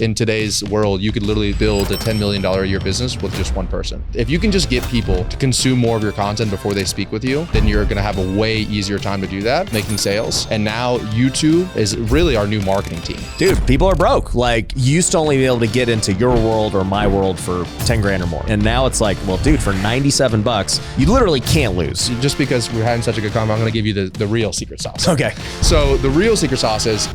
in today's world, you could literally build a $10 million a year business with just one person. If you can just get people to consume more of your content before they speak with you, then you're gonna have a way easier time to do that, making sales. And now YouTube is really our new marketing team. Dude, people are broke. Like, you used to only be able to get into your world or my world for 10 grand or more. And now it's like, well, dude, for 97 bucks, you literally can't lose. Just because we're having such a good convo, I'm gonna give you the real secret sauce. Okay. So the real secret sauce is,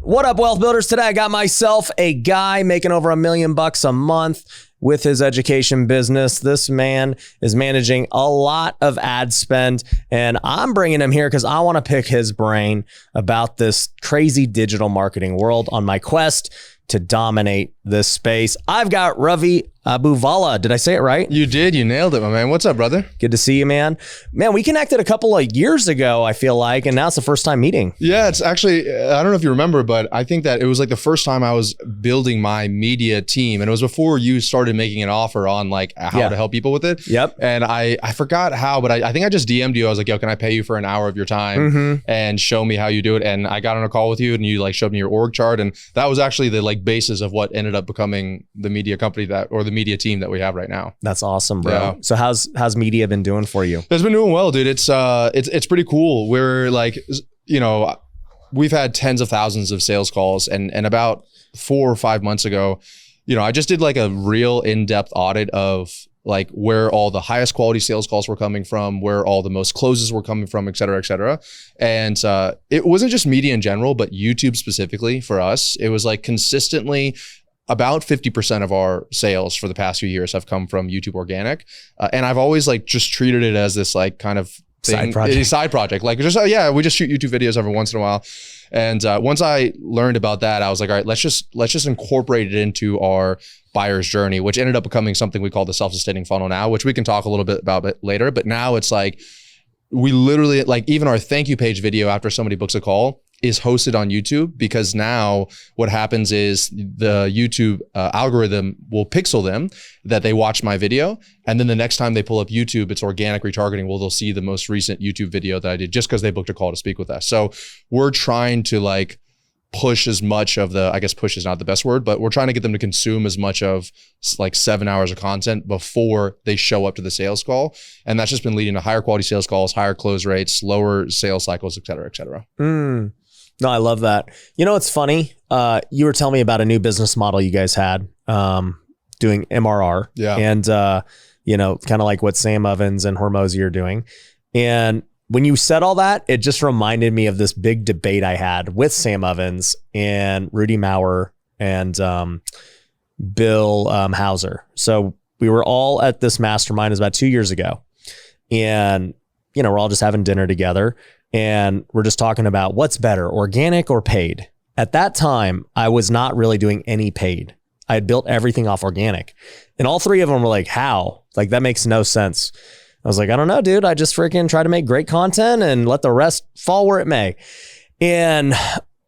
what up, wealth builders? Today I got myself a guy making over $1 million a month with his education business. This man is managing a lot of ad spend, and I'm bringing him here because I want to pick his brain about this crazy digital marketing world on my quest to dominate this space. I've got Ravi Abuvala. Did I say it right? you did, you nailed it, my man. What's up, brother? Good to see you, man. Man, we connected a couple of years ago, I feel like, and now it's the first time meeting. Yeah, it's actually, I don't know if you remember, but I think that it was like the first time I was building my media team, and it was before you started making an offer on like how to help people with it. Yep. And I forgot how, but I think I just DM'd you. I was like, yo, can I pay you for an hour of your time and show me how you do it? And I got on a call with you and you like showed me your org chart. And that was actually the like basis of what ended up becoming the media company or the media team that we have right now. That's awesome, bro. Yeah. So how's media been doing for you? It's been doing well, dude. It's pretty cool. We're like, you know, we've had tens of thousands of sales calls, and about 4 or 5 months ago, you know, I just did like a real in-depth audit of like where all the highest quality sales calls were coming from, where all the most closes were coming from, et cetera, et cetera. And it wasn't just media in general, but YouTube specifically for us. It was like consistently about 50% of our sales for the past few years have come from YouTube organic. And I've always like just treated it as this like kind of thing, side project. Like just, we just shoot YouTube videos every once in a while. And once I learned about that, I was like, all right, let's just incorporate it into our buyer's journey, which ended up becoming something we call the self-sustaining funnel now, which we can talk a little bit about it later. But now it's like, we literally, like even our thank you page video after somebody books a call is hosted on YouTube, because now what happens is the YouTube algorithm will pixel them that they watched my video. And then the next time they pull up YouTube, it's organic retargeting. Well, they'll see the most recent YouTube video that I did just because they booked a call to speak with us. So we're trying to like push as much of I guess push is not the best word, but we're trying to get them to consume as much of like 7 hours of content before they show up to the sales call. And that's just been leading to higher quality sales calls, higher close rates, lower sales cycles, et cetera, et cetera. No, I love that. You know, it's funny. You were telling me about a new business model you guys had doing MRR. Yeah. And, you know, kind of like what Sam Ovens and Hormozy are doing. And when you said all that, it just reminded me of this big debate I had with Sam Ovens and Rudy Maurer and Bill Hauser. So we were all at this mastermind. It was about 2 years ago. And, you know, we're all just having dinner together. And we're just talking about what's better, organic or paid. At that time, I was not really doing any paid. I had built everything off organic. And all three of them were like, how? Like, that makes no sense. I was like, I don't know, dude. I just freaking try to make great content and let the rest fall where it may. And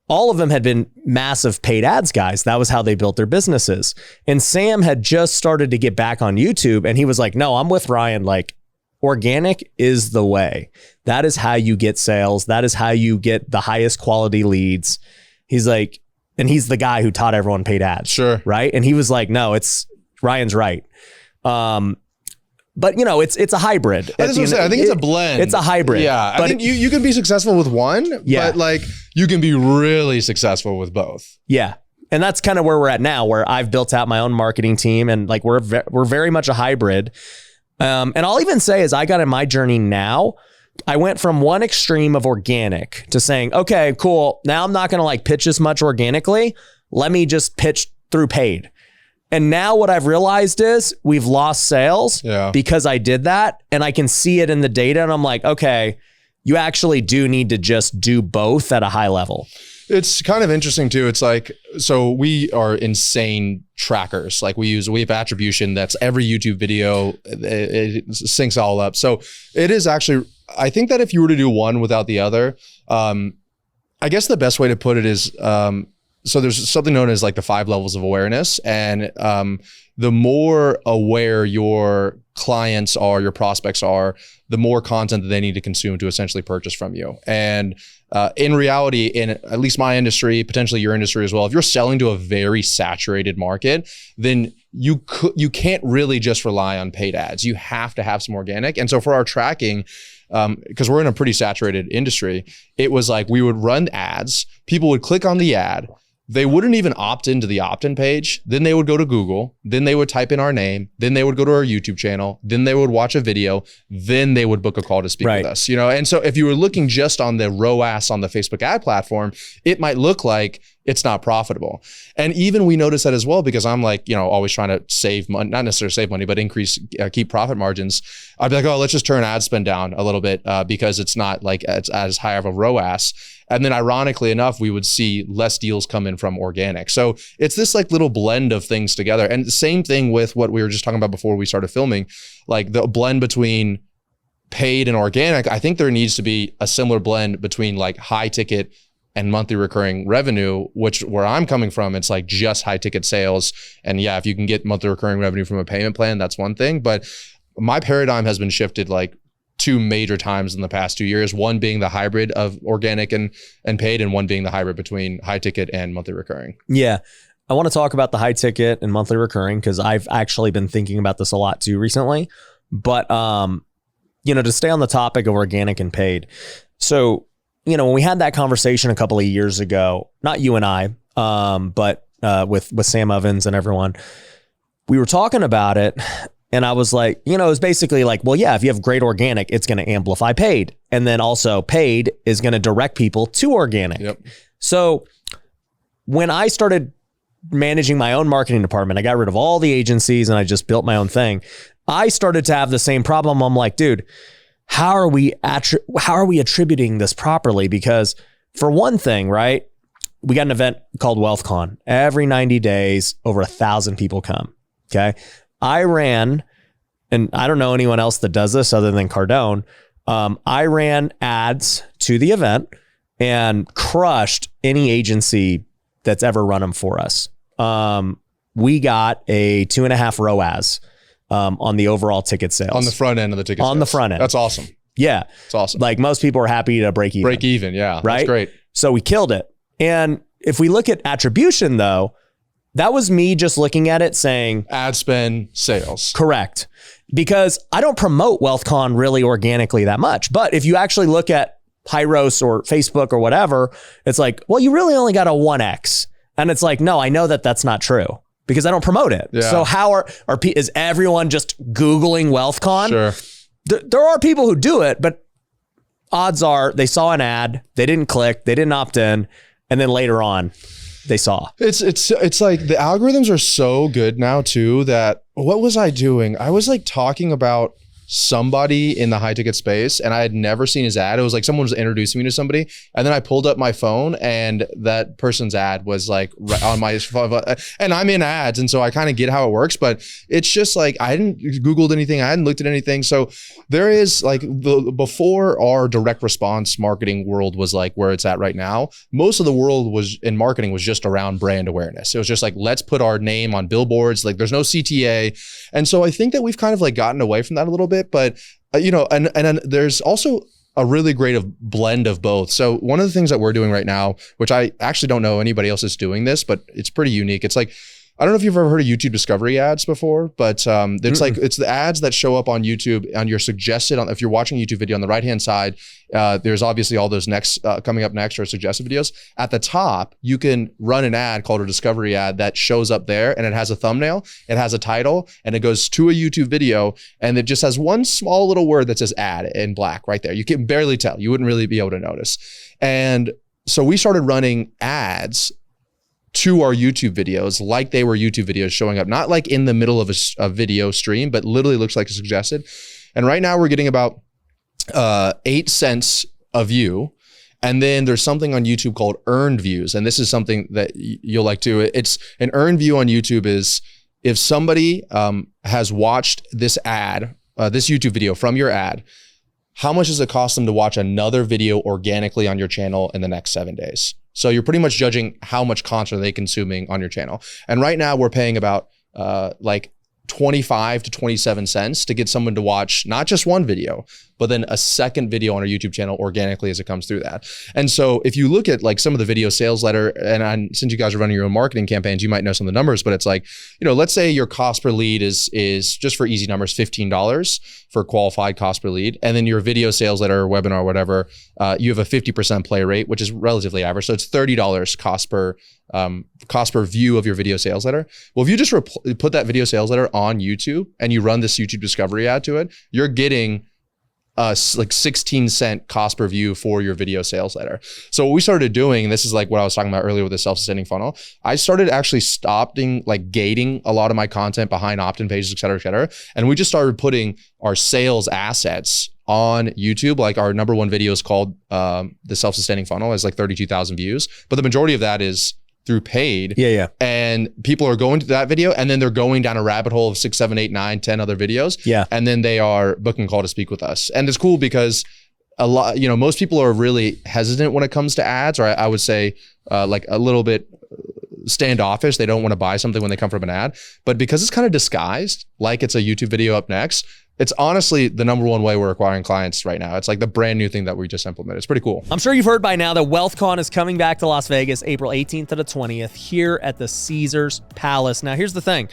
all of them had been massive paid ads guys. That was how they built their businesses. And Sam had just started to get back on YouTube. And he was like, no, I'm with Ryan. Like, organic is the way. That is how you get sales. That is how you get the highest quality leads. He's like, and he's the guy who taught everyone paid ads. Sure. Right. And he was like, no, Ryan's right. But you know, it's a hybrid. I think it's a blend. It's a hybrid. Yeah. I think you can be successsul with one, but like you can be really successful with both. Yeah. And that's kind of where we're at now, where I've built out my own marketing team, and like we're very much a hybrid. And I'll even say, as I got in my journey now, I went from one extreme of organic to saying, okay, cool. Now I'm not going to like pitch as much organically. Let me just pitch through paid. And now what I've realized is we've lost sales because I did that, and I can see it in the data. And I'm like, okay, you actually do need to just do both at a high level. It's kind of interesting too. It's like, so we are insane trackers. Like we have attribution that's every YouTube video, it syncs all up. So it is actually, I think that if you were to do one without the other, I guess the best way to put it is, so there's something known as like the 5 levels of awareness. And the more aware your clients are, your prospects are, the more content that they need to consume to essentially purchase from you. And in reality, in at least my industry, potentially your industry as well, if you're selling to a very saturated market, then you can't really just rely on paid ads. You have to have some organic. And so for our tracking, because we're in a pretty saturated industry, it was like we would run ads, people would click on the ad, they wouldn't even opt into the opt-in page. Then they would go to Google. Then they would type in our name. Then they would go to our YouTube channel. Then they would watch a video. Then they would book a call to speak with us. You know, and so if you were looking just on the ROAS on the Facebook ad platform, it might look like it's not profitable. And even we notice that as well, because I'm like, you know, always trying to save money, not necessarily save money, but keep profit margins. I'd be like, oh, let's just turn ad spend down a little bit because it's not like it's as high of a ROAS. And then ironically enough, we would see less deals come in from organic. So it's this like little blend of things together. And the same thing with what we were just talking about before we started filming, like the blend between paid and organic. I think there needs to be a similar blend between like high ticket and monthly recurring revenue, which where I'm coming from, it's like just high ticket sales. And yeah, if you can get monthly recurring revenue from a payment plan, that's one thing. But my paradigm has been shifted like 2 major times in the past 2 years, one being the hybrid of organic and paid, and one being the hybrid between high ticket and monthly recurring. Yeah. I want to talk about the high ticket and monthly recurring because I've actually been thinking about this a lot too recently. But, you know, to stay on the topic of organic and paid. So, you know, when we had that conversation a couple of years ago, not you and I, but with Sam Ovens and everyone, we were talking about it. And I was like, you know, it was basically like, well, yeah, if you have great organic, it's going to amplify paid. And then also paid is going to direct people to organic. Yep. So when I started managing my own marketing department, I got rid of all the agencies and I just built my own thing. I started to have the same problem. I'm like, dude, how are we attributing this properly? Because for one thing, right, we got an event called WealthCon. Every 90 days, over 1,000 people come. Okay. I ran, and I don't know anyone else that does this other than Cardone. I ran ads to the event and crushed any agency that's ever run them for us. We got a 2.5 ROAS on the overall ticket sales. On the front end of the ticket sales. On the front end. That's awesome. Yeah. It's awesome. Like most people are happy to break even. Break even, yeah. Right? That's great. So we killed it. And if we look at attribution though, that was me just looking at it saying ad spend, sales. Correct. Because I don't promote WealthCon really organically that much. But if you actually look at Hyros or Facebook or whatever, it's like, well, you really only got a 1x. And it's like, no, I know that that's not true because I don't promote it. Yeah. So how is everyone just Googling WealthCon? Sure. There are people who do it, but odds are they saw an ad, they didn't click, they didn't opt in, and then later on they saw. It's like the algorithms are so good now too that what was I doing? I was like talking about somebody in the high ticket space and I had never seen his ad. It was like someone was introducing me to somebody and then I pulled up my phone and that person's ad was like right on my phone and I'm in ads. And so I kind of get how it works, but it's just like, I hadn't Googled anything. I hadn't looked at anything. So there is like before our direct response marketing world was like where it's at right now, most of the world was in marketing was just around brand awareness. It was just like, let's put our name on billboards. Like there's no CTA. And so I think that we've kind of like gotten away from that a little bit. But you know, and there's also a really great blend of both. So one of the things that we're doing right now, which I actually don't know anybody else is doing this, but it's pretty unique. It's like, I don't know if you've ever heard of YouTube discovery ads before, but it's like, it's the ads that show up on YouTube on your suggested, if you're watching a YouTube video on the right-hand side, there's obviously all those next coming up next or suggested videos. At the top, you can run an ad called a discovery ad that shows up there and it has a thumbnail, it has a title, and it goes to a YouTube video and it just has one small little word that says ad in black right there. You can barely tell. You wouldn't really be able to notice. And so we started running ads to our YouTube videos like they were YouTube videos showing up, not like in the middle of a video stream, but literally looks like a suggested. And right now we're getting about 8 cents a view. And then there's something on YouTube called earned views. And this is something that you'll like too. It's an earned view on YouTube is if somebody has watched this ad, this YouTube video from your ad, how much does it cost them to watch another video organically on your channel in the next 7 days? So you're pretty much judging how much content are they consuming on your channel. And right now we're paying about like 25 to 27 cents to get someone to watch not just one video, but then a second video on our YouTube channel organically as it comes through that. And so if you look at like some of the video sales letter, and since you guys are running your own marketing campaigns, you might know some of the numbers, but it's like, you know, let's say your cost per lead is just for easy numbers, $15 for qualified cost per lead. And then your video sales letter or webinar or whatever, you have a 50% play rate, which is relatively average. So it's $30 cost per view of your video sales letter. Well, if you just put that video sales letter on YouTube and you run this YouTube discovery ad to it, you're getting like 16-cent cost per view for your video sales letter. So what we started doing, and this is like what I was talking about earlier with the self-sustaining funnel, I started actually stopping like gating a lot of my content behind opt-in pages, et cetera, et cetera. And we just started putting our sales assets on YouTube. Like our number one video is called the self-sustaining funnel, has like 32,000 views, but the majority of that is through paid. Yeah. And people are going to that video and then they're going down a rabbit hole of 6, 7, 8, 9, 10 other videos. Yeah. And then they are booking a call to speak with us. And it's cool because a lot, you know, most people are really hesitant when it comes to ads, or I would say like a little bit standoffish. They don't want to buy something when they come from an ad, but because it's kind of disguised, like it's a YouTube video up next, it's honestly the number one way we're acquiring clients right now. It's like the brand new thing that we just implemented. It's pretty cool. I'm sure you've heard by now that WealthCon is coming back to Las Vegas, April 18th to the 20th here at the Caesars Palace. Now, here's the thing.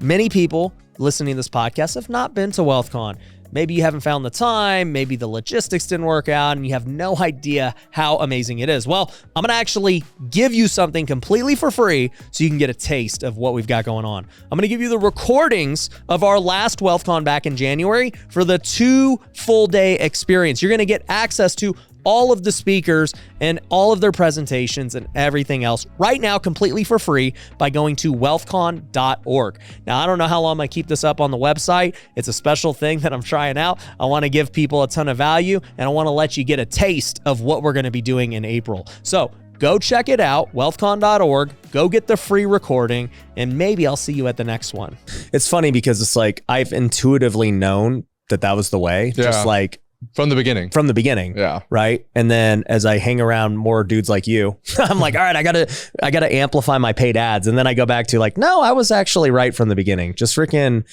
Many people listening to this podcast have not been to WealthCon. Maybe you haven't found the time, maybe the logistics didn't work out, and you have no idea how amazing it is. Well, I'm going to actually give you something completely for free so you can get a taste of what we've got going on. I'm going to give you the recordings of our last WealthCon back in January for the 2 full day experience. You're going to get access to all of the speakers and all of their presentations and everything else right now completely for free by going to wealthcon.org. Now, I don't know how long I keep this up on the website. It's a special thing that I'm trying out. I want to give people a ton of value, and I want to let you get a taste of what we're going to be doing in April. So go check it out, wealthcon.org. Go get the free recording, and maybe I'll see you at the next one. It's funny because it's like I've intuitively known that was the way, just like From the beginning. Yeah. Right. And then as I hang around more dudes like you, I'm like, all right, I gotta amplify my paid ads. And then I go back to like, no, I was actually right from the beginning. Just freaking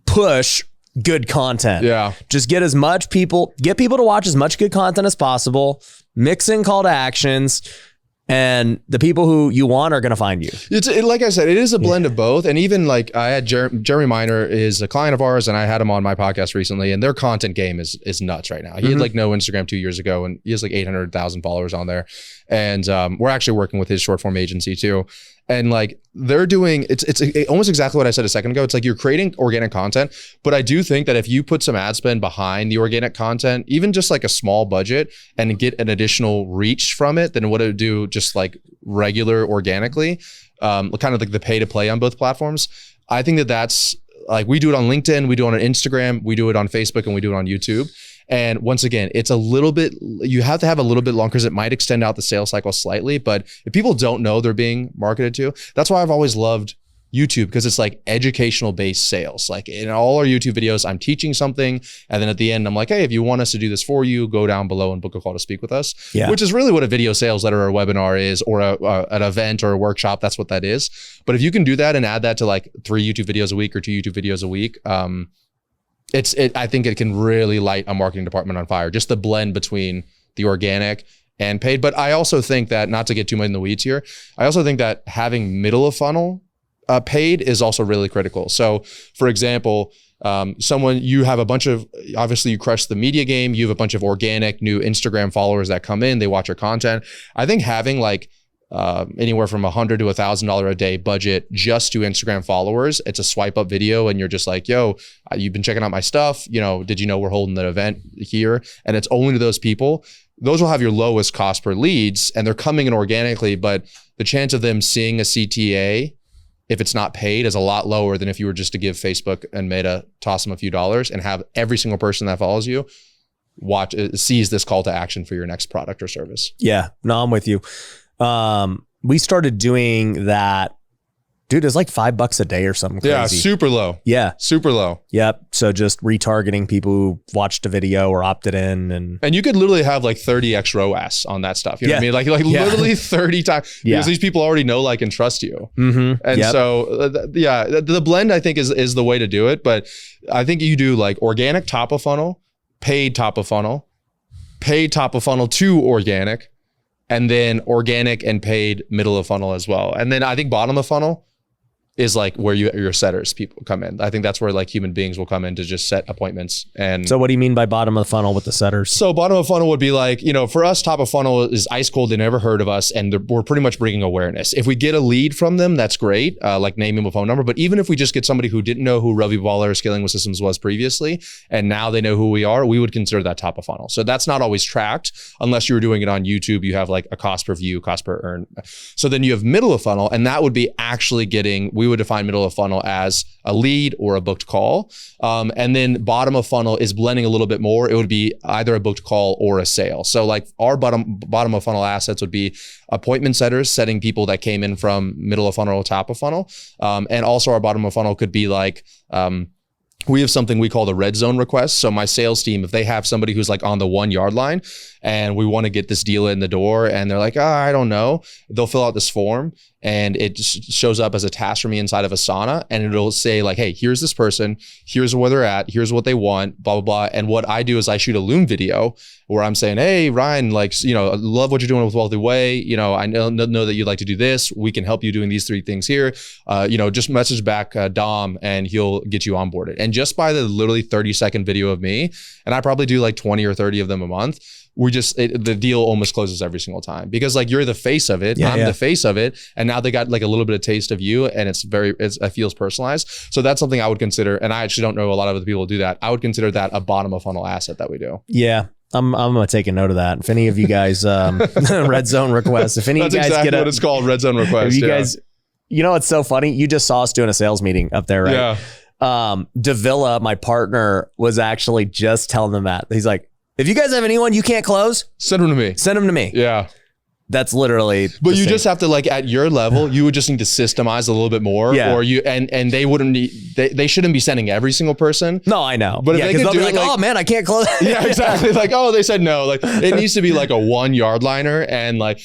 push good content. Yeah. Just get people to watch as much good content as possible, mix in call to actions, and the people who you want are going to find you. Like I said, it is a blend of both. And even like I had Jeremy Miner is a client of ours, and I had him on my podcast recently, and their content game is nuts right now. He had like no Instagram 2 years ago, and he has like 800,000 followers on there. And we're actually working with his short form agency too. And like they're doing, it's almost exactly what I said a second ago. It's like you're creating organic content, but I do think that if you put some ad spend behind the organic content, even just like a small budget, and get an additional reach from it than what it would do just like regular organically, kind of like the pay to play on both platforms. I think that's like, we do it on LinkedIn, we do it on Instagram, we do it on Facebook, and we do it on YouTube. And once again, it's a little bit, you have to have a little bit longer because it might extend out the sales cycle slightly. But if people don't know they're being marketed to, that's why I've always loved YouTube, because it's like educational based sales. Like in all our YouTube videos, I'm teaching something. And then at the end, I'm like, hey, if you want us to do this for you, go down below and book a call to speak with us. Yeah. Which is really what a video sales letter or a webinar is, or an event or a workshop. That's what that is. But if you can do that and add that to like 3 YouTube videos a week or 2 YouTube videos a week, I think it can really light a marketing department on fire. Just the blend between the organic and paid. But I also think that, not to get too much in the weeds here, I also think that having middle of funnel paid is also really critical. So for example, you have a bunch of, obviously you crush the media game, you have a bunch of organic new Instagram followers that come in, they watch your content. I think having like anywhere from $100 to $1,000 a day budget just to Instagram followers, it's a swipe up video and you're just like, yo, you've been checking out my stuff, did you know we're holding that event here? And it's only to those people. Those will have your lowest cost per leads, and they're coming in organically, but the chance of them seeing a CTA, if it's not paid, is a lot lower than if you were just to give Facebook and Meta, toss them a few dollars and have every single person that follows you sees this call to action for your next product or service. Yeah, no, I'm with you. We started doing that Dude, it's like $5 a day or something crazy. Yeah, super low. Yeah. Super low. Yep. So just retargeting people who watched a video or opted in. And you could literally have like 30x ROAS on that stuff. You know what I mean? Like literally 30 times because these people already know, like, and trust you. And so, the blend, I think, is the way to do it. But I think you do like organic top of funnel, paid top of funnel, paid top of funnel to organic, and then organic and paid middle of funnel as well. And then I think bottom of funnel is like where your setters people come in. I think that's where like human beings will come in to just set appointments. And so what do you mean by bottom of the funnel with the setters? So bottom of funnel would be like, for us, top of funnel is ice cold. They never heard of us. And we're pretty much bringing awareness. If we get a lead from them, that's great. Like name, email, phone number. But even if we just get somebody who didn't know who Ravi or Scaling with Systems was previously, and now they know who we are, we would consider that top of funnel. So that's not always tracked unless you were doing it on YouTube. You have like a cost per view, cost per earn. So then you have middle of funnel, and that would be actually we would define middle of funnel as a lead or a booked call. And then bottom of funnel is blending a little bit more. It would be either a booked call or a sale. So like our bottom of funnel assets would be appointment setters, setting people that came in from middle of funnel or top of funnel. And also our bottom of funnel could be like, we have something we call the red zone request. So my sales team, if they have somebody who's like on the 1 yard line and we want to get this deal in the door and they're like, I don't know, they'll fill out this form and it just shows up as a task for me inside of Asana, and it'll say like, hey, here's this person, here's where they're at, here's what they want, blah, blah, blah. And what I do is I shoot a Loom video where I'm saying, hey, Ryan, like, I love what you're doing with Wealthy Way. I know that you'd like to do this. We can help you doing these 3 things here. Just message back Dom and he'll get you onboarded. And just by the literally 30-second video of me, and I probably do like 20 or 30 of them a month, the deal almost closes every single time because like you're the face of it. I'm the face of it. And now they got like a little bit of taste of you and it feels personalized. So that's something I would consider. And I actually don't know a lot of other people do that. I would consider that a bottom of funnel asset that we do. Yeah. I'm going to take a note of that. If any of you guys, red zone requests, if any of you guys exactly what it's called, red zone request. If you guys, it's so funny. You just saw us doing a sales meeting up there, right? Yeah. Davila, my partner, was actually just telling them that. He's like, if you guys have anyone you can't close, send them to me. Send them to me. Yeah. That's literally. But you just have to like at your level, you would just need to systemize a little bit more, or you and they wouldn't need. They shouldn't be sending every single person. No, I know. But if they could they'll do be like, oh man, I can't close. Yeah, exactly. Like, oh, they said no. Like, it needs to be like a 1 yard liner. And like,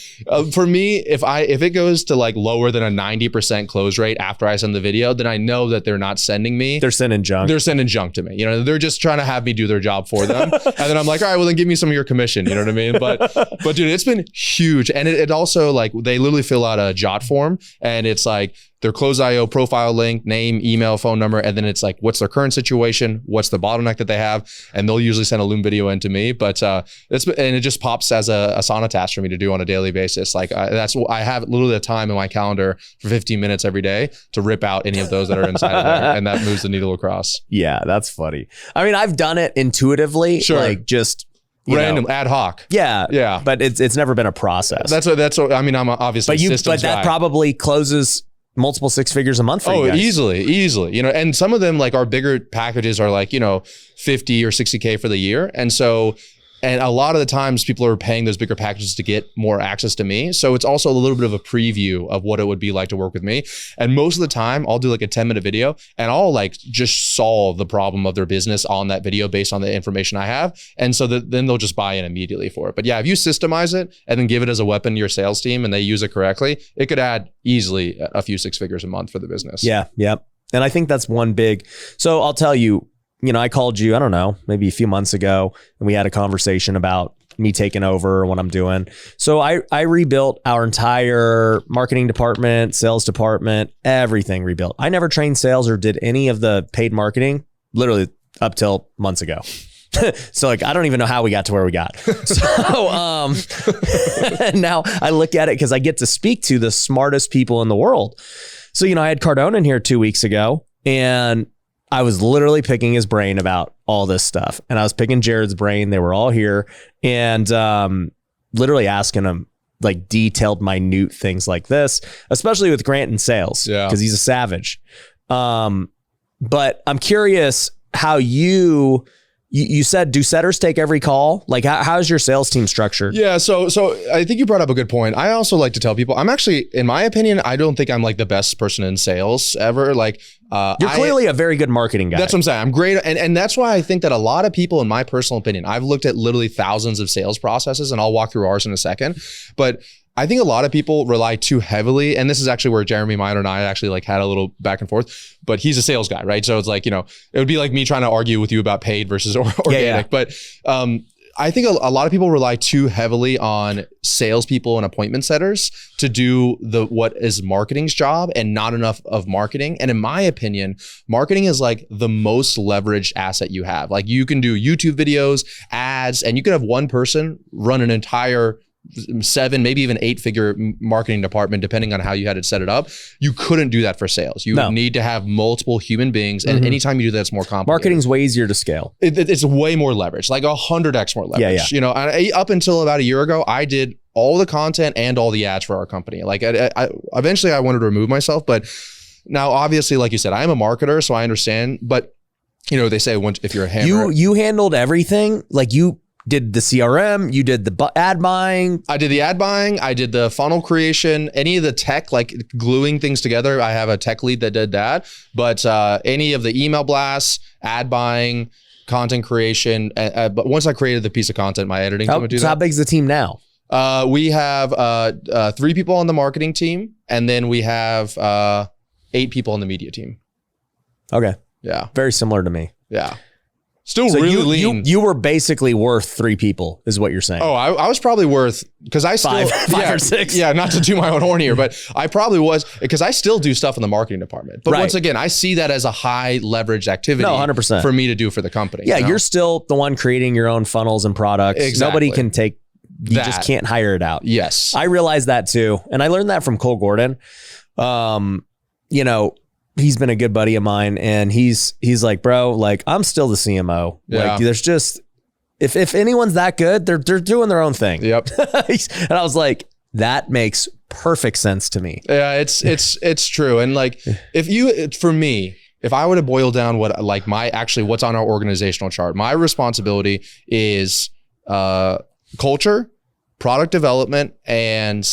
for me, if it goes to like lower than a 90% close rate after I send the video, then I know that they're not sending me. They're sending junk. They're sending junk to me. They're just trying to have me do their job for them. And then I'm like, all right, well then give me some of your commission. You know what I mean? But dude, it's been huge. And it also like they literally fill out a jot form and it's like their Close.io profile link, name, email, phone number, and then it's like what's their current situation, what's the bottleneck that they have, and they'll usually send a Loom video in to me. But it just pops as a Asana task for me to do on a daily basis. Like that's what I have literally a time in my calendar for 15 minutes every day to rip out any of those that are inside of there, and that moves the needle across. Yeah, that's funny. I mean, I've done it intuitively, like just. Random ad hoc. Yeah. But it's never been a process. That's what I mean, I'm obviously but that probably closes multiple 6 figures a month for you guys. Easily. And some of them like our bigger packages are like, 50 or 60K for the year. And a lot of the times people are paying those bigger packages to get more access to me. So it's also a little bit of a preview of what it would be like to work with me. And most of the time I'll do like a 10-minute video and I'll like just solve the problem of their business on that video based on the information I have. And so then they'll just buy in immediately for it. But yeah, if you systemize it and then give it as a weapon to your sales team and they use it correctly, it could add easily a few 6 figures a month for the business. Yeah. Yep. And I think that's one big, so I'll tell you, I called you, I don't know, maybe a few months ago, and we had a conversation about me taking over what I'm doing. So I rebuilt our entire marketing department, sales department, everything rebuilt. I never trained sales or did any of the paid marketing, literally up till months ago. So like, I don't even know how we got to where we got. So now I look at it because I get to speak to the smartest people in the world. So, I had Cardone in here 2 weeks ago, and I was literally picking his brain about all this stuff. And I was picking Jared's brain. They were all here and literally asking him like detailed, minute things like this, especially with Grant and sales, because he's a savage. But I'm curious how you You said, do setters take every call? Like how's your sales team structured? Yeah. So I think you brought up a good point. I also like to tell people I'm actually, in my opinion, I don't think I'm like the best person in sales ever. Like you're clearly a very good marketing guy. That's what I'm saying. I'm great. And that's why I think that a lot of people, in my personal opinion, I've looked at literally thousands of sales processes, and I'll walk through ours in a second. But I think a lot of people rely too heavily, and this is actually where Jeremy Miner and I actually like had a little back and forth, but he's a sales guy, right? So it's like, it would be like me trying to argue with you about paid versus organic. Yeah. But I think a lot of people rely too heavily on salespeople and appointment setters to do what is marketing's job, and not enough of marketing. And in my opinion, marketing is like the most leveraged asset you have. Like you can do YouTube videos, ads, and you could have one person run an entire 7, maybe even 8-figure marketing department, depending on how you had it set it up. You couldn't do that for sales. You would need to have multiple human beings. And anytime you do that, it's more complicated. Marketing's way easier to scale. It's way more leverage, like 100x more leverage. Yeah. Up until about a year ago, I did all the content and all the ads for our company. Like I eventually I wanted to remove myself, but now obviously, like you said, I am a marketer, so I understand. But they say if you're a hammer, you handled everything. Like you did the CRM, you did the ad buying. I did the ad buying, I did the funnel creation, any of the tech, like gluing things together. I have a tech lead that did that. But any of the email blasts, ad buying, content creation. But once I created the piece of content, my editing team would do that. How big's the team now? We have 3 people on the marketing team, and then we have 8 people on the media team. Okay. Yeah. Very similar to me. Yeah. Still so really lean. You were basically worth 3 people, is what you're saying. Oh, I was probably worth, because I still 5 or 6. Yeah, not to do my own horn here, but I probably was, because I still do stuff in the marketing department. But once again, I see that as a high leverage activity 100%. for me to do for the company. Yeah, you're still the one creating your own funnels and products. Exactly. Nobody can take, you just can't hire it out. Yes. I realized that too. And I learned that from Cole Gordon. He's been a good buddy of mine, and he's like, bro, like I'm still the CMO. Yeah. Like there's just, if anyone's that good, they're doing their own thing. Yep. And I was like, that makes perfect sense to me. Yeah, it's true. And like, for me, if I were to boil down what's on our organizational chart, my responsibility is culture, product development, and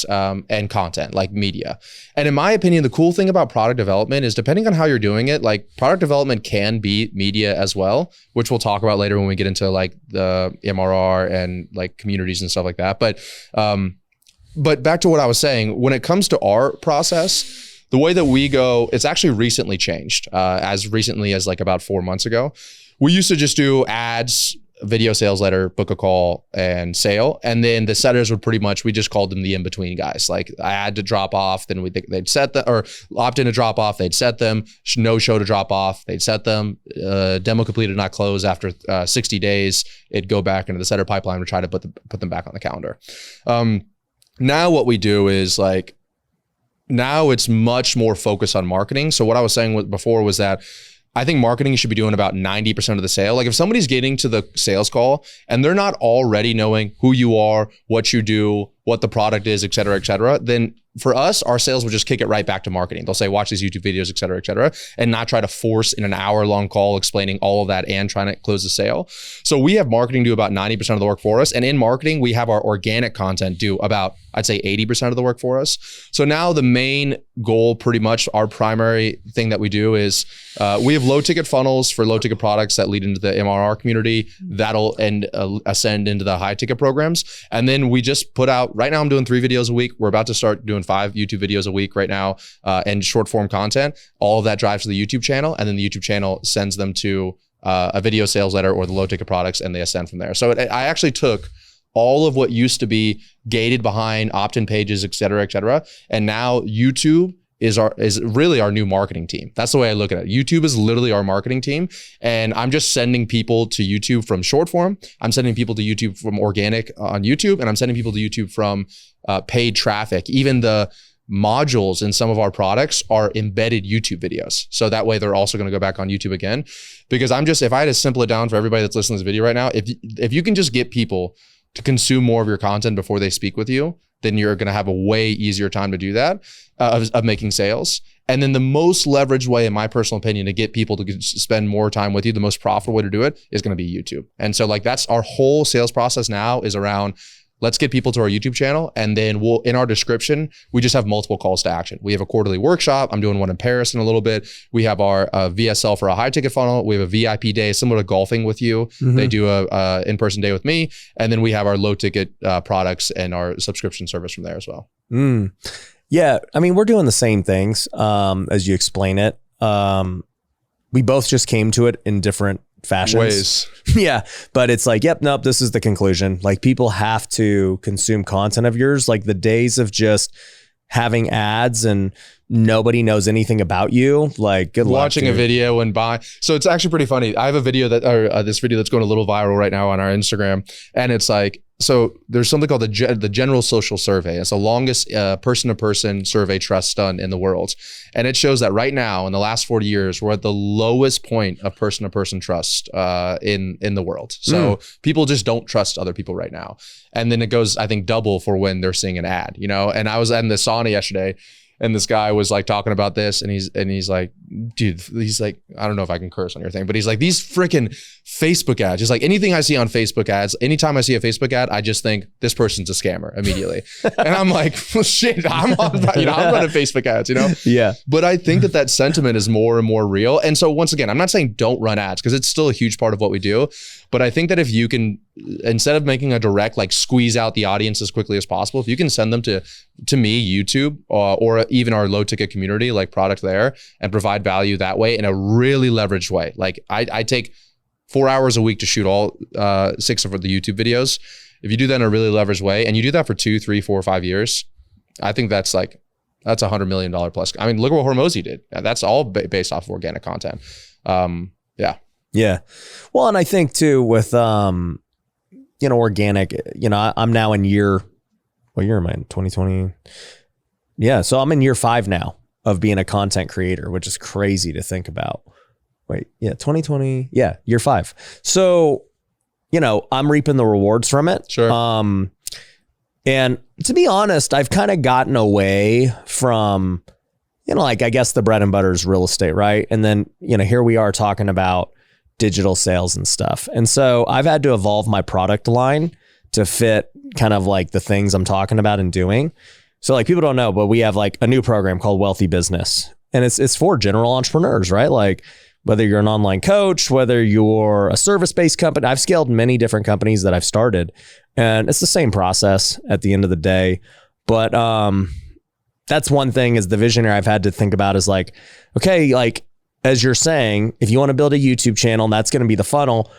content, like media. And in my opinion, the cool thing about product development is, depending on how you're doing it, like product development can be media as well, which we'll talk about later when we get into like the MRR and like communities and stuff like that. But back to what I was saying, when it comes to our process, the way that we go, it's actually recently changed. As recently as like about 4 months ago, we used to just do ads, video sales letter, book a call, and sale. And then the setters would we just called them the in-between guys. Like I had to drop off, then they'd set them, or opt in to drop off, they'd set them, no show to drop off, they'd set them, demo completed, not close after 60 days, it'd go back into the setter pipeline to try to put them back on the calendar. Now what we do is like, now it's much more focused on marketing. So what I was saying before was that I think marketing should be doing about 90% of the sale. Like if somebody's getting to the sales call and they're not already knowing who you are, what you do, what the product is, et cetera, then for us, our sales will just kick it right back to marketing. They'll say, watch these YouTube videos, et cetera, and not try to force in an hour-long call explaining all of that and trying to close the sale. So we have marketing do about 90% of the work for us. And in marketing, we have our organic content do about, I'd say 80% of the work for us. So now the main goal, pretty much our primary thing that we do is we have low ticket funnels for low ticket products that lead into the MRR community. That'll ascend into the high ticket programs. And then we just put out, right now I'm doing 3 videos a week. We're about to start doing 5 YouTube videos a week right now, and short form content. All of that drives to the YouTube channel, and then the YouTube channel sends them to a video sales letter or the low ticket products, and they ascend from there. So I actually took all of what used to be gated behind opt-in pages, et cetera, and now YouTube is really our new marketing team. That's the way I look at it. YouTube is literally our marketing team. And I'm just sending people to YouTube from short form. I'm sending people to YouTube from organic on YouTube. And I'm sending people to YouTube from paid traffic. Even the modules in some of our products are embedded YouTube videos. So that way they're also going to go back on YouTube again. Because if I had to simple it down for everybody that's listening to this video right now, if you can just get people to consume more of your content before they speak with you, then you're going to have a way easier time to do that, of making sales. And then the most leveraged way, in my personal opinion, to get people to spend more time with you, the most profitable way to do it is going to be YouTube. And so like that's our whole sales process now is around, let's get people to our YouTube channel. And then we'll, in our description, we just have multiple calls to action. We have a quarterly workshop. I'm doing one in Paris in a little bit. We have our VSL for a high ticket funnel. We have a VIP day similar to golfing with you. They do a in-person day with me. And then we have our low ticket products and our subscription service from there as well. Yeah. I mean, we're doing the same things as you explain it. We both just came to it in different fashions. Ways. Yeah. But it's like, yep, nope, this is the conclusion. Like people have to consume content of yours. Like the days of just having ads and nobody knows anything about you. Like good luck. Watching a video and buying. So it's actually pretty funny. I have a video that, or this video that's going a little viral right now on our Instagram. And it's like, so there's something called the General Social Survey. It's the longest person-to-person survey trust done in the world. And it shows that right now, in the last 40 years, we're at the lowest point of person-to-person trust in the world. So people just don't trust other people right now. And then it goes, I think, double for when they're seeing an ad, you know? And I was in the sauna yesterday, and this guy was like talking about this, and he's like, dude, he's like, I don't know if I can curse on your thing, but he's like, these freaking Facebook ads, just like anything I see on Facebook ads, anytime I see a Facebook ad, I just think this person's a scammer immediately. And I'm like, well, shit, I'm running Facebook ads, you know? Yeah. But I think that sentiment is more and more real. And so once again, I'm not saying don't run ads because it's still a huge part of what we do. But I think that if you can, instead of making a direct, like squeeze out the audience as quickly as possible, if you can send them to me, YouTube, or even our low ticket community, like product there, and provide value that way in a really leveraged way. Like I take 4 hours a week to shoot all 6 of the YouTube videos. If you do that in a really leveraged way, and you do that for 2, 3, 4, 5 years, I think that's $100 million plus. I mean, look at what Hormozy did. That's all based off of organic content. Yeah. Yeah. Well, and I think too with, organic, I'm now in what year am I in? 2020? Yeah. So I'm in year 5 now of being a content creator, which is crazy to think about. Wait, yeah, 2020. Yeah, year 5. So, I'm reaping the rewards from it. Sure. And to be honest, I've kind of gotten away from, I guess the bread and butter is real estate, right? And then, here we are talking about digital sales and stuff. And so I've had to evolve my product line to fit kind of like the things I'm talking about and doing. So like people don't know, but we have like a new program called Wealthy Business. And it's for general entrepreneurs, right? Like whether you're an online coach, whether you're a service-based company, I've scaled many different companies that I've started, and it's the same process at the end of the day. But that's one thing is the visionary I've had to think about is like, okay, like as you're saying, if you want to build a YouTube channel, and that's going to be the funnel,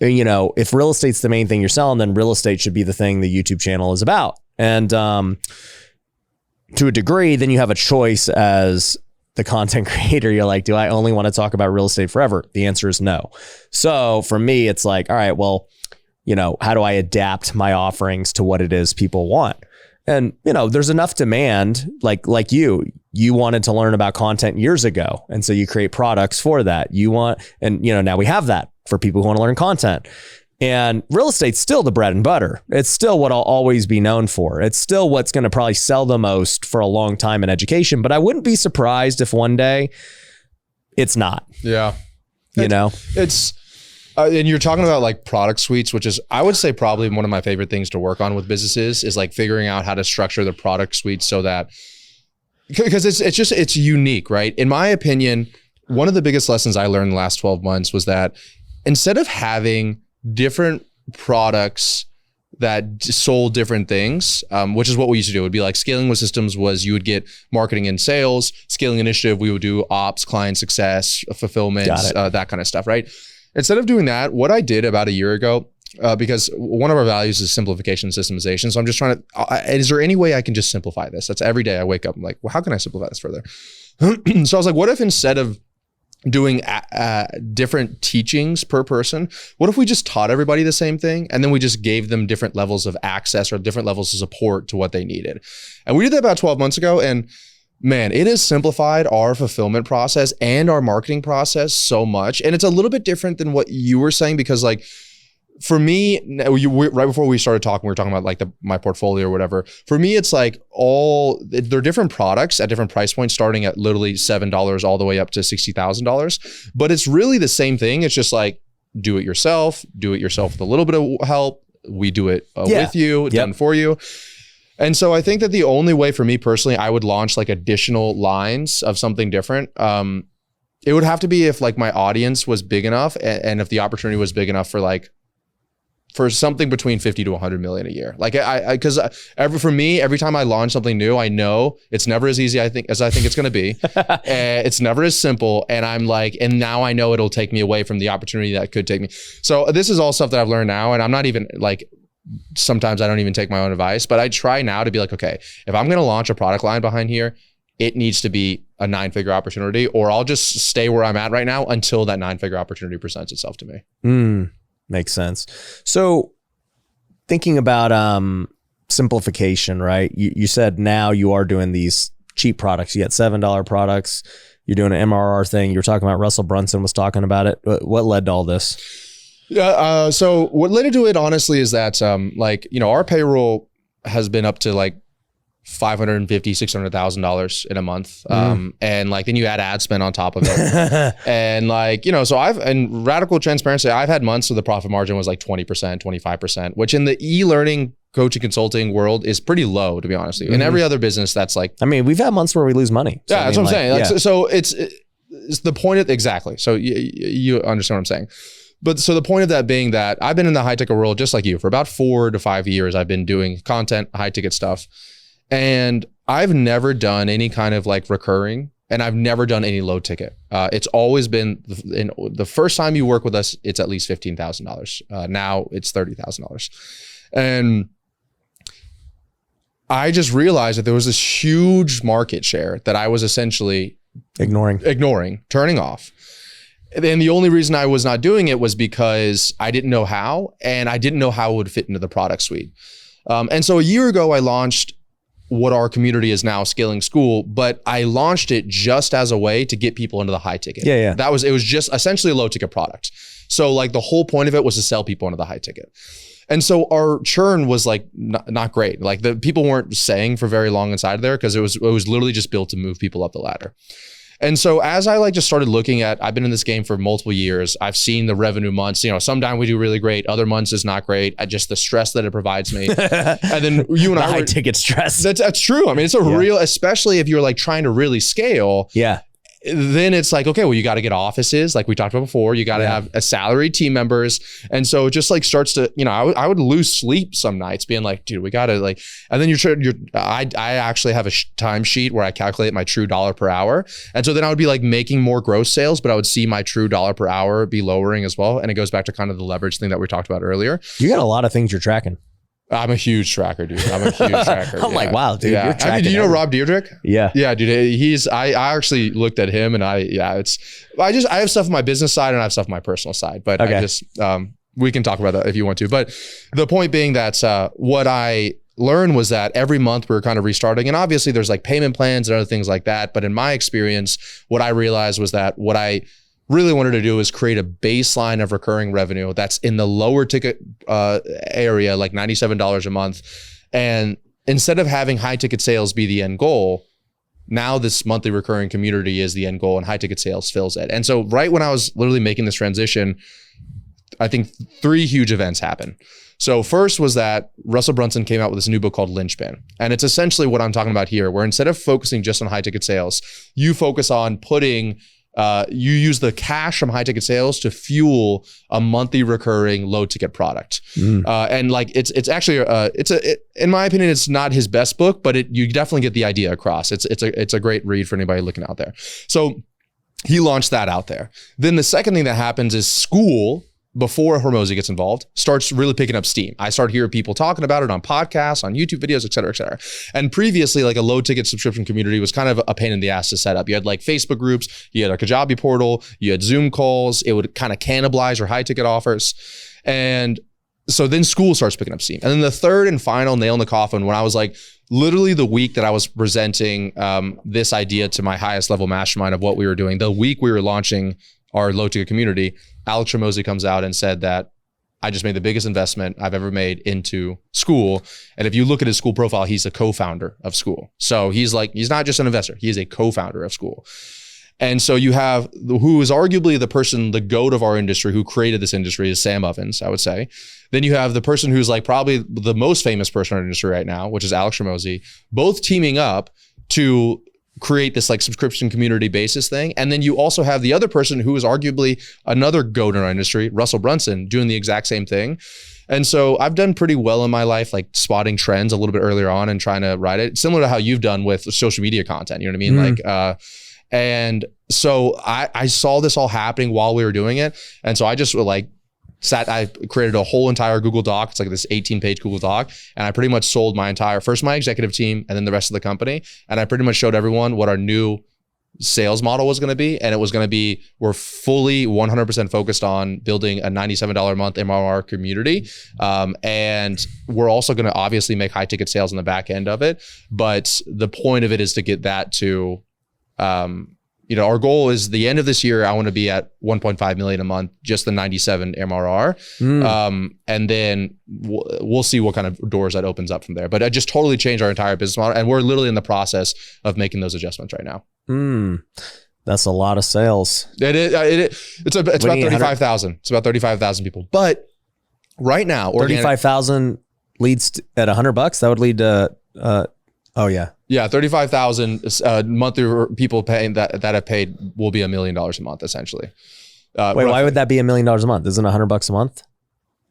if real estate's the main thing you're selling, then real estate should be the thing the YouTube channel is about. And to a degree, then you have a choice as the content creator. You're like, do I only want to talk about real estate forever? The answer is no. So for me, it's like, all right, well, how do I adapt my offerings to what it is people want? And, there's enough demand, like you wanted to learn about content years ago. And so you create products for that. Now we have that for people who want to learn content. And real estate's still the bread and butter. It's still what I'll always be known for. It's still what's going to probably sell the most for a long time in education. But I wouldn't be surprised if one day it's not. Yeah. It's and you're talking about like product suites, which is, I would say probably one of my favorite things to work on with businesses is like figuring out how to structure the product suite so that, because it's unique, right? In my opinion, one of the biggest lessons I learned in the last 12 months was that instead of having different products that sold different things, which is what we used to do. It would be like scaling with systems was you would get marketing and sales, scaling initiative, we would do ops, client success, fulfillment, that kind of stuff, right? Instead of doing that, what I did about a year ago, because one of our values is simplification and systemization. So I'm just trying to, is there any way I can just simplify this? That's every day I wake up, I'm like, well, how can I simplify this further? So I was like, what if instead of doing different teachings per person, what if we just taught everybody the same thing and then we just gave them different levels of access or different levels of support to what they needed? And we did that about 12 months ago, and man, it has simplified our fulfillment process and our marketing process so much. And it's a little bit different than what you were saying, because like for me, right before we started talking, we were talking about like my portfolio or whatever. For me, it's like they're different products at different price points, starting at literally $7 all the way up to $60,000. But it's really the same thing. It's just like, do it yourself with a little bit of help. We do it with you, done for you. And so I think that the only way for me personally, I would launch like additional lines of something different. It would have to be if like my audience was big enough and if the opportunity was big enough for something between 50 to 100 million a year. Like because for me, every time I launch something new, I know it's never as easy as I think it's going to be. It's never as simple. And I'm like, and now I know it'll take me away from the opportunity that could take me. So this is all stuff that I've learned now. And I'm not even like, sometimes I don't even take my own advice, but I try now to be like, okay, if I'm going to launch a product line behind here, it needs to be a 9-figure opportunity, or I'll just stay where I'm at right now until that 9-figure opportunity presents itself to me. Makes sense. So thinking about simplification, right? You said now you are doing these cheap products. You got $7 products. You're doing an MRR thing. You were talking about Russell Brunson was talking about it. What led to all this? Yeah. So what led to it honestly is that our payroll has been up to like $550,000, $600,000 in a month. And like, then you add ad spend on top of it. And like, so in radical transparency, I've had months where the profit margin was like 20%, 25%, which in the e-learning coaching consulting world is pretty low, to be honest with you. In every other business, that's like, I mean, we've had months where we lose money. So, that's what I'm saying. Like, so it's the point of, exactly. So you understand what I'm saying. But so the point of that being that I've been in the high ticket world, just like you, for about 4 to 5 years. I've been doing content, high ticket stuff. And I've never done any kind of like recurring, and I've never done any low ticket. It's always been the first time you work with us, it's at least $15,000. Now it's $30,000. And I just realized that there was this huge market share that I was essentially ignoring, turning off. And the only reason I was not doing it was because I didn't know how, and I didn't know how it would fit into the product suite. And so a year ago, I launched what our community is now, Scaling School, but I launched it just as a way to get people into the high ticket. Yeah. It was just essentially a low ticket product. So like the whole point of it was to sell people into the high ticket. And so our churn was like not great. Like the people weren't staying for very long inside there because it was literally just built to move people up the ladder. And so as I like just started looking at, I've been in this game for multiple years. I've seen the revenue months, sometimes we do really great. Other months is not great. Just the stress that it provides me. And then you and I high ticket stress. That's true. I mean, it's a real, especially if you're like trying to really scale. Yeah. Then it's like, okay, well, you got to get offices like we talked about before. You got to have a salary team members. And so it just like starts to, I would lose sleep some nights being like, dude, we got to like, and then I actually have a time sheet where I calculate my true dollar per hour. And so then I would be like making more gross sales, but I would see my true dollar per hour be lowering as well. And it goes back to kind of the leverage thing that we talked about earlier. You got a lot of things you're tracking. I'm a huge tracker, dude. I'm a huge tracker. I'm like, wow, dude, you're tracking. Do you know Rob Dierdrich? Yeah. Yeah, dude. I actually looked at him and I have stuff on my business side and I have stuff on my personal side, but we can talk about that if you want to. But the point being that what I learned was that every month we were kind of restarting, and obviously there's like payment plans and other things like that. But in my experience, what I realized was that what I really wanted to do is create a baseline of recurring revenue that's in the lower ticket area, like $97 a month. And instead of having high ticket sales be the end goal, now this monthly recurring community is the end goal and high ticket sales fills it. And so right when I was literally making this transition, I think 3 huge events happened. So first was that Russell Brunson came out with this new book called Linchpin. And it's essentially what I'm talking about here, where instead of focusing just on high ticket sales, you focus on putting you use the cash from high ticket sales to fuel a monthly recurring low ticket product. And like, it's actually, in my opinion, it's not his best book, but you definitely get the idea across. It's a great read for anybody looking out there. So he launched that out there. Then the second thing that happens is School, before Hormozi gets involved, starts really picking up steam. I start hearing people talking about it on podcasts, on YouTube videos, et cetera, et cetera. And previously, like a low ticket subscription community was kind of a pain in the ass to set up. You had like Facebook groups, you had a Kajabi portal, you had Zoom calls. It would kind of cannibalize your high ticket offers. And so then School starts picking up steam. And then the third and final nail in the coffin, when I was like, literally the week that I was presenting this idea to my highest level mastermind of what we were doing, the week we were launching our low ticket community, Alex Hormozi comes out and said that I just made the biggest investment I've ever made into school. And if you look at his school profile, he's a co-founder of school. So he's not just an investor, he is a co-founder of school. And so you have who is arguably the person, the GOAT of our industry, who created this industry is Sam Ovens, I would say. Then you have the person who's like probably the most famous person in our industry right now, which is Alex Ramosi, both teaming up to create this like subscription community basis thing. And then you also have the other person who is arguably another GOAT in our industry, Russell Brunson, doing the exact same thing. And so I've done pretty well in my life, like spotting trends a little bit earlier on and trying to ride it, similar to how you've done with social media content. You know what I mean? Like, and so I saw this all happening while we were doing it. And so I just I created a whole entire Google Doc. It's like this 18-page Google Doc. And I pretty much sold my executive team and then the rest of the company. And I pretty much showed everyone what our new sales model was going to be. And it was going to be, we're fully 100% focused on building a $97 a month MRR community. And we're also going to obviously make high ticket sales on the back end of it. But the point of it is to get that to, our goal is the end of this year, I want to be at 1.5 million a month, just the 97 MRR. And then we'll see what kind of doors that opens up from there. But I just totally changed our entire business model. And we're literally in the process of making those adjustments right now. That's a lot of sales. It's about 35,000. It's about 35,000 people. But right now, 35,000 leads at $100. That would lead to, Yeah, 35,000 monthly people paying that have paid will be $1 million a month essentially. Wait, why would that be $1 million a month? Isn't it $100 a month?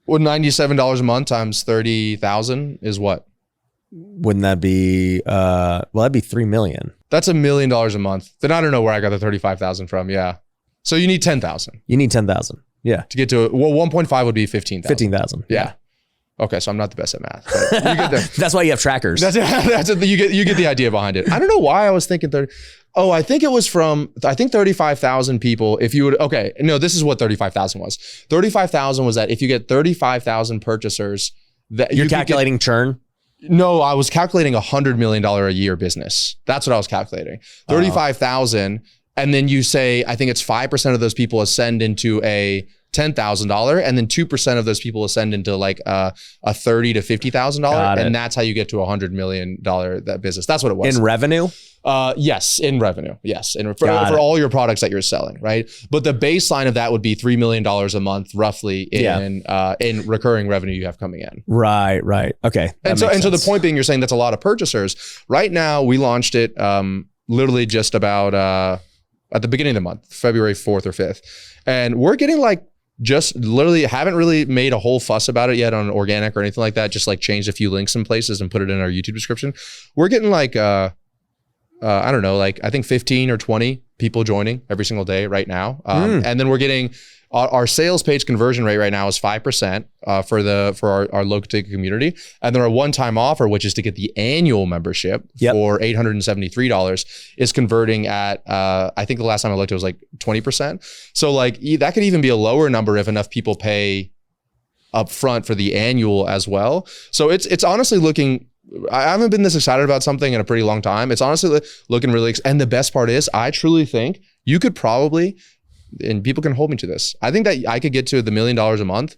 Well, $97 a month times 30,000 is what? Wouldn't that be? That'd be 3 million. That's $1 million a month. Then I don't know where I got the 35,000 from. Yeah, so you need 10,000. You need 10,000. Yeah, to get to 1.5 would be 15,000. 15,000. Yeah. Okay, so I'm not the best at math. But you get there. That's why you have trackers. You get the idea behind it. I don't know why I was thinking 30. Oh, I think it was from 35,000 people. If you would, okay, no, this is what 35,000 was. 35,000 was that if you get 35,000 purchasers, that you're calculating churn. No, I was calculating $100 million a year business. That's what I was calculating. 35,000, and then you say I think it's 5% of those people ascend into a $10,000, and then 2% of those people ascend into like a $30,000 to $50,000, and that's how you get to $100 million that business. That's what it was in revenue. Yes, in revenue. Yes, and for all your products that you're selling, right? But the baseline of that would be $3 million a month, roughly in recurring revenue you have coming in. Right. Okay. And so the point being, you're saying that's a lot of purchasers. Right now, we launched it literally just about at the beginning of the month, February 4th or 5th, and we're getting like. Just literally haven't really made a whole fuss about it yet on organic or anything like that. Just like changed a few links in places and put it in our YouTube description. We're getting like, I don't know, like I think 15 or 20 people joining every single day right now. And then we're getting our sales page conversion rate right now is 5% for our low ticket community. And then our one-time offer, which is to get the annual membership for $873, is converting at, I think the last time I looked, it was like 20%. So like that could even be a lower number if enough people pay up front for the annual as well. So it's honestly looking, I haven't been this excited about something in a pretty long time. It's honestly looking really, and the best part is I truly think you could probably, and people can hold me to this, I think that I could get to the $1 million a month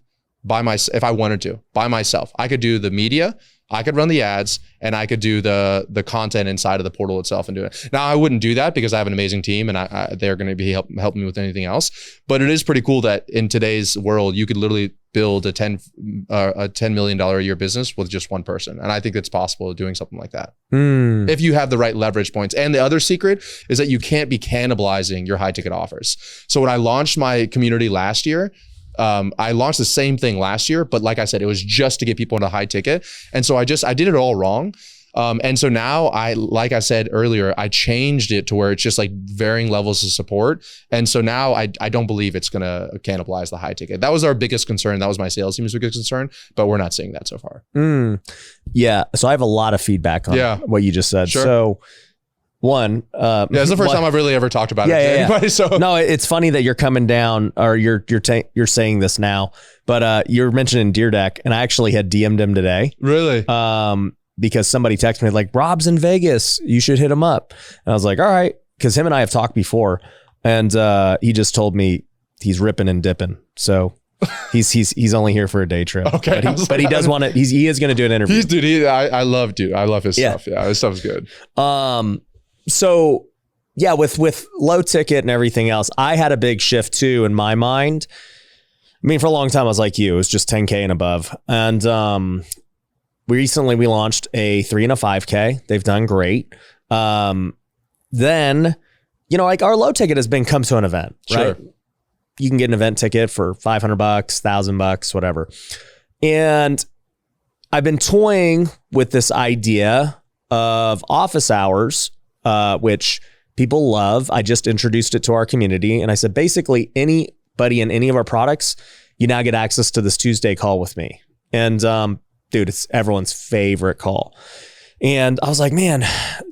if I wanted to, by myself. I could do the media, I could run the ads, and I could do the content inside of the portal itself and do it. Now, I wouldn't do that because I have an amazing team and they're going to be helping me with anything else. But it is pretty cool that in today's world, you could literally build a $10 million a year business with just one person. And I think it's possible doing something like that. If you have the right leverage points. And the other secret is that you can't be cannibalizing your high ticket offers. So when I launched my community last year, I launched the same thing last year, but like I said, it was just to get people into high ticket. And so I did it all wrong. And so now like I said earlier, I changed it to where it's just like varying levels of support. And so now I don't believe it's going to cannibalize the high ticket. That was our biggest concern. That was my sales team's biggest concern, but we're not seeing that so far. Yeah. So I have a lot of feedback on what you just said. Sure. So one, it's the first time I've really ever talked about it to anybody. So no, it's funny that you're coming down, or you're saying this now, but you're mentioning Deer Deck, and I actually had DM'd him today. Really? Because somebody texted me like, Rob's in Vegas, you should hit him up. And I was like, all right, because him and I have talked before, and he just told me he's ripping and dipping. So He's only here for a day trip. Okay. But he does want to, he is going to do an interview. I love his stuff. Yeah. His stuff's good. So yeah, with low ticket and everything else, I had a big shift too in my mind. I mean, for a long time, I was like you, it was just 10K and above. And, recently we launched a 3 and a 5K. They've done great. Then, like our low ticket has been come to an event, right? Sure. You can get an event ticket for $500, $1,000, whatever. And I've been toying with this idea of office hours, which people love. I just introduced it to our community. And I said, basically anybody in any of our products, you now get access to this Tuesday call with me. And, dude, it's everyone's favorite call. And I was like, man,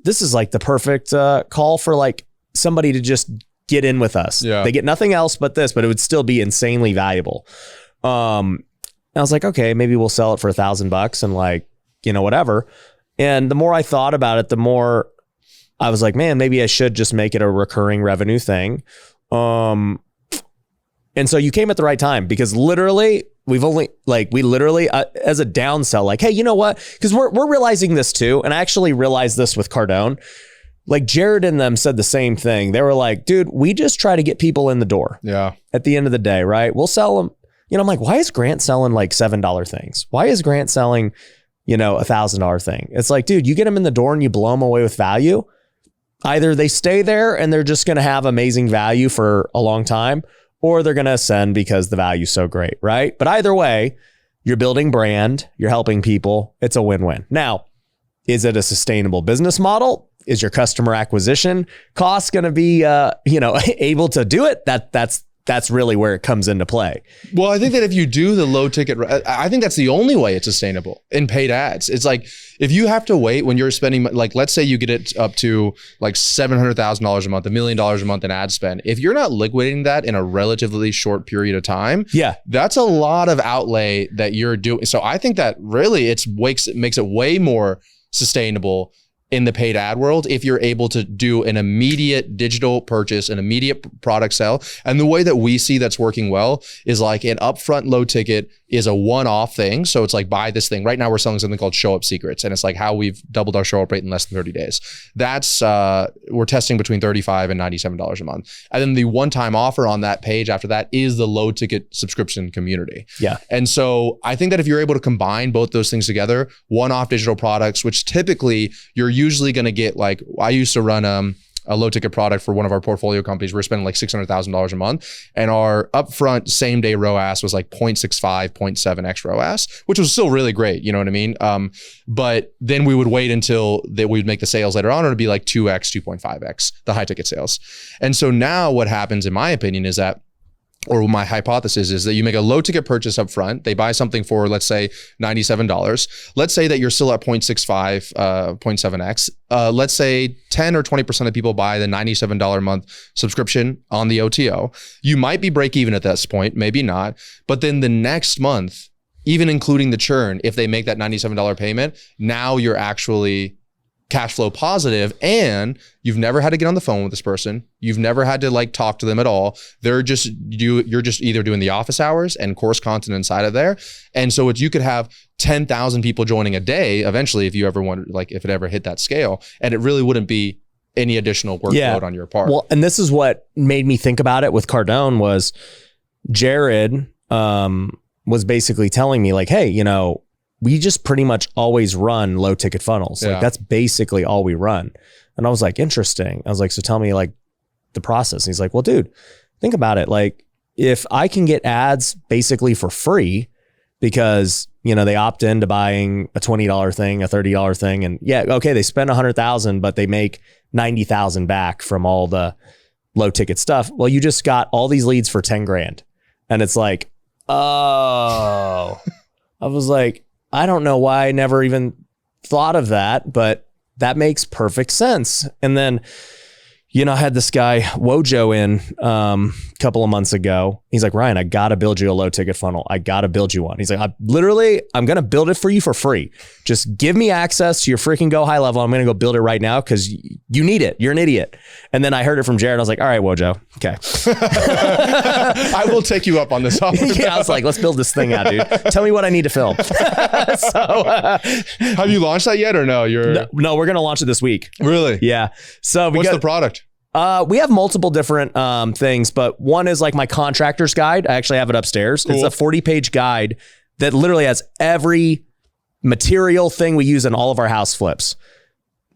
this is like the perfect call for like somebody to just get in with us. Yeah. They get nothing else but this, but it would still be insanely valuable. And I was like, okay, maybe we'll sell it for $1,000 and like, whatever. And the more I thought about it, the more I was like, man, maybe I should just make it a recurring revenue thing. And so you came at the right time because literally we literally as a downsell, like, hey, you know what? Because we're realizing this too. And I actually realized this with Cardone. Like Jared and them said the same thing. They were like, dude, we just try to get people in the door. Yeah. At the end of the day, right? We'll sell them. I'm like, why is Grant selling like $7 things? Why is Grant selling, $1,000 thing? It's like, dude, you get them in the door and you blow them away with value. Either they stay there and they're just going to have amazing value for a long time, or they're going to ascend because the value's so great, right? But either way, you're building brand, you're helping people. It's a win-win. Now, is it a sustainable business model? Is your customer acquisition cost going to be, able to do it? That's really where it comes into play. Well, I think that if you do the low ticket, I think that's the only way it's sustainable in paid ads. It's like, if you have to wait when you're spending, like, let's say you get it up to like $700,000 a month, $1 million a month in ad spend. If you're not liquidating that in a relatively short period of time, that's a lot of outlay that you're doing. So I think that really it makes it way more sustainable in the paid ad world if you're able to do an immediate digital purchase, an immediate product sale. And the way that we see that's working well is like an upfront low ticket is a one-off thing. So it's like, buy this thing. Right now we're selling something called Show Up Secrets. And it's like how we've doubled our show up rate in less than 30 days. That's, we're testing between $35 and $97 a month. And then the one-time offer on that page after that is the low ticket subscription community. Yeah. And so I think that if you're able to combine both those things together, one-off digital products, which typically you're usually going to get, like, I used to run a low ticket product for one of our portfolio companies. We're spending like $600,000 a month, and our upfront same day ROAS was like 0.65, 0.7x ROAS, which was still really great. You know what I mean? But then we would wait until that we'd make the sales later on, or it'd be like 2x, 2.5x the high ticket sales. And so now what happens, in my opinion, is that, or my hypothesis is that you make a low ticket purchase up front. They buy something for, let's say, $97. Let's say that you're still at 0.65, 0.7x. Let's say 10 or 20% of people buy the $97 a month subscription on the OTO. You might be break even at this point, maybe not. But then the next month, even including the churn, if they make that $97 payment, now you're actually cash flow positive, and you've never had to get on the phone with this person. You've never had to like talk to them at all. You're just either doing the office hours and course content inside of there. And so you could have 10,000 people joining a day eventually, if you ever wanted, like if it ever hit that scale, and it really wouldn't be any additional workload on your part. Well, and this is what made me think about it with Cardone was Jared was basically telling me like, hey, we just pretty much always run low ticket funnels. Like that's basically all we run. And I was like, interesting. I was like, so tell me like the process. And he's like, well, dude, think about it. Like if I can get ads basically for free because, they opt into buying a $20 thing, a $30 thing. And they spend 100,000, but they make 90,000 back from all the low ticket stuff. Well, you just got all these leads for 10 grand. And it's like, oh, I was like, I don't know why I never even thought of that, but that makes perfect sense. And then, I had this guy Wojo in a couple of months ago, He's like, Ryan, I got to build you a low ticket funnel. I got to build you one. He's like, I'm going to build it for you for free. Just give me access to your freaking Go High Level. I'm going to go build it right now because you need it. You're an idiot. And then I heard it from Jared. I was like, all right, Wojo. Okay. I will take you up on this offer. Yeah, I was like, let's build this thing out, dude. Tell me what I need to film. Have you launched that yet or no? No, we're going to launch it this week. Really? Yeah. So what's the product? We have multiple different things, but one is like my contractor's guide. I actually have it upstairs. Cool. It's a 40-page guide that literally has every material thing we use in all of our house flips.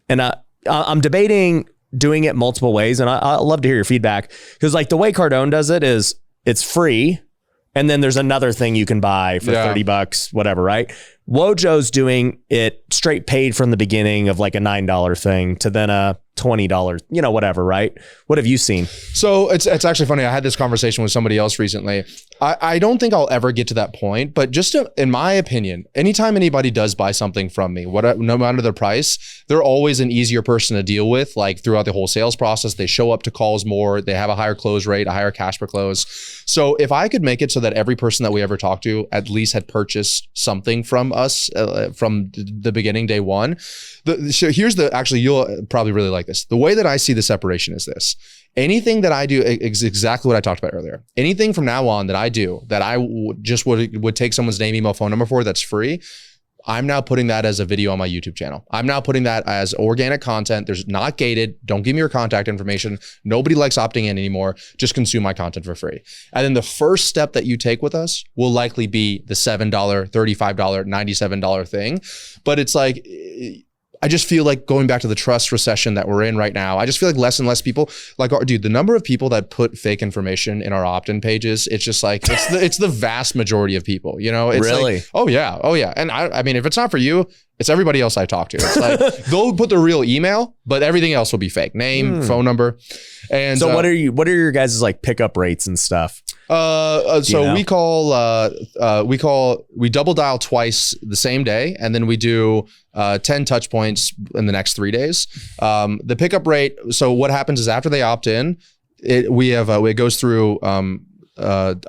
And I'm debating doing it multiple ways, and I'd love to hear your feedback, because like the way Cardone does it is it's free, and then there's another thing you can buy for $30, whatever, right? Wojo's doing it straight paid from the beginning of like a $9 thing to then a $20, whatever, right? What have you seen? So it's actually funny. I had this conversation with somebody else recently. I don't think I'll ever get to that point, but just in my opinion, anytime anybody does buy something from me, no matter the price, they're always an easier person to deal with. Like throughout the whole sales process, they show up to calls more, they have a higher close rate, a higher cash per close. So if I could make it so that every person that we ever talked to at least had purchased something from us from the beginning, day one. So here's you'll probably really like this. The way that I see the separation is this. Anything that I do is exactly what I talked about earlier. Anything from now on that I do that I just would take someone's name, email, phone number for that's free, I'm now putting that as a video on my YouTube channel. I'm now putting that as organic content. There's not gated. Don't give me your contact information. Nobody likes opting in anymore. Just consume my content for free. And then the first step that you take with us will likely be the $7, $35, $97 thing. But it's like, I just feel like going back to the trust recession that we're in right now, I just feel like less and less people, like, dude, the number of people that put fake information in our opt-in pages, it's just like, it's the vast majority of people, It's really? Like, oh yeah. And I mean, if it's not for you, it's everybody else I talk to. It's like, they'll put the real email, but everything else will be fake. Name, phone number. And so what are your guys' like pickup rates and stuff? So we double dial twice the same day, and then we do 10 touch points in the next 3 days. The pickup rate. So what happens is after they opt in, it goes through, I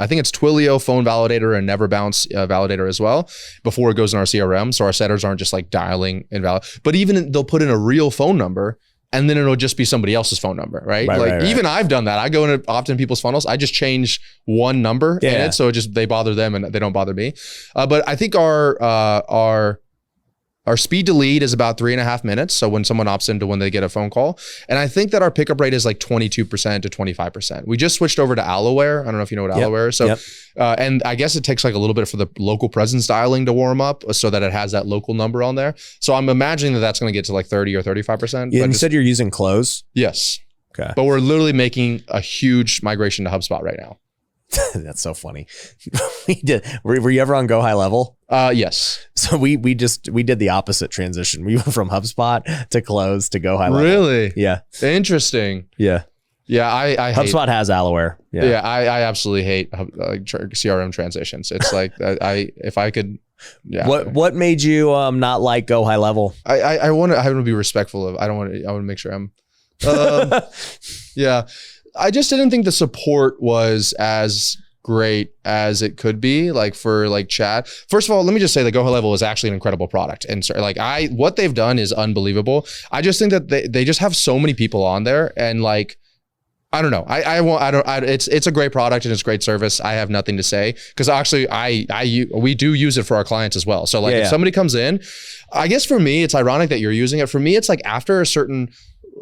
think it's Twilio phone validator and Never Bounce validator as well before it goes in our CRM. So our setters aren't just like dialing invalid, but even they'll put in a real phone number, and then it'll just be somebody else's phone number, right? Right. Even I've done that. I go into opt-in people's funnels. I just change one number in it, so they bother them and they don't bother me. But I think our speed to lead is about 3.5 minutes. So when someone opts into when they get a phone call, and I think that our pickup rate is like 22% to 25%. We just switched over to Alloware. I don't know if you know what Allaware is. So, and I guess it takes like a little bit for the local presence dialing to warm up so that it has that local number on there. So I'm imagining that that's going to get to like 30 or 35%. Yeah, and you said you're using Close? Yes. Okay. But we're literally making a huge migration to HubSpot right now. That's so funny. Were you ever on Go High Level? Yes. So we did the opposite transition. We went from HubSpot to Close to Go High Level. Really? Yeah. Interesting. Yeah. Yeah. I HubSpot has Allaware. Yeah. Yeah. I absolutely hate CRM transitions. It's like if I could. Yeah. What made you not like Go High Level? I want to be respectful of. I want to make sure I'm. Yeah. I just didn't think the support was as great as it could be, like for like chat. First of all, let me just say that Go High Level is actually an incredible product. And so like what they've done is unbelievable. I just think that they just have so many people on there, and like, I don't know. It's a great product and it's great service. I have nothing to say, because actually we do use it for our clients as well. So like if somebody comes in, I guess for me, it's ironic that you're using it. For me, it's like after a certain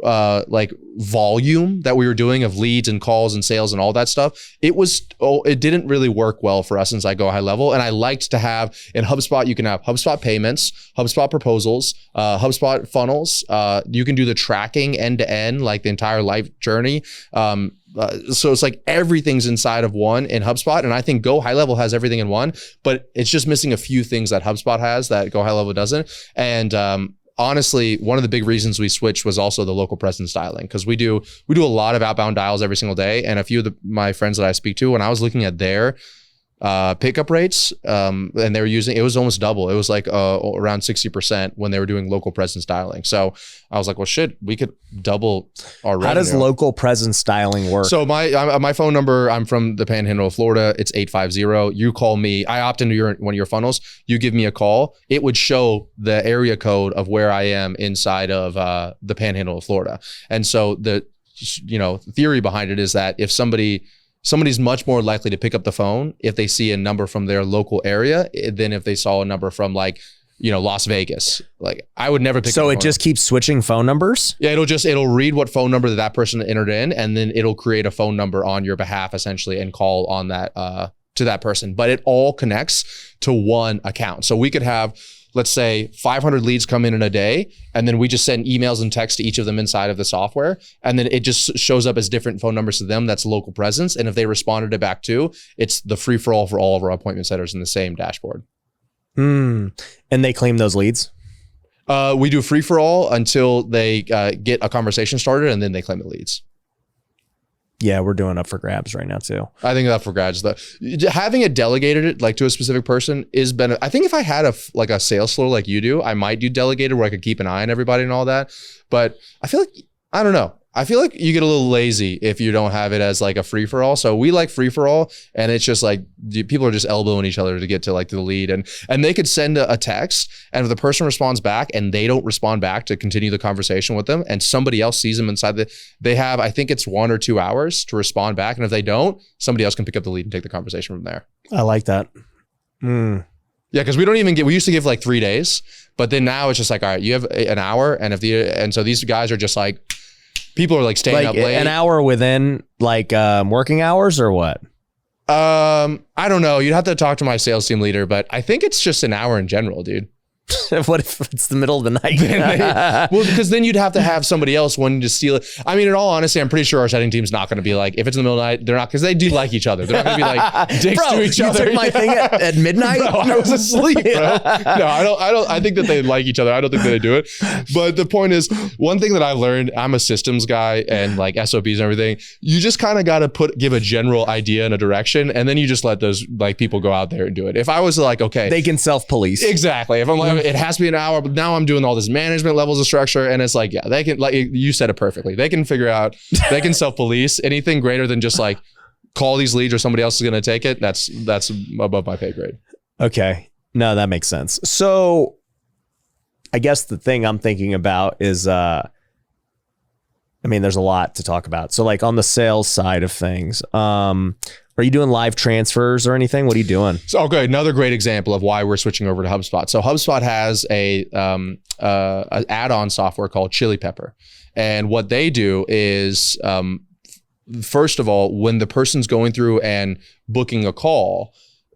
like volume that we were doing of leads and calls and sales and all that stuff, it didn't really work well for us inside Go High Level. And I liked to have in HubSpot, you can have HubSpot payments, HubSpot proposals, HubSpot funnels. You can do the tracking end to end, like the entire life journey. So it's like everything's inside of one in HubSpot. And I think Go High Level has everything in one, but it's just missing a few things that HubSpot has that Go High Level doesn't. And honestly, one of the big reasons we switched was also the local presence dialing, because we do a lot of outbound dials every single day. And a few of my friends that I speak to, when I was looking at their pickup rates, and they were using, it was almost double. It was like around 60% when they were doing local presence dialing. So I was like, well, shit, we could double our revenue. How does local presence dialing work? So my phone number, I'm from the Panhandle of Florida. It's 850. You call me. I opt into one of your funnels. You give me a call. It would show the area code of where I am inside of the Panhandle of Florida. And so the theory behind it is that if somebody's much more likely to pick up the phone if they see a number from their local area than if they saw a number from Las Vegas. Like I would never pick up the phone. So it just keeps switching phone numbers? Yeah, it'll read what phone number that person entered in, and then it'll create a phone number on your behalf essentially and call on that to that person. But it all connects to one account. So we could have, let's say 500 leads come in a day, and then we just send emails and texts to each of them inside of the software. And then it just shows up as different phone numbers to them. That's local presence. And if they responded it back to, it's the free for all of our appointment setters in the same dashboard. And they claim those leads? We do free for all until they get a conversation started, and then they claim the leads. Yeah, we're doing up for grabs right now too. I think up for grabs, having it delegated to a specific person is better. I think if I had a sales floor like you do, I might do delegated where I could keep an eye on everybody and all that. But I feel like, I don't know. I feel like you get a little lazy if you don't have it as like a free for all. So we like free for all, and it's just like people are just elbowing each other to get to the lead, and they could send a text, and if the person responds back and they don't respond back to continue the conversation with them, and somebody else sees them inside they have, I think it's 1 or 2 hours to respond back, and if they don't, somebody else can pick up the lead and take the conversation from there. I like that. Yeah, because we used to give 3 days, but then now it's just like, all right, you have an hour, and so these guys are just like, people are staying up late. An hour within working hours or what? I don't know. You'd have to talk to my sales team leader, but I think it's just an hour in general, dude. What if it's the middle of the night? Well, because then you'd have to have somebody else wanting to steal it. I mean, in all honesty, I'm pretty sure our setting team's not going to be if it's in the middle of the night, they're not, because they do like each other. They're not going to be dicks to each other. You took my thing at midnight? Bro, I was asleep, bro. No, I don't. I think that they like each other. I don't think that they do it. But the point is, one thing that I've learned, I'm a systems guy and SOPs and everything. You just kind of got to give a general idea and a direction, and then you just let those people go out there and do it. If I was okay, they can self-police. Exactly. If I'm it has to be an hour, but now I'm doing all this management levels of structure, and it's yeah, they can, you said it perfectly. They can figure out, they can self-police. Anything greater than just call these leads or somebody else is going to take it. That's above my pay grade. Okay. No, that makes sense. So I guess the thing I'm thinking about is, there's a lot to talk about. So on the sales side of things, are you doing live transfers or anything? What are you doing? So, okay, another great example of why we're switching over to HubSpot. So HubSpot has an add-on software called Chili Pepper. And what they do is, first of all, when the person's going through and booking a call,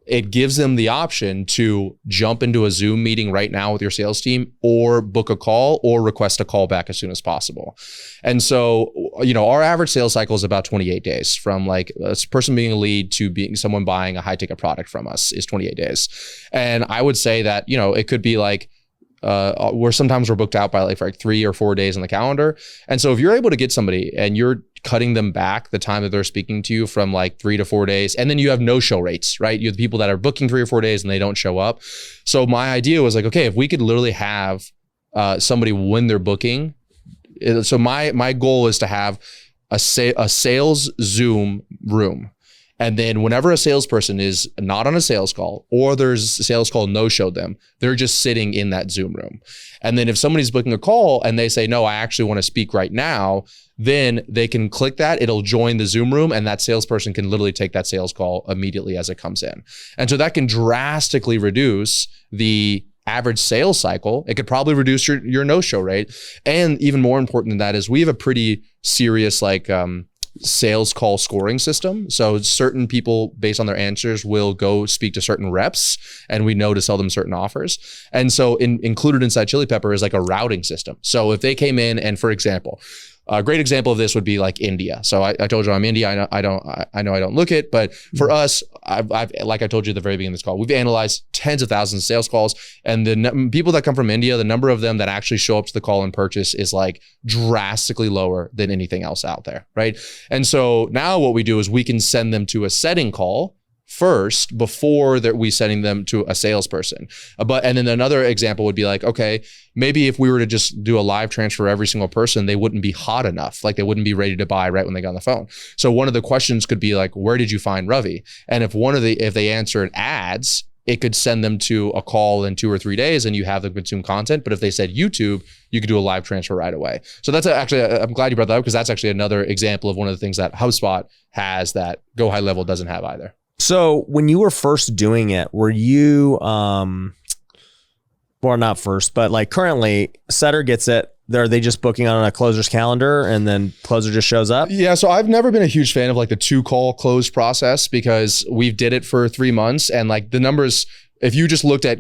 it gives them the option to jump into a Zoom meeting right now with your sales team, or book a call, or request a call back as soon as possible. And so, our average sales cycle is about 28 days from a person being a lead to being someone buying a high ticket product from us is 28 days. And I would say that, it could be where sometimes we're booked out by for 3 or 4 days on the calendar. And so if you're able to get somebody and you're cutting them back the time that they're speaking to you from 3 to 4 days, and then you have no show rates, right? You have the people that are booking 3 or 4 days and they don't show up. So my idea was okay, if we could literally have somebody when they're booking. So my goal is to have a sales Zoom room. And then whenever a salesperson is not on a sales call, or there's a sales call no-showed them, they're just sitting in that Zoom room. And then if somebody's booking a call and they say, no, I actually want to speak right now, then they can click that, it'll join the Zoom room, and that salesperson can literally take that sales call immediately as it comes in. And so that can drastically reduce the average sales cycle. It could probably reduce your no-show rate. And even more important than that is we have a pretty serious sales call scoring system. So certain people, based on their answers, will go speak to certain reps, and we know to sell them certain offers. And so included inside Chili Pepper is a routing system. So if they came in and, for example, a great example of this would be India. So I told you I'm India. I know I don't look it, but for us, I've like I told you at the very beginning of this call, we've analyzed tens of thousands of sales calls, and the people that come from India, the number of them that actually show up to the call and purchase is drastically lower than anything else out there, right? And so now what we do is we can send them to a setting call first before that we sending them to a salesperson. And then another example would be like, okay, maybe if we were to just do a live transfer every single person, they wouldn't be hot enough. Like they wouldn't be ready to buy right when they got on the phone. So one of the questions could be like, where did you find Ravi? And if they answered ads, it could send them to a call in 2 or 3 days and you have them consume content. But if they said YouTube, you could do a live transfer right away. So that's actually, I'm glad you brought that up because that's actually another example of one of the things that HubSpot has that Go High Level doesn't have either. So when you were first doing it, were you, well, not first, but like currently setter gets it. Are they just booking on a closer's calendar and then closer just shows up? Yeah. So I've never been a huge fan of like the 2-call close process because we've did it for 3 months and like the numbers, if you just looked at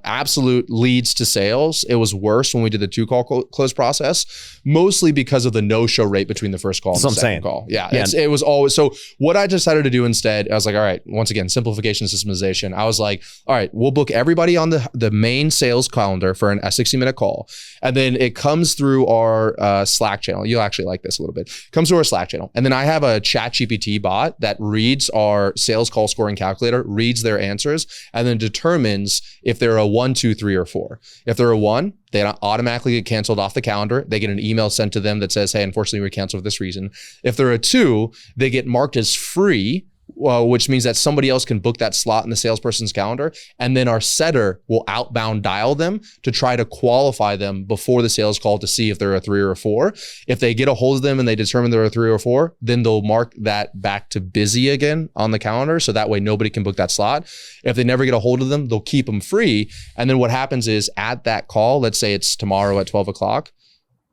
absolute leads to sales, it was worse when we did the 2-call close process, mostly because of the no-show rate between the first call and the second call. Yeah. It was always, so what I decided to do instead, I was like, all right, once again, simplification, systemization. I was like, all right, we'll book everybody on the main sales calendar for a 60-minute call. And then it comes through our Slack channel. You'll actually like this a little bit. Comes through our Slack channel. And then I have a ChatGPT bot that reads our sales call scoring calculator, reads their answers, and then determines if they're a 1, 2, 3, or 4. If they're a 1, they automatically get canceled off the calendar. They get an email sent to them that says, hey, unfortunately, we're canceled for this reason. If they're a 2, they get marked as free, which means that somebody else can book that slot in the salesperson's calendar. And then our setter will outbound dial them to try to qualify them before the sales call to see if they're a 3 or a 4. If they get a hold of them and they determine they're a 3 or 4, then they'll mark that back to busy again on the calendar. So that way nobody can book that slot. If they never get a hold of them, they'll keep them free. And then what happens is at that call, let's say it's tomorrow at 12 o'clock,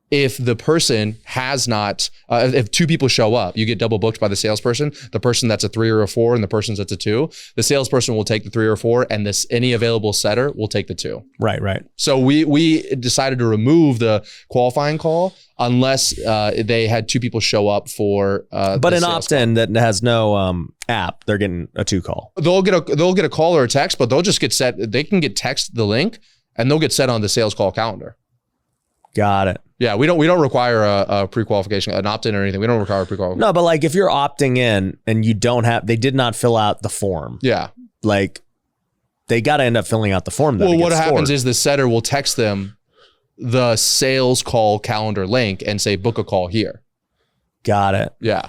if the person has not, if 2 people show up, you get double booked by the salesperson, the person that's a 3 or a 4 and the person that's a 2, the salesperson will take the 3 or 4 and any available setter will take the 2. Right. So we decided to remove the qualifying call unless they had 2 people show up for but an opt-in that has no app, they're getting a 2 call. They'll get a call or a text, but they'll just get set. They can get text the link and they'll get set on the sales call calendar. Got it. Yeah, we don't require a pre-qualification, an opt-in or anything. We don't require a pre-qualification. No, but like if you're opting in and you don't have, they did not fill out the form. Yeah. Like they got to end up filling out the form. Well, what happens is the setter will text them the sales call calendar link and say, book a call here. Got it. Yeah.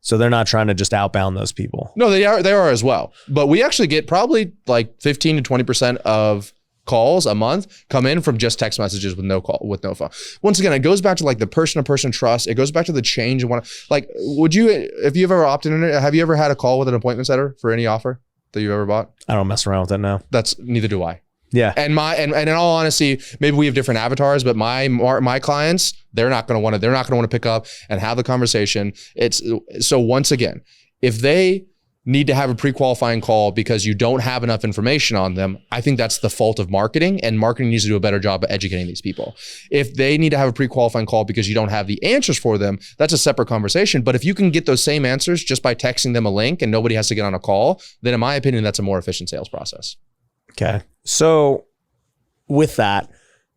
So they're not trying to just outbound those people. No, they are as well. But we actually get probably like 15 to 20% of calls a month come in from just text messages with no call, with no phone. Once again, it goes back to like the person-to-person trust. It goes back to the change in what, like, would you, if you've ever opted in it, have you ever had a call with an appointment setter for any offer that you've ever bought? I don't mess around with that now. That's neither do I. Yeah. And in all honesty, maybe we have different avatars, but my clients, they're not going to want to pick up and have the conversation. So once again, if they need to have a pre-qualifying call because you don't have enough information on them, I think that's the fault of marketing, and marketing needs to do a better job of educating these people. If they need to have a pre-qualifying call because you don't have the answers for them, that's a separate conversation. But if you can get those same answers just by texting them a link and nobody has to get on a call, then in my opinion, that's a more efficient sales process. Okay. So with that,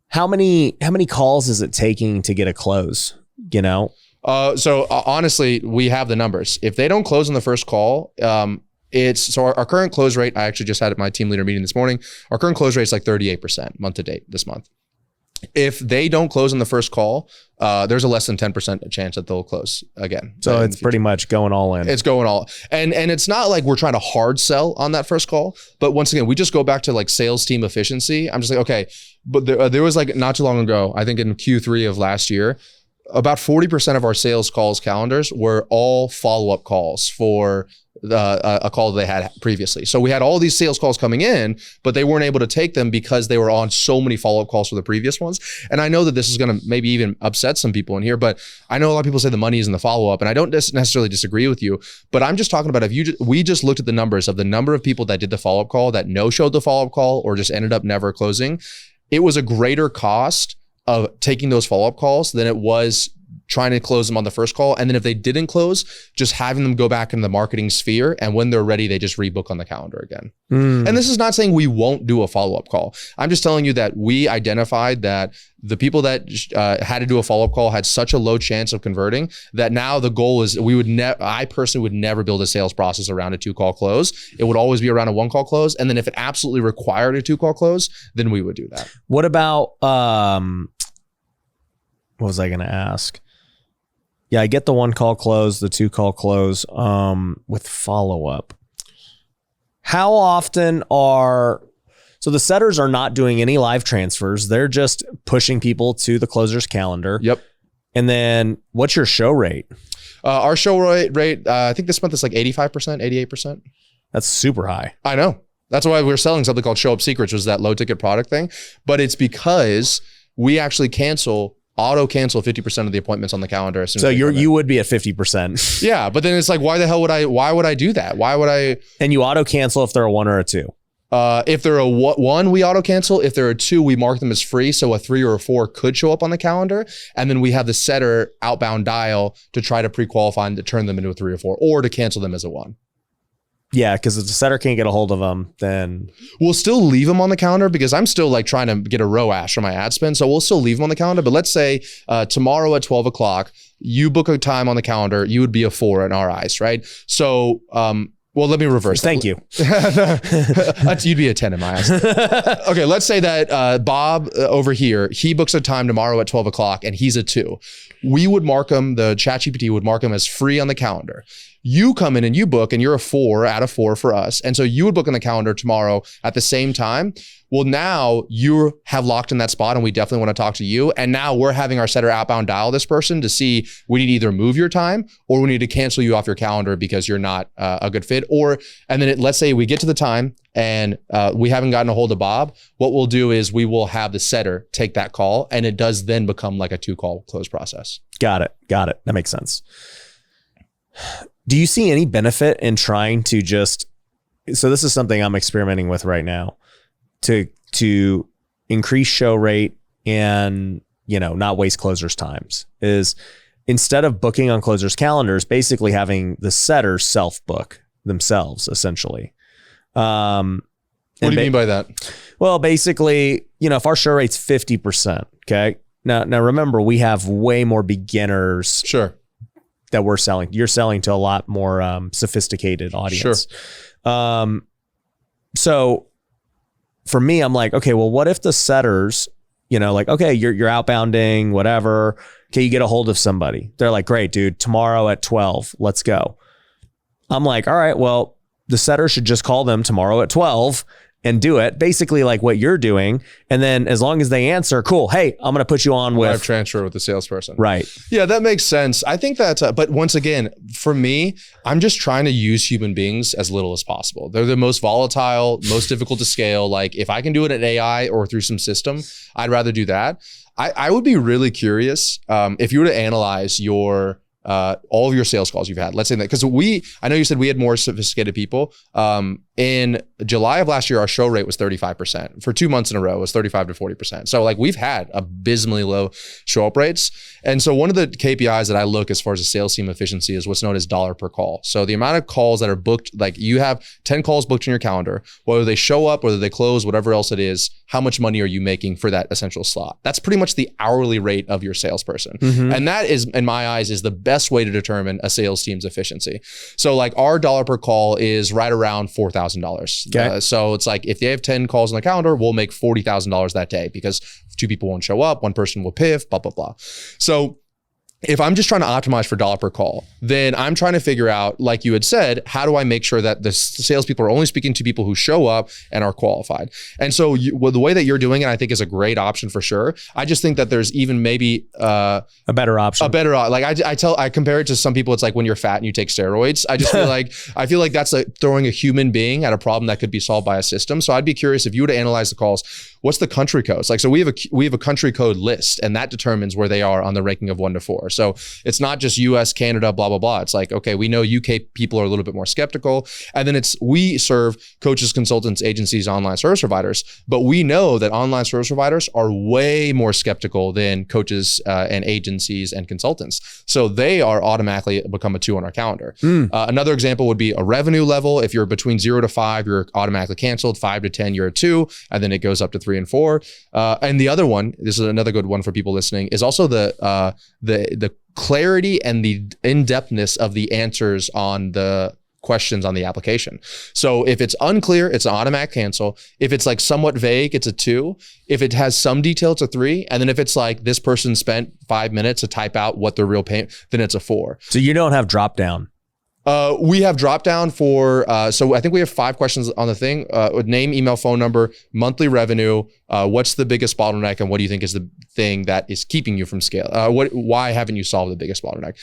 how many calls is it taking to get a close? You know? So honestly, we have the numbers. If they don't close on the first call, our current close rate, I actually just had my team leader meeting this morning. Our current close rate is like 38% month to date this month. If they don't close on the first call, there's a less than 10% chance that they'll close again. So it's pretty much going all in. It's going all, and it's not like we're trying to hard sell on that first call. But once again, we just go back to like sales team efficiency. I'm just like, okay, but there was like not too long ago, I think in Q3 of last year, about 40% of our sales calls calendars were all follow-up calls for a call they had previously. So we had all these sales calls coming in, but they weren't able to take them because they were on so many follow-up calls for the previous ones. And I know that this is going to maybe even upset some people in here, but I know a lot of people say the money is in the follow-up, and I don't necessarily disagree with you, but I'm just talking about we just looked at the numbers of the number of people that did the follow-up call, that no-showed the follow-up call, or just ended up never closing. It was a greater cost of taking those follow-up calls than it was trying to close them on the first call. And then if they didn't close, just having them go back in the marketing sphere. And when they're ready, they just rebook on the calendar again. And this is not saying we won't do a follow-up call. I'm just telling you that we identified that the people that had to do a follow-up call had such a low chance of converting that now the goal is I personally would never build a sales process around a 2-call close. It would always be around a 1-call close. And then if it absolutely required a 2-call close, then we would do that. What about, what was I going to ask? Yeah, I get the 1-call close, the 2-call close with follow-up. How often so the setters are not doing any live transfers. They're just pushing people to the closer's calendar. Yep. And then what's your show rate? Our show rate, I think this month is like 85%, 88%. That's super high. I know. That's why we're selling something called Show Up Secrets, which is that low ticket product thing. But it's because we actually auto cancel 50% of the appointments on the calendar. As soon so as you would be at 50%. Yeah. But then it's like, why would I do that? Why would I? And you auto cancel if they're a 1 or a 2. If they're a 1, we auto cancel. If they're a 2, we mark them as free. So a 3 or a 4 could show up on the calendar. And then we have the setter outbound dial to try to pre-qualify and to turn them into a 3 or 4 or to cancel them as a 1. Yeah, because if the setter can't get a hold of them, then we'll still leave them on the calendar because I'm still like trying to get a ROAS from my ad spend. So we'll still leave them on the calendar. But let's say tomorrow at 12 o'clock, you book a time on the calendar, you would be a 4 in our eyes, right? So, well, let me reverse. Thank you. You'd be a 10 in my eyes. Okay, let's say that Bob over here, he books a time tomorrow at 12 o'clock and he's a 2. We would mark him, the ChatGPT would mark him as free on the calendar. You come in and you book and you're a 4 out of 4 for us. And so you would book on the calendar tomorrow at the same time. Well, now you have locked in that spot and we definitely want to talk to you. And now we're having our setter outbound dial this person to see we need to either move your time or we need to cancel you off your calendar because you're not a good fit. And then let's say we get to the time and we haven't gotten a hold of Bob. What we'll do is we will have the setter take that call and it does then become like a 2-call close process. Got it. That makes sense. Do you see any benefit in trying to so this is something I'm experimenting with right now to increase show rate and, not waste closers' times, is instead of booking on closers' calendars, basically having the setters self-book themselves, essentially. What do you mean by that? Well, basically, if our show rate's 50%, okay? Now remember, we have way more beginners. Sure. That we're selling. You're selling to a lot more sophisticated audience. Sure. So for me, I'm like, okay, well, what if the setters, okay, you're outbounding, whatever. Okay, you get a hold of somebody. They're like, great, dude, tomorrow at 12, let's go. I'm like, all right, well, the setter should just call them tomorrow at 12 and do it, basically like what you're doing. And then as long as they answer, cool. Hey, I'm going to put you on with live transfer with the salesperson. Right. Yeah, that makes sense. I think that, but once again, for me, I'm just trying to use human beings as little as possible. They're the most volatile, most difficult to scale. Like if I can do it in AI or through some system, I'd rather do that. I would be really curious if you were to analyze all of your sales calls you've had. Let's say that, because I know you said we had more sophisticated people. In July of last year, our show rate was 35%. For 2 months in a row, it was 35 to 40%. So like we've had abysmally low show up rates. And so one of the KPIs that I look as far as a sales team efficiency is what's known as dollar per call. So the amount of calls that are booked, like you have 10 calls booked in your calendar, whether they show up, whether they close, whatever else it is, how much money are you making for that essential slot? That's pretty much the hourly rate of your salesperson. Mm-hmm. And that is, in my eyes, is the best way to determine a sales team's efficiency. So like our dollar per call is right around $4,000. Okay. So it's like if they have 10 calls on the calendar, we'll make $40,000 that day because 2 people won't show up, 1 person will piff, blah, blah, blah. So if I'm just trying to optimize for dollar per call, then I'm trying to figure out, like you had said, how do I make sure that the salespeople are only speaking to people who show up and are qualified? And so the way that you're doing it, I think is a great option for sure. I just think that there's even maybe a better option. Like I compare it to some people. It's like when you're fat and you take steroids. I just feel like that's like throwing a human being at a problem that could be solved by a system. So I'd be curious if you were to analyze the calls, what's the country codes? Like, so we have a country code list, and that determines where they are on the ranking of 1 to 4. So it's not just US, Canada, blah, blah, blah. It's like, okay, we know UK people are a little bit more skeptical. And then we serve coaches, consultants, agencies, online service providers, but we know that online service providers are way more skeptical than coaches and agencies and consultants. So they are automatically become a 2 on our calendar. Another example would be a revenue level. If you're between 0 to 5, you're automatically canceled. 5 to 10, you're a 2, and then it goes up to 3 and 4. And the other one, this is another good one for people listening, is also the clarity and the in-depthness of the answers on the questions on the application. So if it's unclear, it's an automatic cancel. If it's like somewhat vague, it's a 2. If it has some detail, it's a 3. And then if it's like this person spent 5 minutes to type out what their real pain, then it's a 4. So you don't have drop down. We have drop down for, so I think we have 5 questions on the thing, name, email, phone number, monthly revenue, what's the biggest bottleneck, and what do you think is the thing that is keeping you from scale? Why haven't you solved the biggest bottleneck?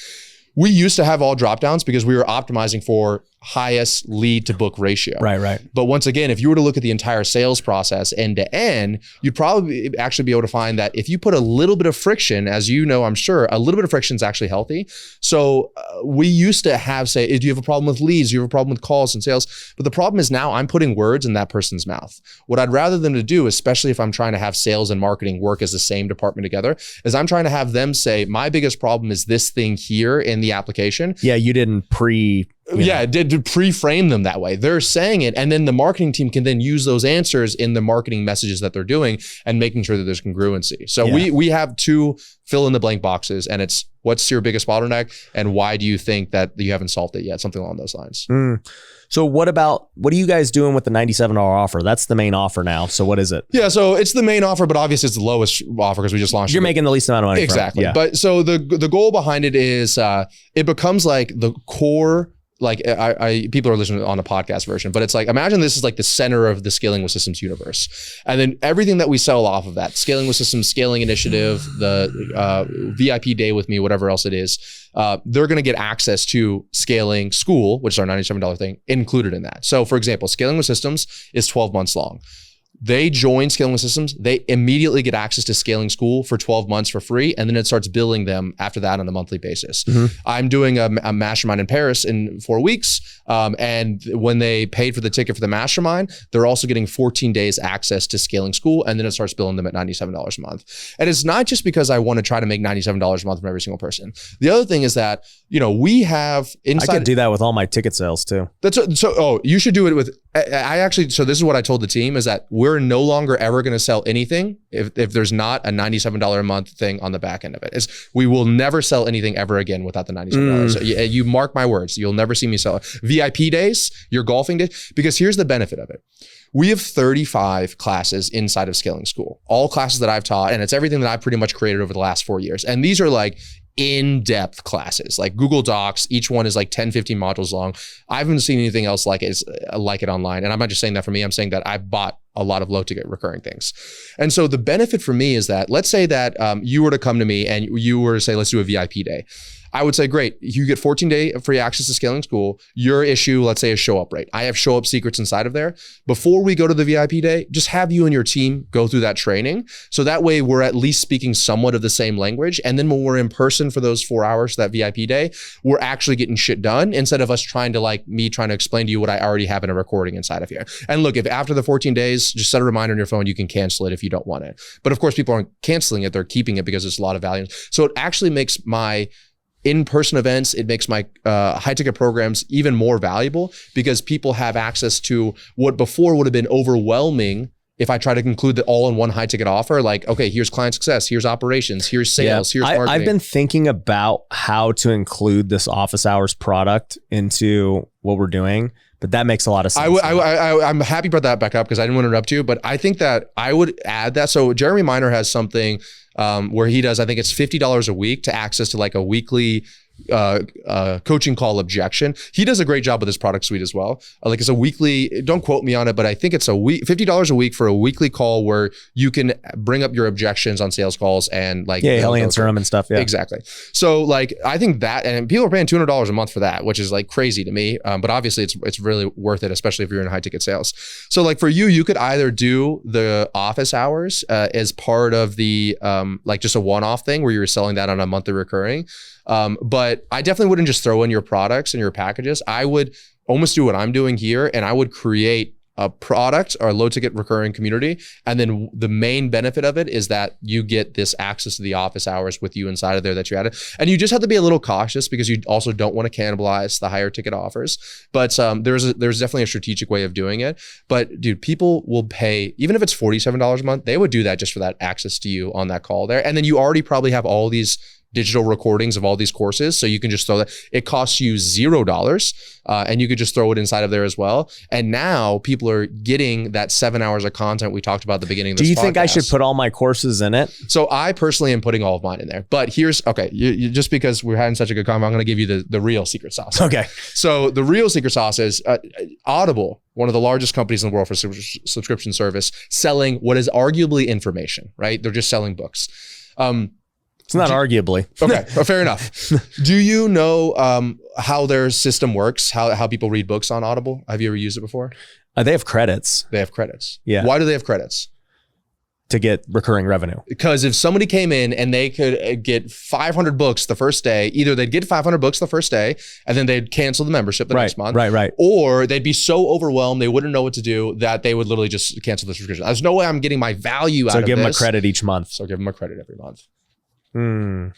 We used to have all drop downs because we were optimizing for highest lead to book ratio. Right. But once again, if you were to look at the entire sales process end to end, you'd probably actually be able to find that if you put a little bit of friction, as you know, I'm sure, a little bit of friction is actually healthy. So we used to have, say, do you have a problem with leads? Do you have a problem with calls and sales? But the problem is now I'm putting words in that person's mouth. What I'd rather them to do, especially if I'm trying to have sales and marketing work as the same department together, is I'm trying to have them say, my biggest problem is this thing here in the application. Yeah, you didn't did pre-frame them that way. They're saying it, and then the marketing team can then use those answers in the marketing messages that they're doing and making sure that there's congruency. So we have 2 fill in the blank boxes, and it's what's your biggest bottleneck and why do you think that you haven't solved it yet? Something along those lines. So what are you guys doing with the $97 offer? That's the main offer now. So what is it? Yeah, so it's the main offer, but obviously it's the lowest offer because we just launched it. You're making the least amount of money. Exactly. Yeah. But so the goal behind it is it becomes like the core. Like people are listening on a podcast version, but it's like, imagine this is like the center of the Scaling with Systems universe. And then everything that we sell off of that, Scaling with Systems, Scaling Initiative, the VIP Day with me, whatever else it is, they're going to get access to Scaling School, which is our $97 thing, included in that. So for example, Scaling with Systems is 12 months long. They join Scaling with Systems, they immediately get access to Scaling School for 12 months for free, and then it starts billing them after that on a monthly basis. I'm doing a mastermind in Paris in 4 weeks, and when they paid for the ticket for the mastermind, they're also getting 14 days access to Scaling School, and then it starts billing them at $97 a month. And it's not just because I want to try to make $97 a month from every single person. The other thing is that, we have inside. I could do that with all my ticket sales too. You should do it with, so this is what I told the team, is that we're no longer ever going to sell anything if there's not a $97 a month thing on the back end of it. We will never sell anything ever again without the $97. So you mark my words, you'll never see me sell it. VIP days, your golfing days, because here's the benefit of it. We have 35 classes inside of Scaling School, all classes that I've taught, and it's everything that I've pretty much created over the last 4 years. And these are like in-depth classes, like Google Docs. Each one is like 10, 15 modules long. I haven't seen anything else like it online. And I'm not just saying that for me, I'm saying that I bought a lot of low ticket recurring things. And so the benefit for me is that, let's say that you were to come to me and you were to say, let's do a VIP day. I would say, great, you get 14-day free access to Scaling School. Your issue, let's say, is show up rate. I have show up secrets inside of there. Before we go to the VIP day, just have you and your team go through that training. So that way we're at least speaking somewhat of the same language. And then when we're in person for those 4 hours, that VIP day, we're actually getting shit done instead of us trying to explain to you what I already have in a recording inside of here. And look, if after the 14 days, just set a reminder on your phone, you can cancel it if you don't want it. But of course, people aren't canceling it. They're keeping it because there's a lot of value. So it actually makes my in-person events, it makes my high-ticket programs even more valuable because people have access to what before would have been overwhelming if I try to conclude that all in one high-ticket offer. Like, okay, here's client success, here's operations, here's sales, here's marketing. I've been thinking about how to include this office hours product into what we're doing, but that makes a lot of sense. I'm happy you brought that back up because I didn't want to interrupt you, but I think that I would add that. So Jeremy Miner has something where he does, I think it's $50 a week to access to like a weekly coaching call objection. He does a great job with his product suite as well. Like it's a weekly, don't quote me on it, but I think it's a week, $50 a week for a weekly call where you can bring up your objections on sales calls and like, he'll answer them and stuff. Yeah, exactly. So like, I think that, and people are paying $200 a month for that, which is like crazy to me. But obviously it's really worth it, especially if you're in high ticket sales. So like for you could either do the office hours as part of the like just a one-off thing where you're selling that on a monthly recurring. But I definitely wouldn't just throw in your products and your packages. I would almost do what I'm doing here, and I would create a product or a low ticket recurring community. And then the main benefit of it is that you get this access to the office hours with you inside of there that you added. And you just have to be a little cautious because you also don't want to cannibalize the higher ticket offers. But there's definitely a strategic way of doing it. But dude, people will pay, even if it's $47 a month, they would do that just for that access to you on that call there. And then you already probably have all these digital recordings of all these courses. So you can just throw that. It costs you $0 and you could just throw it inside of there as well. And now people are getting that 7 hours of content we talked about at the beginning of this podcast. Do you think I should put all my courses in it? So I personally am putting all of mine in there. But here's, okay, you just because we're having such a good convo, I'm going to give you the real secret sauce. Okay. So the real secret sauce is Audible, one of the largest companies in the world for subscription service, selling what is arguably information, right? They're just selling books. It's not arguably. Okay, fair enough. Do you know how their system works? How people read books on Audible? Have you ever used it before? They have credits. They have credits. Yeah. Why do they have credits? To get recurring revenue. Because if somebody came in and they could get 500 books the first day, either they'd get 500 books the first day and then they'd cancel the membership the next month. Right. Or they'd be so overwhelmed they wouldn't know what to do that they would literally just cancel the subscription. There's no way I'm getting my value out of this. So give them a credit each month. So give them a credit every month. And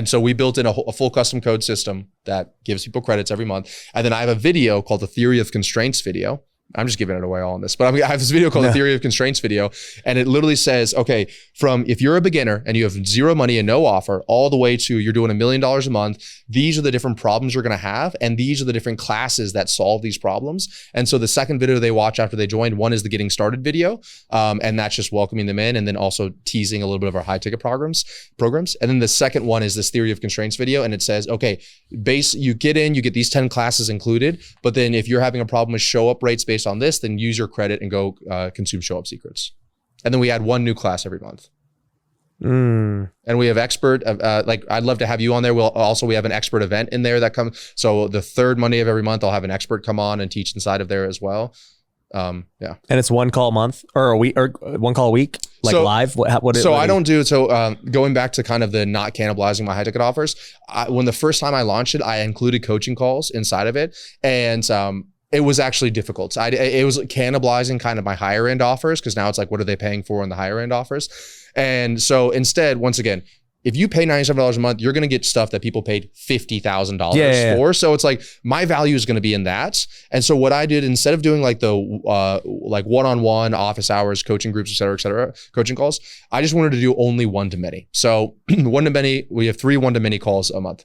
so we built in a full custom code system that gives people credits every month. And then I have a video called the Theory of Constraints video. I'm just giving it away all on this, but I have this video called the Theory of Constraints video. And it literally says, okay, from if you're a beginner and you have zero money and no offer, all the way to you're doing $1 million a month, these are the different problems you're going to have. And these are the different classes that solve these problems. And so the second video they watch after they joined, one is the getting started video. And that's just welcoming them in and then also teasing a little bit of our high ticket programs. And then the second one is this Theory of Constraints video. And it says, okay, you get in, you get these 10 classes included. But then if you're having a problem with show up rates based on this, then use your credit and go consume show up secrets. And then we add one new class every month. And we have expert, like I'd love to have you on there. We have an expert event in there that comes. So the third Monday of every month, I'll have an expert come on and teach inside of there as well. Yeah. And it's one call a month or a week or one call a week, like live. Going back to kind of the not cannibalizing my high ticket offers. When the first time I launched it, I included coaching calls inside of it. And, it was actually difficult. It was cannibalizing kind of my higher end offers because now it's like, what are they paying for on the higher end offers? And so instead, once again, if you pay $97 a month, you're going to get stuff that people paid $50,000 for. So it's like my value is going to be in that. And so what I did, instead of doing like the like one-on-one office hours, coaching groups, et cetera, coaching calls, I just wanted to do only one-to-many. So one-to-many, we have 3 one-to-many calls a month.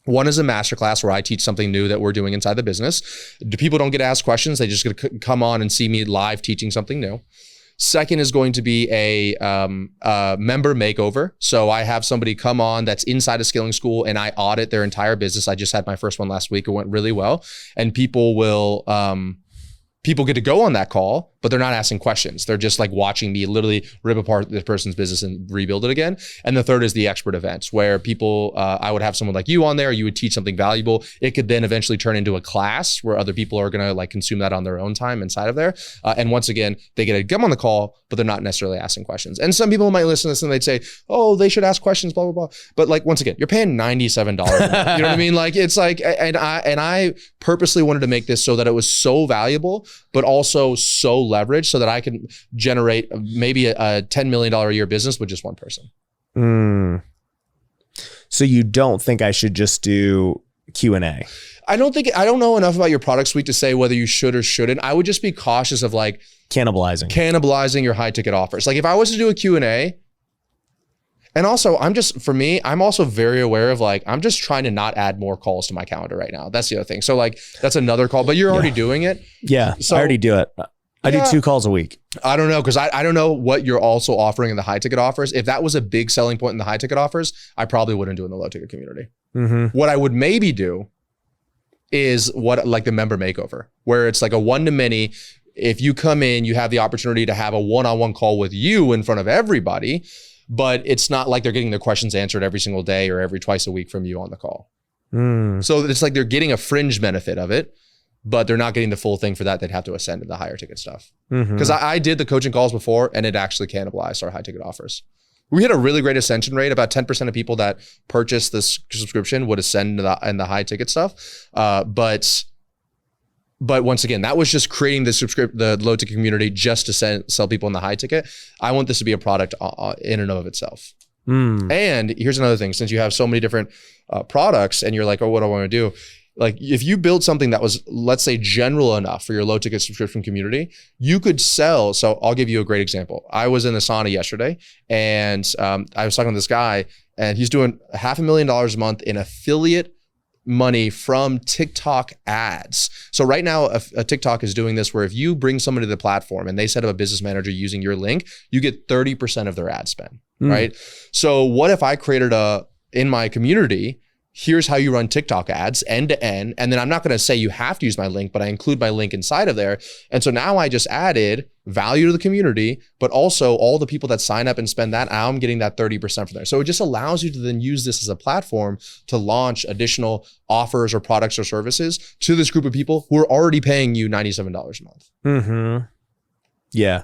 One is a masterclass where I teach something new that we're doing inside the business. People don't get asked questions. They just get to come on and see me live teaching something new. Second is going to be a member makeover. So I have somebody come on that's inside a scaling school and I audit their entire business. I just had my first one last week. It went really well. And people get to go on that call, but they're not asking questions. They're just like watching me literally rip apart the person's business and rebuild it again. And the third is the expert events where people, I would have someone like you on there, you would teach something valuable. It could then eventually turn into a class where other people are going to like consume that on their own time inside of there. And once again, they get to come on the call, but they're not necessarily asking questions. And some people might listen to this and they'd say, oh, they should ask questions, blah, blah, blah. But like, once again, you're paying $97 a month. You know what I mean? Like it's like, and I purposely wanted to make this so that it was so valuable, but also so leveraged so that I can generate maybe a $10 million a year business with just one person. So you don't think I should just do Q&A? I don't know enough about your product suite to say whether you should or shouldn't. I would just be cautious of like cannibalizing your high ticket offers. Like if I was to do a Q&A, and also I'm also very aware of like, I'm just trying to not add more calls to my calendar right now. That's the other thing. So like, that's another call, but you're already doing it. Yeah. So I already do it. I do 2 calls a week. I don't know. Cause I don't know what you're also offering in the high ticket offers. If that was a big selling point in the high ticket offers, I probably wouldn't do it in the low ticket community. What I would maybe do is like the member makeover, where it's like a one-to-many. If you come in, you have the opportunity to have a one-on-one call with you in front of everybody, but it's not like they're getting their questions answered every single day or every twice a week from you on the call. So it's like they're getting a fringe benefit of it, but they're not getting the full thing for that. They'd have to ascend to the higher ticket stuff. Because I did the coaching calls before and it actually cannibalized our high ticket offers. We had a really great ascension rate. About 10% of people that purchased this subscription would ascend in the high ticket stuff. But once again, that was just creating the low ticket community just to sell people in the high ticket. I want this to be a product in and of itself. And here's another thing, since you have so many different products and you're like, oh, what do I want to do? Like if you build something that was, let's say, general enough for your low ticket subscription community, you could sell. So I'll give you a great example. I was in the sauna yesterday and I was talking to this guy and he's doing $500,000 a month in affiliate money from TikTok ads. So right now a TikTok is doing this where if you bring somebody to the platform and they set up a business manager using your link, you get 30% of their ad spend, right? So what if I created in my community, here's how you run TikTok ads end to end. And then I'm not going to say you have to use my link, but I include my link inside of there. And so now I just added value to the community, but also all the people that sign up and spend that, I'm getting that 30% from there. So it just allows you to then use this as a platform to launch additional offers or products or services to this group of people who are already paying you $97 a month. Yeah.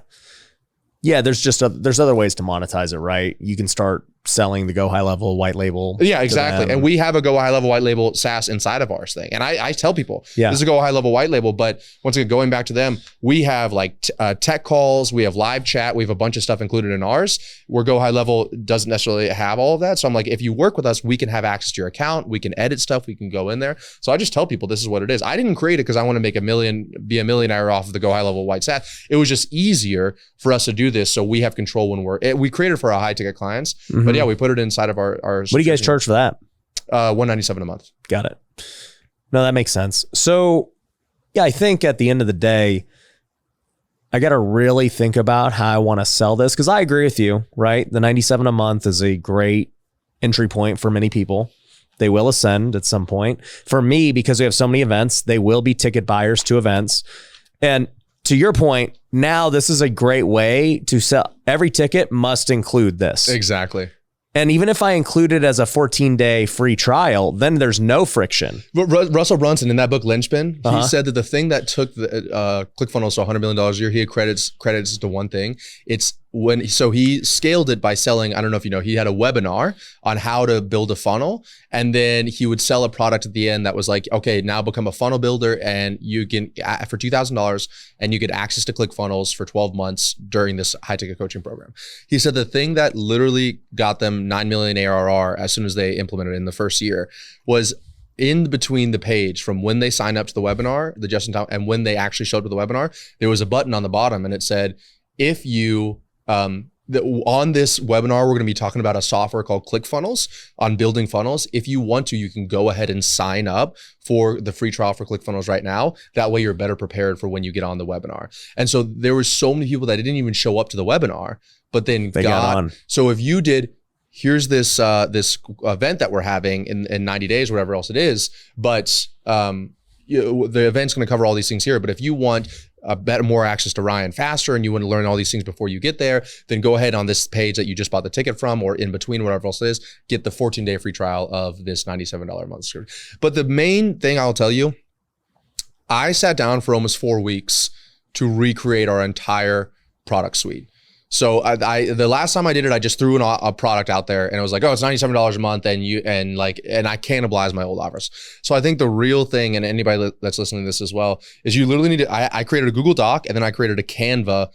Yeah. There's other ways to monetize it, right? You can start selling the Go High Level white label. Yeah, exactly. And we have a Go High Level white label SaaS inside of ours thing. And I tell people, this is a Go High Level white label, but once again, going back to them, we have like tech calls, we have live chat, we have a bunch of stuff included in ours, where Go High Level doesn't necessarily have all of that. So I'm like, if you work with us, we can have access to your account, we can edit stuff, we can go in there. So I just tell people this is what it is. I didn't create it because I want to make be a millionaire off of the Go High Level white SaaS. It was just easier for us to do this. So we have control when we created for our high ticket clients, but yeah, we put it inside of our what do you guys charge for that? $197 a month. Got it. No, that makes sense. So yeah, I think at the end of the day, I got to really think about how I want to sell this. Cause I agree with you, right? The 97 a month is a great entry point for many people. They will ascend at some point. For me, because we have so many events, they will be ticket buyers to events. And to your point, now this is a great way to sell. Every ticket must include this. Exactly. And even if I include it as a 14-day free trial, then there's no friction. But Russell Brunson in that book, Lynchpin, he said that the thing that took the ClickFunnels to $100 million a year, he credits to one thing. So he scaled it by selling, I don't know if you know, he had a webinar on how to build a funnel. And then he would sell a product at the end that was like, okay, now become a funnel builder and you can, for $2,000, and you get access to ClickFunnels for 12 months during this high ticket coaching program. He said the thing that literally got them 9 million ARR as soon as they implemented it in the first year was in between the page from when they signed up to the webinar, the just in time, and when they actually showed up to the webinar, there was a button on the bottom and it said, if you, on this webinar, we're going to be talking about a software called ClickFunnels on building funnels. If you want to, you can go ahead and sign up for the free trial for ClickFunnels right now. That way you're better prepared for when you get on the webinar. And so there were so many people that didn't even show up to the webinar, but then they got on. So if you did, here's this event that we're having in 90 days, whatever else it is, but the event's going to cover all these things here. But if you want more access to Ryan faster and you want to learn all these things before you get there, then go ahead on this page that you just bought the ticket from, or in between, whatever else it is, get the 14-day free trial of this $97 a month subscription. But the main thing I'll tell you, I sat down for almost 4 weeks to recreate our entire product suite. So the last time I did it, I just threw a product out there and it was like, oh, it's $97 a month, and I cannibalized my old offers. So I think the real thing, and anybody that's listening to this as well, is you literally need to, I created a Google Doc and then I created a Canva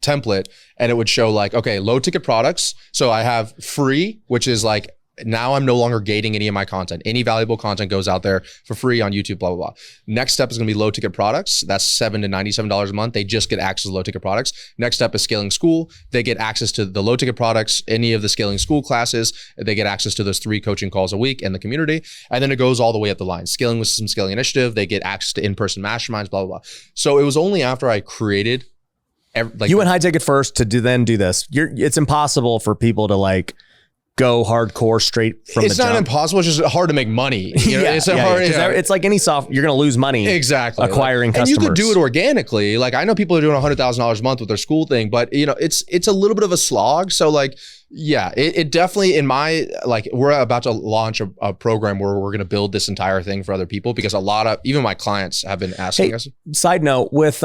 template, and it would show like, okay, low ticket products. So I have free, which is like, now I'm no longer gating any of my content. Any valuable content goes out there for free on YouTube, blah, blah, blah. Next step is going to be low ticket products. That's $7 to $97 a month. They just get access to low ticket products. Next step is scaling school. They get access to the low ticket products, any of the scaling school classes. They get access to those 3 coaching calls a week in the community. And then it goes all the way up the line. Scaling with some scaling initiative. They get access to in-person masterminds, blah, blah, blah. So it was only after I created you went high ticket first to then do this. It's impossible for people to go hardcore straight from the It's not jump? impossible. It's just hard to make money. You know? It's hard. 'cause it's like any soft. You're going to lose money. Exactly. Acquiring and customers. you could do it organically. Like I know people are doing $100,000 a month with their school thing, but it's a little bit of a slog. So like, yeah, it definitely we're about to launch a program where we're going to build this entire thing for other people because a lot of even my clients have been asking us. Side note with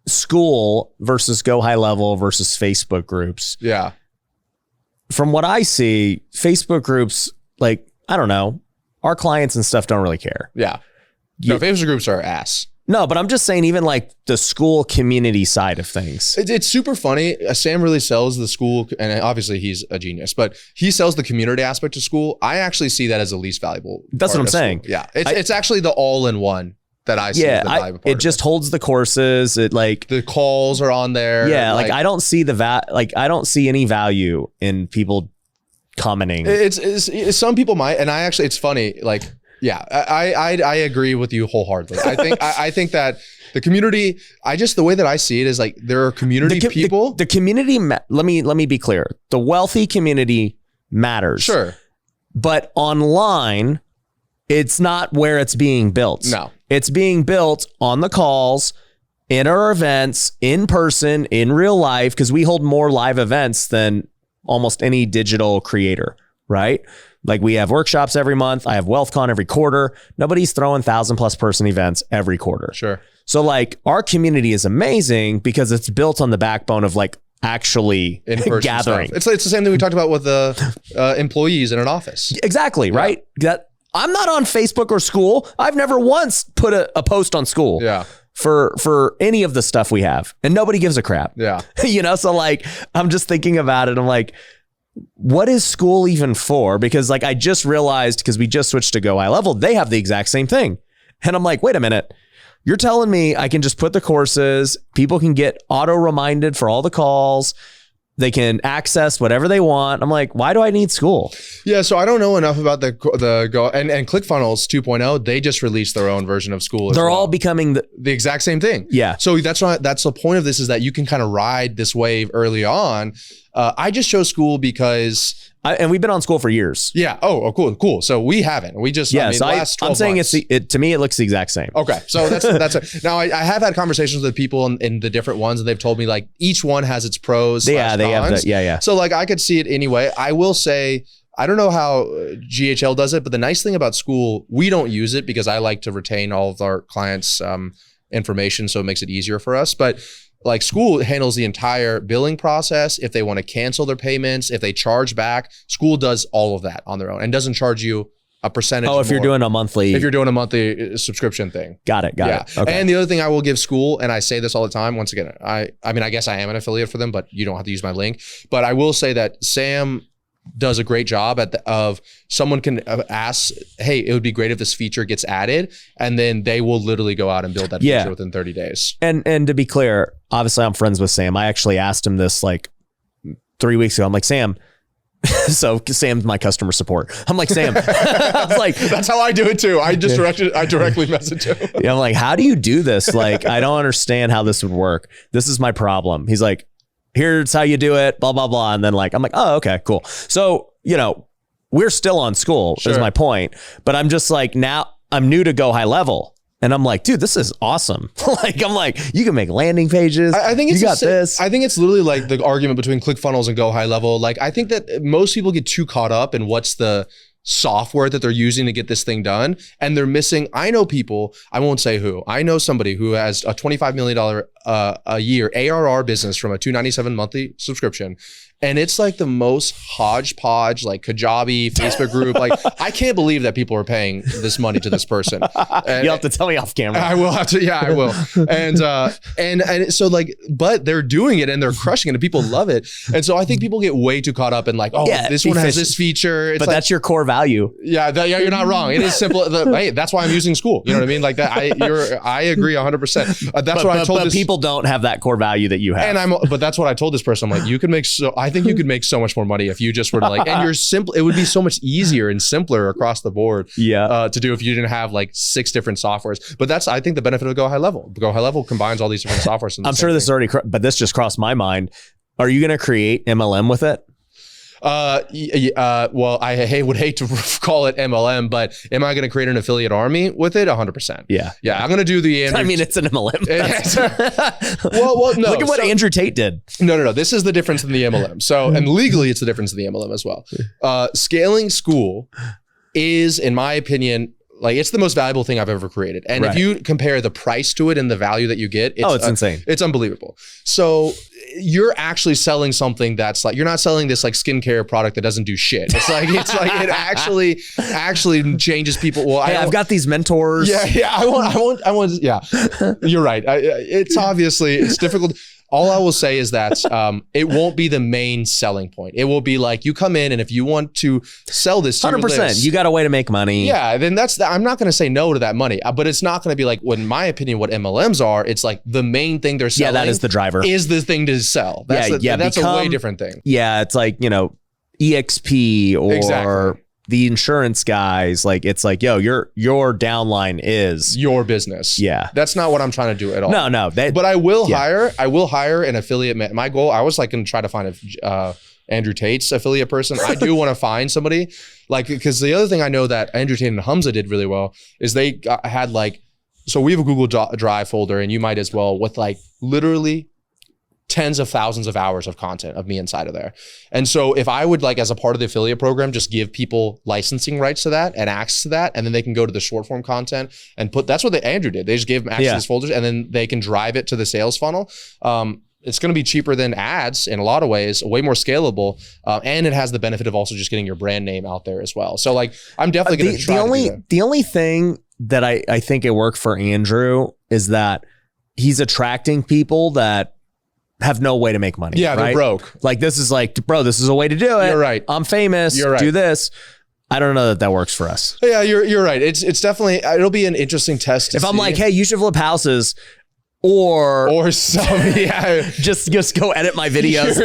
school versus Go High Level versus Facebook groups. Yeah. From what I see, Facebook groups, like, I don't know, our clients and stuff don't really care. Yeah. No, Facebook groups are ass. No, but I'm just saying, even like the school community side of things. It's super funny. Sam really sells the school, and obviously he's a genius, but he sells the community aspect of school. I actually see that as the least valuable. That's what I'm saying. Yeah. It's actually the all-in-one that I see. Yeah, the valuable part it just holds the courses. It like the calls are on there. Yeah, like I don't see I don't see any value in people commenting. It's some people might, and I actually, it's funny. Like, yeah, I agree with you wholeheartedly. I think that the community, the way that I see it is like there are community people. The community. Let me be clear. The wealthy community matters. Sure, but online, it's not where it's being built. No. It's being built on the calls, in our events, in person, in real life, because we hold more live events than almost any digital creator, right? Like we have workshops every month. I have WealthCon every quarter. Nobody's throwing 1,000+ person events every quarter. Sure. So like our community is amazing because it's built on the backbone of like actually in-person gathering. Stuff. It's the same thing we talked about with the employees in an office. Exactly, right? That I'm not on Facebook or school. I've never once put a post on school. Yeah. For any of the stuff we have, and nobody gives a crap. Yeah. So like I'm just thinking about it. I'm like, what is school even for? Because like I just realized, because we just switched to Go High Level, they have the exact same thing. And I'm like, wait a minute. You're telling me I can just put the courses, people can get auto reminded for all the calls, they can access whatever they want. I'm like, why do I need school? Yeah, so I don't know enough about the Go and ClickFunnels 2.0. They just released their own version of school. They're all becoming the exact same thing. Yeah. So that's the point of this, is that you can kind of ride this wave early on. I just chose school because. And we've been on school for years. Yeah. Oh, cool. So we haven't. We just. Yeah. I'm saying months. To me, it looks the exact same. Okay. So that's it. Now I have had conversations with people in the different ones, and they've told me like each one has its pros. Yeah, they have that. Yeah. So like I could see it anyway. I will say, I don't know how GHL does it, but the nice thing about school, we don't use it because I like to retain all of our clients' information, so it makes it easier for us. But like school handles the entire billing process. If they want to cancel their payments, if they charge back, school does all of that on their own and doesn't charge you a percentage. Oh, if you're doing a monthly subscription thing. Got it. Okay. And the other thing I will give school, and I say this all the time, once again, I mean, I guess I am an affiliate for them, but you don't have to use my link. But I will say that Sam does a great job of someone can ask, hey, it would be great if this feature gets added, and then they will literally go out and build that feature within 30 days. And to be clear, obviously I'm friends with Sam. I actually asked him this like 3 weeks ago. I'm like, Sam, so Sam's my customer support. I'm like, Sam, I was like, that's how I do it too. I directly message him. Yeah, I'm like, how do you do this? Like, I don't understand how this would work. This is my problem. He's like, here's how you do it, blah, blah, blah. And then like, I'm like, oh, okay, cool. So, we're still on school is my point, but I'm just like, now I'm new to Go High Level. And I'm like, dude, this is awesome. I'm like, you can make landing pages. I think it's this. I think it's literally like the argument between ClickFunnels and Go High Level. Like, I think that most people get too caught up in what's the software that they're using to get this thing done, and they're missing. I know people, I won't say who, I know somebody who has a $25 million a year ARR business from a $297 monthly subscription, and it's like the most hodgepodge, like Kajabi Facebook group. Like, I can't believe that people are paying this money to this person. And you'll have to tell me off camera. I will have to. Yeah, I will. And so like, but they're doing it and they're crushing it and people love it. And so I think people get way too caught up in like, this one has this feature. It's but like, that's your core value. Yeah, you're not wrong. It is simple. Hey, that's why I'm using school. You know what I mean? Like that. I agree 100%. That's what I told. But people don't have that core value that you have. But that's what I told this person. I'm like, I think you could make so much more money if you just were to like, and you're simple. It would be so much easier and simpler across the board. To do if you didn't have like 6 different softwares. But that's, I think, the benefit of Go High Level. Go High Level combines all these different softwares. I'm sure this is already, but this just crossed my mind. Are you going to create MLM with it? Well, I would hate to call it MLM, but am I going to create an affiliate army with it? 100%. Yeah. Yeah. I'm going to do the Andrew. I mean, it's an MLM. well, no. Look at what Andrew Tate did. No. This is the difference in the MLM. So, and legally, it's the difference in the MLM as well. Scaling school is, in my opinion, like it's the most valuable thing I've ever created. And if you compare the price to it and the value that you get, it's insane. It's unbelievable. So you're actually selling something that's like, you're not selling this like skincare product that doesn't do shit. It's like it actually changes people. Well, hey, I've got these mentors. Yeah. I want. Yeah, you're right. It's obviously, it's difficult. All I will say is that it won't be the main selling point. It will be like you come in and if you want to sell this to 100%, you got a way to make money. Yeah, then I'm not going to say no to that money, but it's not going to be like, in my opinion, what MLMs are. It's like the main thing they're selling. Yeah, that is the driver. Is the thing to sell. That's a way different thing. Yeah, it's like, EXP or exactly. The insurance guys. Like it's like, yo, your downline is your business. Yeah, that's not what I'm trying to do at all. No. But I will hire an affiliate. My goal, I was like going to try to find Andrew Tate's affiliate person. I do want to find somebody like, because the other thing I know that Andrew Tate and Hamza did really well is they had like, so we have a Google Drive folder and you might as well, with like literally tens of thousands of hours of content of me inside of there. And so if I would like, as a part of the affiliate program, just give people licensing rights to that and access to that, and then they can go to the short form content and that's what Andrew did. They just gave them access to these folders and then they can drive it to the sales funnel. It's going to be cheaper than ads in a lot of ways, way more scalable. And it has the benefit of also just getting your brand name out there as well. So like, I'm definitely going to try to do that. The only thing that I think it worked for Andrew is that he's attracting people that have no way to make money. Yeah, they're broke. Like this is like, bro, this is a way to do it. You're right. I'm famous. You're right. Do this. I don't know that works for us. Yeah, you're right. It's definitely, it'll be an interesting test. If I'm like, hey, you should flip houses. Or some, yeah. just go edit my videos.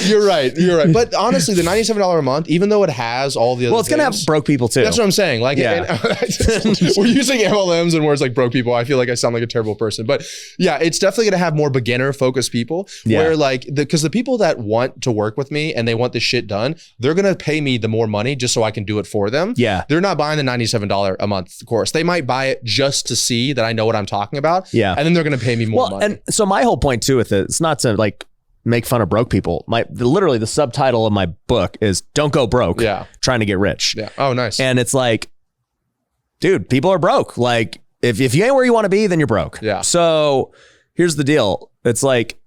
You're right. But honestly, the $97 a month, even though it has all the other it's gonna have broke people too. That's what I'm saying. Like, we're using MLMs and words like broke people. I feel like I sound like a terrible person, but yeah, it's definitely gonna have more beginner focused people. Where like, because the people that want to work with me and they want this shit done, they're gonna pay me the more money just so I can do it for them. Yeah, they're not buying the $97 a month course. They might buy it just to see that I know what I'm talking about. Yeah, and then they're going to pay me more money. And so my whole point too with it, it's not to like make fun of broke people. Literally the subtitle of my book is "Don't Go Broke." Yeah, trying to get rich. Yeah. Oh, nice. And it's like, dude, people are broke. Like if you ain't where you want to be, then you're broke. Yeah. So here's the deal. It's like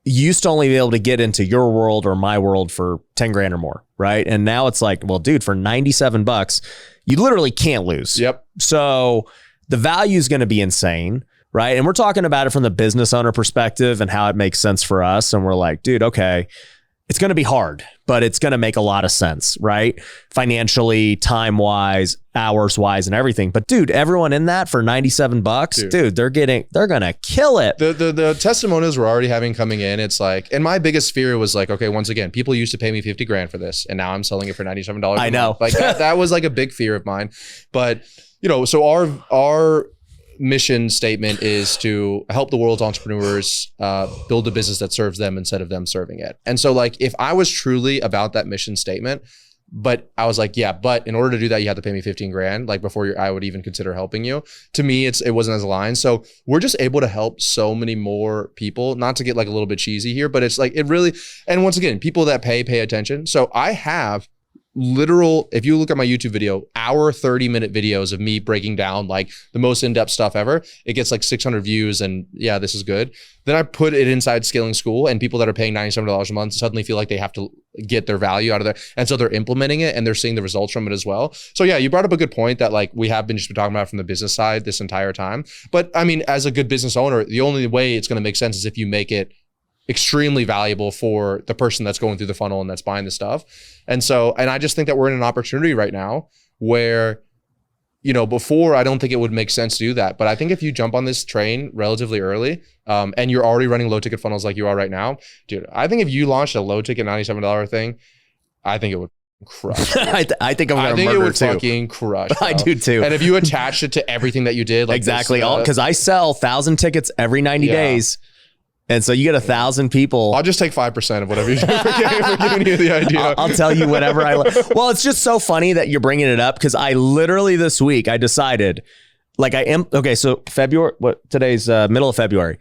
you used to only be able to get into your world or my world for 10 grand or more, right? And now it's like, well, dude, for $97, you literally can't lose. Yep. So the value is going to be insane. Right. And we're talking about it from the business owner perspective and how it makes sense for us. And we're like, dude, okay, it's going to be hard, but it's going to make a lot of sense, right? Financially, time wise, hours wise, and everything. But dude, everyone in that for $97, dude, they're going to kill it. The testimonials we're already having coming in, it's like, and my biggest fear was like, okay, once again, people used to pay me 50 grand for this. And now I'm selling it for $97. I know. Like that was like a big fear of mine. But so our mission statement is to help the world's entrepreneurs build a business that serves them instead of them serving it. And so like, if I was truly about that mission statement, but I was like, yeah, but in order to do that, you have to pay me 15 grand, like before I would even consider helping you. To me, it wasn't as aligned. So we're just able to help so many more people, not to get like a little bit cheesy here, but it's like, it really, and once again, people that pay attention. So I have literal, if you look at my YouTube video, 30-minute videos of me breaking down like the most in-depth stuff ever. It gets like 600 views and yeah, this is good. Then I put it inside Scaling School and people that are paying $97 a month suddenly feel like they have to get their value out of there. And so they're implementing it and they're seeing the results from it as well. So yeah, you brought up a good point that like we have been just talking about from the business side this entire time. But I mean, as a good business owner, the only way it's going to make sense is if you make it extremely valuable for the person that's going through the funnel and that's buying the stuff. And I just think that we're in an opportunity right now where, before I don't think it would make sense to do that. But I think if you jump on this train relatively early, and you're already running low ticket funnels like you are right now, dude, I think if you launched a low ticket $97 thing, I think it would crush. I think I'm going to murder too. I think it would fucking crush. Bro. I do too. And if you attached it to everything that you did, like exactly, because I sell 1,000 tickets every 90 days. And so you get 1,000 people. I'll just take 5% of whatever you do for giving you the idea. I'll tell you whatever I like. Well, it's just so funny that you're bringing it up because I literally this week I decided, like so February, today's middle of February.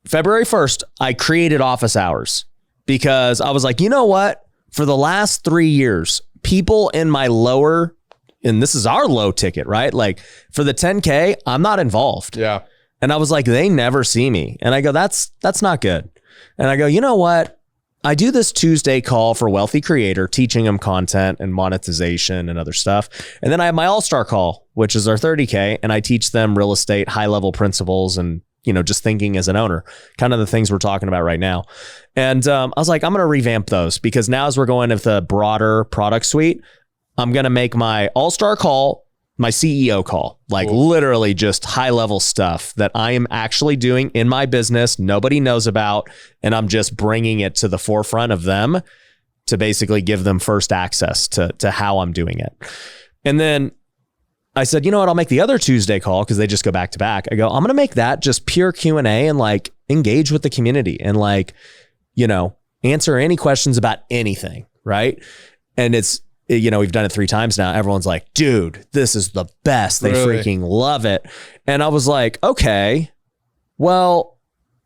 February 1st, I created office hours because I was like, you know what? For the last 3 years, people in my lower, and this is our low ticket, right? Like for the 10K, I'm not involved. Yeah. And I was like, they never see me. And I go, that's not good. And I go, you know what? I do this Tuesday call for Wealthy Creator, teaching them content and monetization and other stuff. And then I have my all-star call, which is our 30K. And I teach them real estate, high-level principles and, just thinking as an owner, kind of the things we're talking about right now. And I was like, I'm going to revamp those because now as we're going with the broader product suite, I'm going to make my all-star call my CEO call, like cool. Literally just high level stuff that I am actually doing in my business. Nobody knows about. And I'm just bringing it to the forefront of them to basically give them first access to how I'm doing it. And then I said, you know what? I'll make the other Tuesday call because they just go back to back. I go, I'm going to make that just pure Q&A and like engage with the community and like, answer any questions about anything. Right. And it's, we've done it 3 times now. Everyone's like, dude, this is the best. They freaking love it. And I was like, okay, well,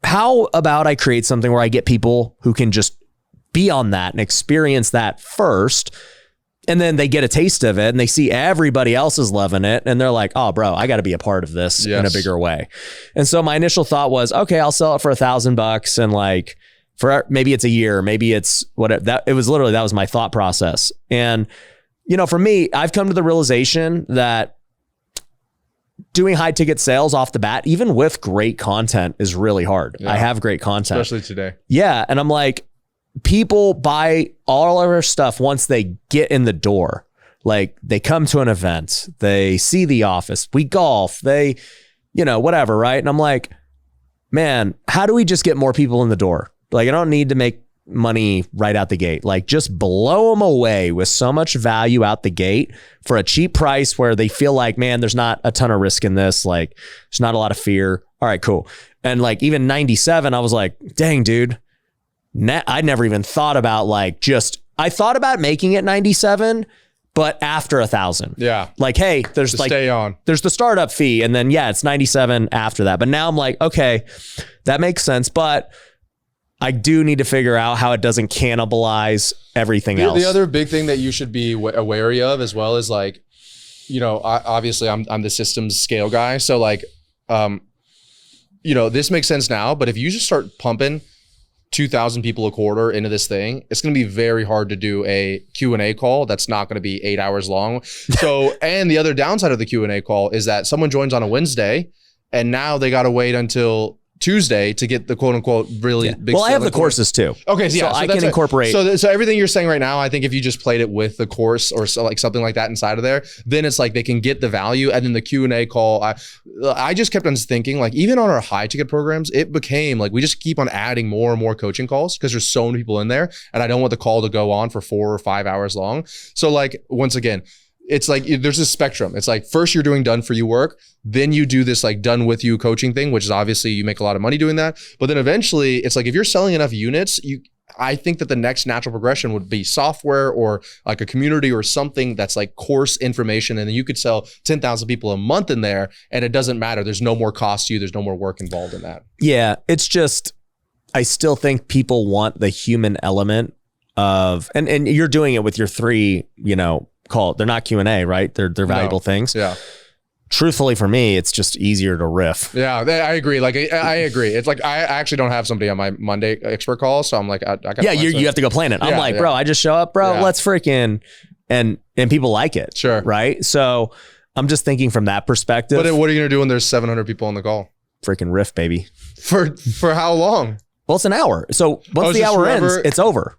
how about I create something where I get people who can just be on that and experience that first. And then they get a taste of it and they see everybody else is loving it. And they're like, oh, bro, I got to be a part of this in a bigger way. And so my initial thought was, okay, I'll sell it for $1,000 and like, for maybe it's a year, maybe it's whatever. That was my thought process. And, for me, I've come to the realization that doing high ticket sales off the bat, even with great content, is really hard. Yeah. I have great content. Especially today. Yeah. And I'm like, people buy all of our stuff once they get in the door. Like they come to an event, they see the office, we golf, they, whatever. Right. And I'm like, man, how do we just get more people in the door? Like, I don't need to make money right out the gate. Like, just blow them away with so much value out the gate for a cheap price where they feel like, man, there's not a ton of risk in this. Like, there's not a lot of fear. All right, cool. And like, even 97, I was like, dang, dude, I never even thought about I thought about making it 97, but after 1,000. Yeah. Like, hey, there's stay on. There's the startup fee. And then, it's 97 after that. But now I'm like, okay, that makes sense. But I do need to figure out how it doesn't cannibalize everything else. The other big thing that you should be wary of as well is like, obviously I'm the systems scale guy. So like, this makes sense now, but if you just start pumping 2,000 people a quarter into this thing, it's going to be very hard to do a Q&A call that's not going to be 8 hours long. So, and the other downside of the Q&A call is that someone joins on a Wednesday and now they got to wait until Tuesday to get the quote unquote really big. Well, I have the courses too. Okay. So I can incorporate. So everything you're saying right now, I think if you just played it with the course or something like that inside of there, then it's like they can get the value. And then the Q&A call, I just kept on thinking like, even on our high ticket programs, it became like, we just keep on adding more and more coaching calls because there's so many people in there. And I don't want the call to go on for 4 or 5 hours long. So like, once again, it's like there's a spectrum. It's like first you're doing done for you work, then you do this like done with you coaching thing, which is obviously you make a lot of money doing that. But then eventually it's like if you're selling enough units, I think that the next natural progression would be software or like a community or something that's like course information. And then you could sell 10,000 people a month in there and it doesn't matter. There's no more cost to you. There's no more work involved in that. Yeah. It's just, I still think people want the human element of, and you're doing it with your 3, call it. They're not Q&A, right? They're valuable things. Yeah. Truthfully, for me, it's just easier to riff. Yeah, I agree. Like, I agree. It's like, I actually don't have somebody on my Monday expert call. So I'm like, I got you have to go plan it. I'm like, bro, I just show up, bro. Let's freaking, and people like it. Sure. Right. So I'm just thinking from that perspective. But what are you going to do when there's 700 people on the call? Freaking riff, baby. For how long? Well, it's an hour. So once the hour ends, it's over.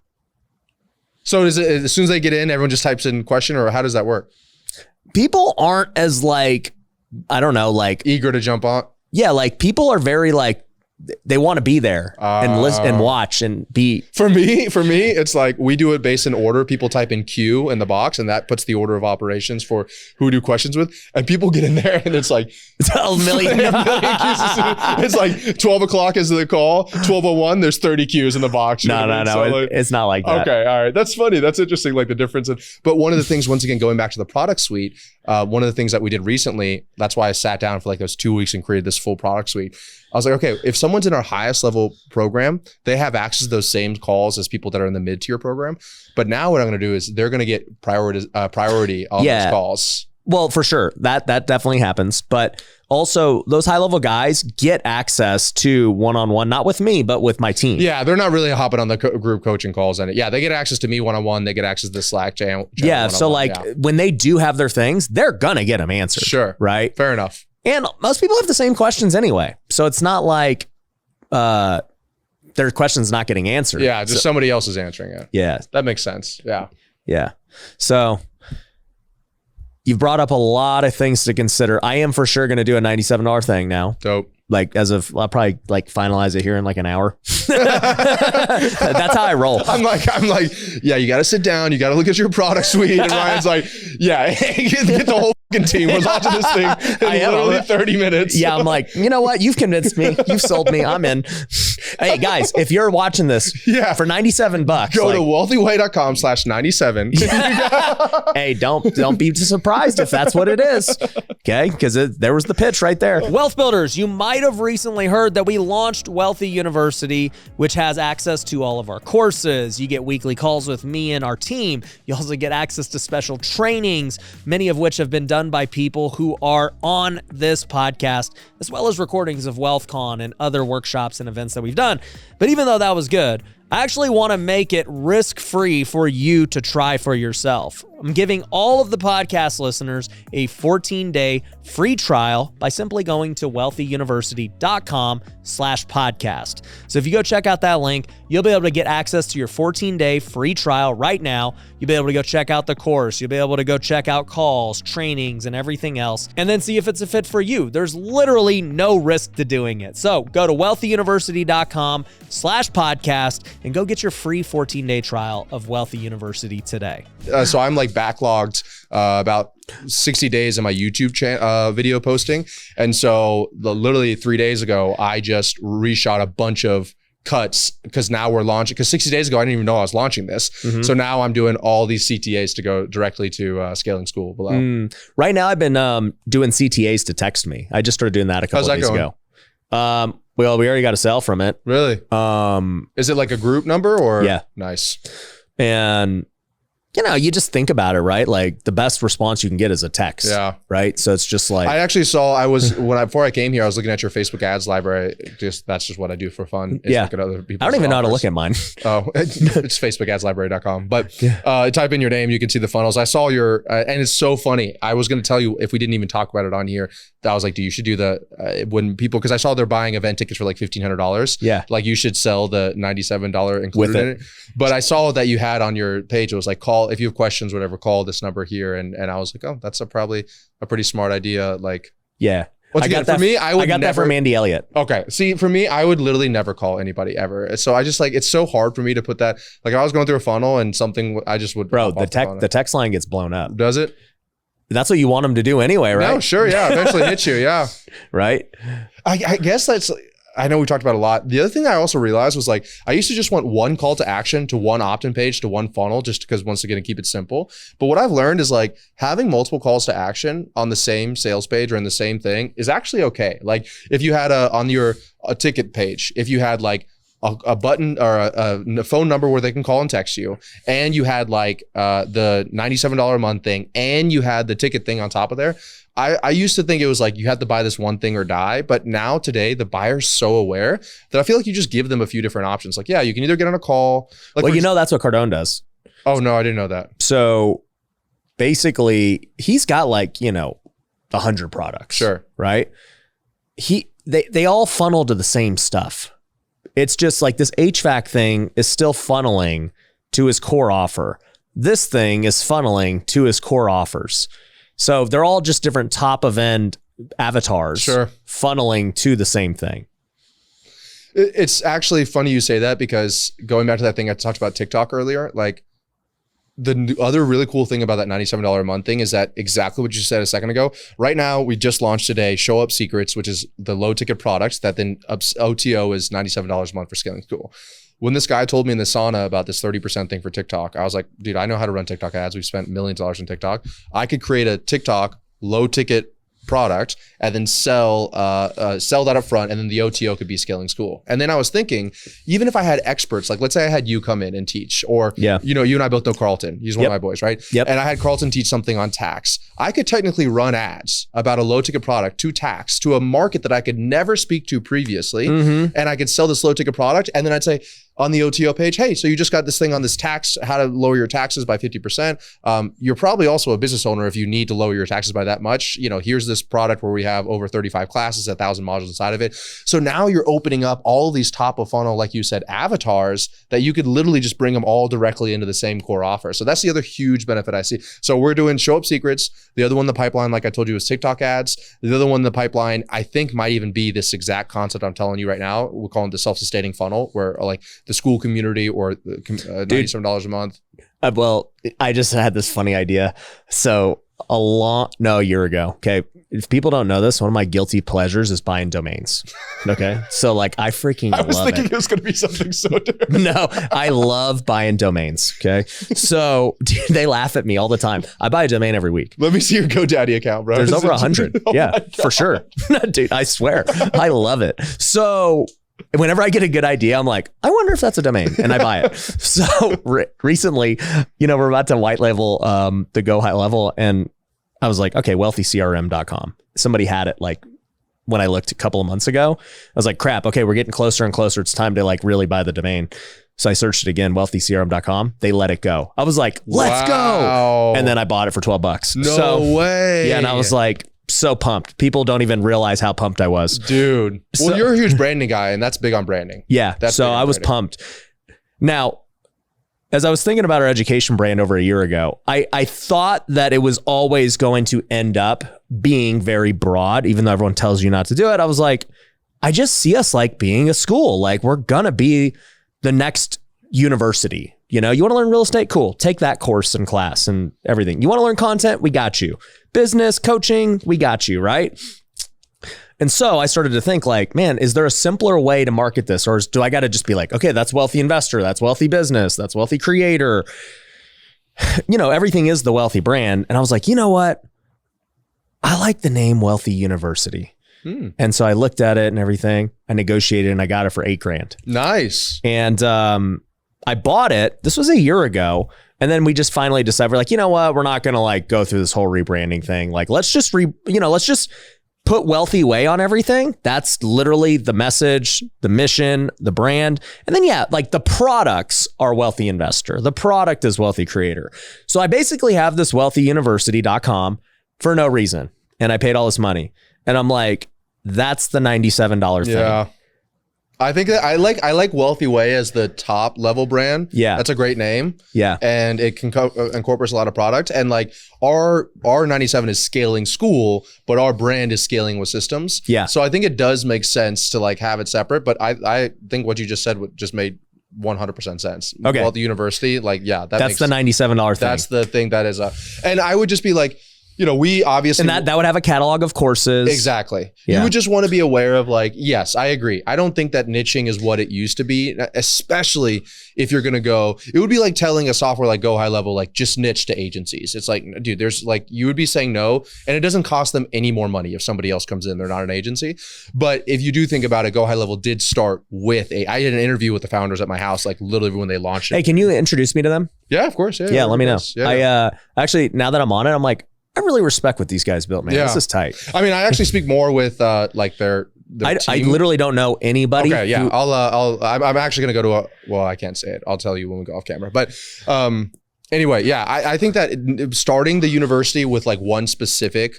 So is it as soon as they get in, everyone just types in question, or how does that work? People aren't as like, I don't know, like eager to jump on. Yeah, like people are very like they want to be there and listen and watch and be. For me, it's like we do it based in order. People type in Q in the box, and that puts the order of operations for who we do questions with. And people get in there, and it's like a million. It's like 12 o'clock is the call. 12:01, there's 30 Qs in the box. No. It's not like that. Okay, all right, that's funny. That's interesting. Like the difference. But one of the things, once again, going back to the product suite, one of the things that we did recently, that's why I sat down for like those 2 weeks and created this full product suite. I was like, okay, if someone's in our highest level program, they have access to those same calls as people that are in the mid-tier program. But now what I'm going to do is they're going to get priority on those calls. Well, for sure. That definitely happens. But also those high level guys get access to one-on-one, not with me, but with my team. Yeah, they're not really hopping on the group coaching calls. And yeah, they get access to me one-on-one. They get access to the Slack channel. Yeah. So like when they do have their things, they're going to get them answered. Sure. Right. Fair enough. And most people have the same questions anyway. So it's not like their question's not getting answered. Yeah, just somebody else is answering it. Yeah. That makes sense. Yeah. Yeah. So you've brought up a lot of things to consider. I am for sure going to do a $97 thing now. Dope. Like I'll probably like finalize it here in like an hour. That's how I roll. I'm like, yeah, you got to sit down. You got to look at your product suite. And Ryan's like, yeah, get the whole fucking team. We're launching this thing in literally 30 minutes. Yeah. I'm like, you know what? You've convinced me. You've sold me. I'm in. Hey guys, if you're watching this for $97, go to wealthyway.com/97. Hey, don't be surprised if that's what it is. Okay. Because there was the pitch right there. Wealth builders, you might have recently heard that we launched Wealthy University, which has access to all of our courses. You get weekly calls with me and our team. You also get access to special trainings, many of which have been done by people who are on this podcast, as well as recordings of WealthCon and other workshops and events that we've done. But even though that was good, I actually want to make it risk-free for you to try for yourself. I'm giving all of the podcast listeners a 14-day free trial by simply going to wealthyuniversity.com/podcast. So if you go check out that link, you'll be able to get access to your 14-day free trial right now. You'll be able to go check out the course. You'll be able to go check out calls, trainings, and everything else, and then see if it's a fit for you. There's literally no risk to doing it. So go to wealthyuniversity.com/podcast and go get your free 14-day trial of Wealthy University today. So I'm like backlogged about 60 days in my YouTube video posting. And so literally 3 days ago, I just reshot a bunch of cuts because now we're launching, because 60 days ago, I didn't even know I was launching this. Mm-hmm. So now I'm doing all these CTAs to go directly to Scaling School below. Right now I've been doing CTAs to text me. I just started doing that a couple of days ago. Well, we already got a sale from it. Really? Is it like a group number or? Yeah. Nice. And you know, you just think about it, right? Like the best response you can get is a text. Yeah. Right. So it's just like, I actually saw, before I came here, I was looking at your Facebook ads library. That's just what I do for fun. Yeah. Look at other people's I don't even know how to offers. look at mine. Oh, it's facebookadslibrary.com. But type in your name, you can see the funnels. I saw your, and it's so funny. I was going to tell you, if we didn't even talk about it on here, I was like, you should do when people, because I saw they're buying event tickets for like $1,500. Yeah. Like you should sell the $97 included in it. But I saw that you had on your page, it was like, call, if you have questions, whatever, call this number here. And I was like, oh, that's probably a pretty smart idea. Like, yeah. Once again, for me, I got that from Andy Elliott. Okay. See, for me, I would literally never call anybody ever. So I just like, it's so hard for me to put that, like I was going through a funnel and something, I just would. Bro, the text line gets blown up. Does it? That's what you want them to do anyway, right? No, sure. Yeah. Eventually hit you. Yeah. Right. I guess that's, I know we talked about a lot. The other thing I also realized was like, I used to just want one call to action to one opt-in page to one funnel, just because once again, to keep it simple. But what I've learned is like having multiple calls to action on the same sales page or in the same thing is actually okay. Like if you had on your ticket page, if you had like a button or a phone number where they can call and text you, and you had like the $97 a month thing, and you had the ticket thing on top of there. I used to think it was like you had to buy this one thing or die, but now today the buyer's so aware that I feel like you just give them a few different options. Like, yeah, you can either get on a call. Like, well, you know, that's what Cardone does. Oh no, I didn't know that. So basically he's got like, 100 products. Sure. Right. They all funnel to the same stuff. It's just like this HVAC thing is still funneling to his core offer. This thing is funneling to his core offers. So they're all just different top of end avatars, sure, funneling to the same thing. It's actually funny you say that, because going back to that thing I talked about TikTok earlier, like the other really cool thing about that $97 a month thing is that exactly what you said a second ago. Right now, we just launched today Show Up Secrets, which is the low ticket products that then OTO is $97 a month for scaling school. When this guy told me in the sauna about this 30% thing for TikTok, I was like, dude, I know how to run TikTok ads. We've spent millions of dollars on TikTok. I could create a TikTok low ticket product and then sell that up front, and then the OTO could be scaling school. And then I was thinking, even if I had experts, like let's say I had you come in and teach, or you and I both know Carlton. He's one of my boys, right? Yep. And I had Carlton teach something on tax. I could technically run ads about a low ticket product to tax, to a market that I could never speak to previously. And I could sell this low ticket product. And then I'd say on the OTO page, hey, so you just got this thing on this tax, how to lower your taxes by 50%. You're probably also a business owner if you need to lower your taxes by that much. Here's this product where we have over 35 classes, 1,000 modules inside of it. So now you're opening up all these top of funnel, like you said, avatars that you could literally just bring them all directly into the same core offer. So that's the other huge benefit I see. So we're doing Show Up Secrets. The other one in the pipeline, like I told you, is TikTok ads. The other one in the pipeline, I think might even be this exact concept I'm telling you right now. We're calling it the self-sustaining funnel, where like the school community or $97 a month. Well, I just had this funny idea. So a year ago. Okay. If people don't know this, one of my guilty pleasures is buying domains. Okay. So like I freaking love it. I was thinking it was going to be something so different. No, I love buying domains. Okay. So dude, they laugh at me all the time. I buy a domain every week. Let me see your GoDaddy account, bro. There's over 100. Yeah, for sure. Dude, I swear. I love it. So whenever I get a good idea, I'm like, I wonder if that's a domain, and I buy it. So recently, we're about to white label the Go High Level, and I was like, okay, wealthycrm.com. Somebody had it like when I looked a couple of months ago. I was like, crap, okay, we're getting closer and closer. It's time to like really buy the domain. So I searched it again, wealthycrm.com. They let it go. I was like, let's go. And then I bought it for $12. No way. Yeah, and I was like, so pumped. People don't even realize how pumped I was. Dude. Well, you're a huge branding guy, and that's big on branding. Yeah. So I was pumped. Now, as I was thinking about our education brand over a year ago, I thought that it was always going to end up being very broad, even though everyone tells you not to do it. I was like, I just see us like being a school. Like we're going to be the next university. You want to learn real estate? Cool. Take that course and class and everything. You want to learn content? We got you. Business, coaching, we got you, right? And so I started to think like, man, is there a simpler way to market this? Or do I got to just be like, okay, that's wealthy investor, that's wealthy business, that's wealthy creator. Everything is the wealthy brand. And I was like, you know what? I like the name Wealthy University. And so I looked at it and everything. I negotiated and I got it for $8,000. Nice. And I bought it. This was a year ago. And then we just finally decided, we're like, you know what? We're not going to like go through this whole rebranding thing. Like, let's just put Wealthy Way on everything. That's literally the message, the mission, the brand. And then, like the products are Wealthy Investor. The product is Wealthy Creator. So I basically have this wealthyuniversity.com for no reason. And I paid all this money. And I'm like, that's the $97 thing. Yeah. I think that I like Wealthy Way as the top level brand. Yeah. That's a great name. Yeah. And it can incorporates a lot of product. And like our 97 is scaling school, but our brand is scaling with systems. Yeah. So I think it does make sense to like have it separate. But I think what you just said just made 100% sense. Okay. Wealthy University, like, yeah, that's the $97 thing. That's the thing that is and I would just be like, we obviously... And that would have a catalog of courses. Exactly. Yeah. You would just want to be aware of like, yes, I agree. I don't think that niching is what it used to be, especially if you're going to go... It would be like telling a software like Go High Level, like just niche to agencies. It's like, dude, there's like, you would be saying no, and it doesn't cost them any more money if somebody else comes in, they're not an agency. But if you do think about it, Go High Level did start with I did an interview with the founders at my house, like literally when they launched it. Hey, can you introduce me to them? Yeah, of course. Yeah, let me know. Yeah. I actually, now that I'm on it, I'm like, I really respect what these guys built, man. Yeah. This is tight. I mean, I actually speak more with like their I team. literally don't know anybody. Okay, yeah. I'm actually gonna go to I can't say it. I'll tell you when we go off camera. But anyway, yeah, I think that starting the university with like one specific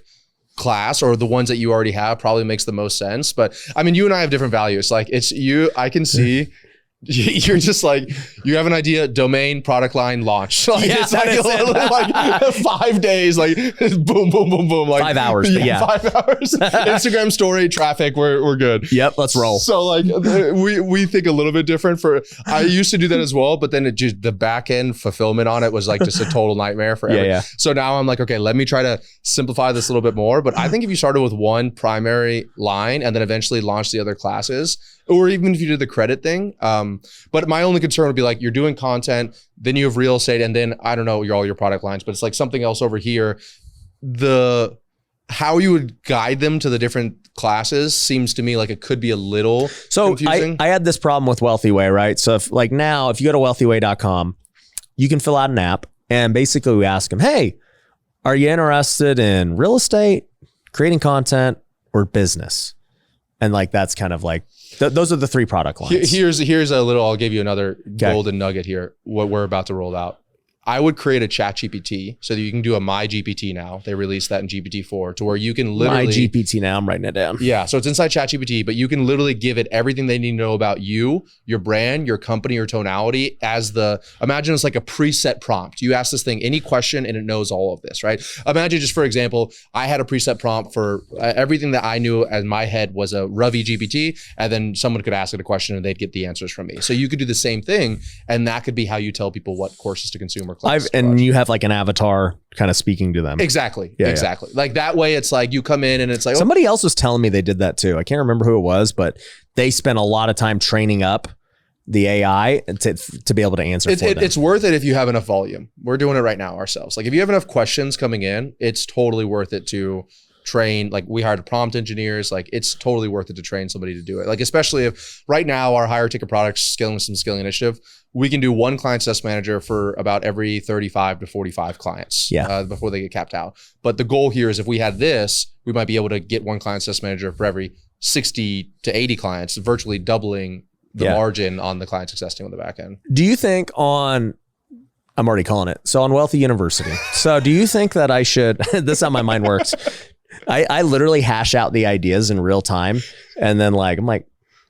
class or the ones that you already have probably makes the most sense. But I mean, you and I have different values. Like I can see you're just like, you have an idea, domain, product line, launch. Like, Yeah, it's like 5 days, like boom, boom, boom, boom. Like 5 hours, but yeah. 5 hours. Instagram story, traffic, we're good. Yep, let's roll. So like we think a little bit different. I used to do that as well, but then the back end fulfillment on it was like just a total nightmare for everyone. Yeah. So now I'm like, okay, let me try to simplify this a little bit more. But I think if you started with one primary line and then eventually launched the other classes, or even if you did the credit thing. But my only concern would be like, you're doing content, then you have real estate, and then I don't know all your product lines, but it's like something else over here. How you would guide them to the different classes seems to me like it could be a little confusing. I had this problem with Wealthy Way, right? So if you go to wealthyway.com, you can fill out an app, and basically we ask them, hey, are you interested in real estate, creating content, or business? And like, that's kind of like, those are the 3 product lines. Here's a little, I'll give you another golden nugget here, what we're about to roll out. I would create a chat GPT so that you can do a My GPT now. They released that in GPT-4 to where you can literally... My GPT now, I'm writing it down. Yeah, so it's inside chat GPT, but you can literally give it everything they need to know about you, your brand, your company, your tonality imagine it's like a preset prompt. You ask this thing any question and it knows all of this, right? Imagine just for example, I had a preset prompt for everything that I knew as my head was a Ravi GPT, and then someone could ask it a question and they'd get the answers from me. So you could do the same thing, and that could be how you tell people what courses to consume. And you have like an avatar kind of speaking to them. Exactly. Exactly. Like that way it's like you come in and it's like... Somebody else was telling me they did that too. I can't remember who it was, but they spent a lot of time training up the AI to be able to answer for them. It's worth it if you have enough volume. We're doing it right now ourselves. Like if you have enough questions coming in, it's totally worth it to train. Like we hired prompt engineers. Like it's totally worth it to train somebody to do it. Like especially if right now our higher ticket products scaling with some scaling initiative, we can do one client success manager for about every 35 to 45 clients before they get capped out. But the goal here is if we had this, we might be able to get one client success manager for every 60 to 80 clients, virtually doubling the margin on the client success team on the back end. Do you think I'm already calling it. So on Wealthy University. So do you think that I should, this is how my mind works. I literally hash out the ideas in real time. And then I'm like,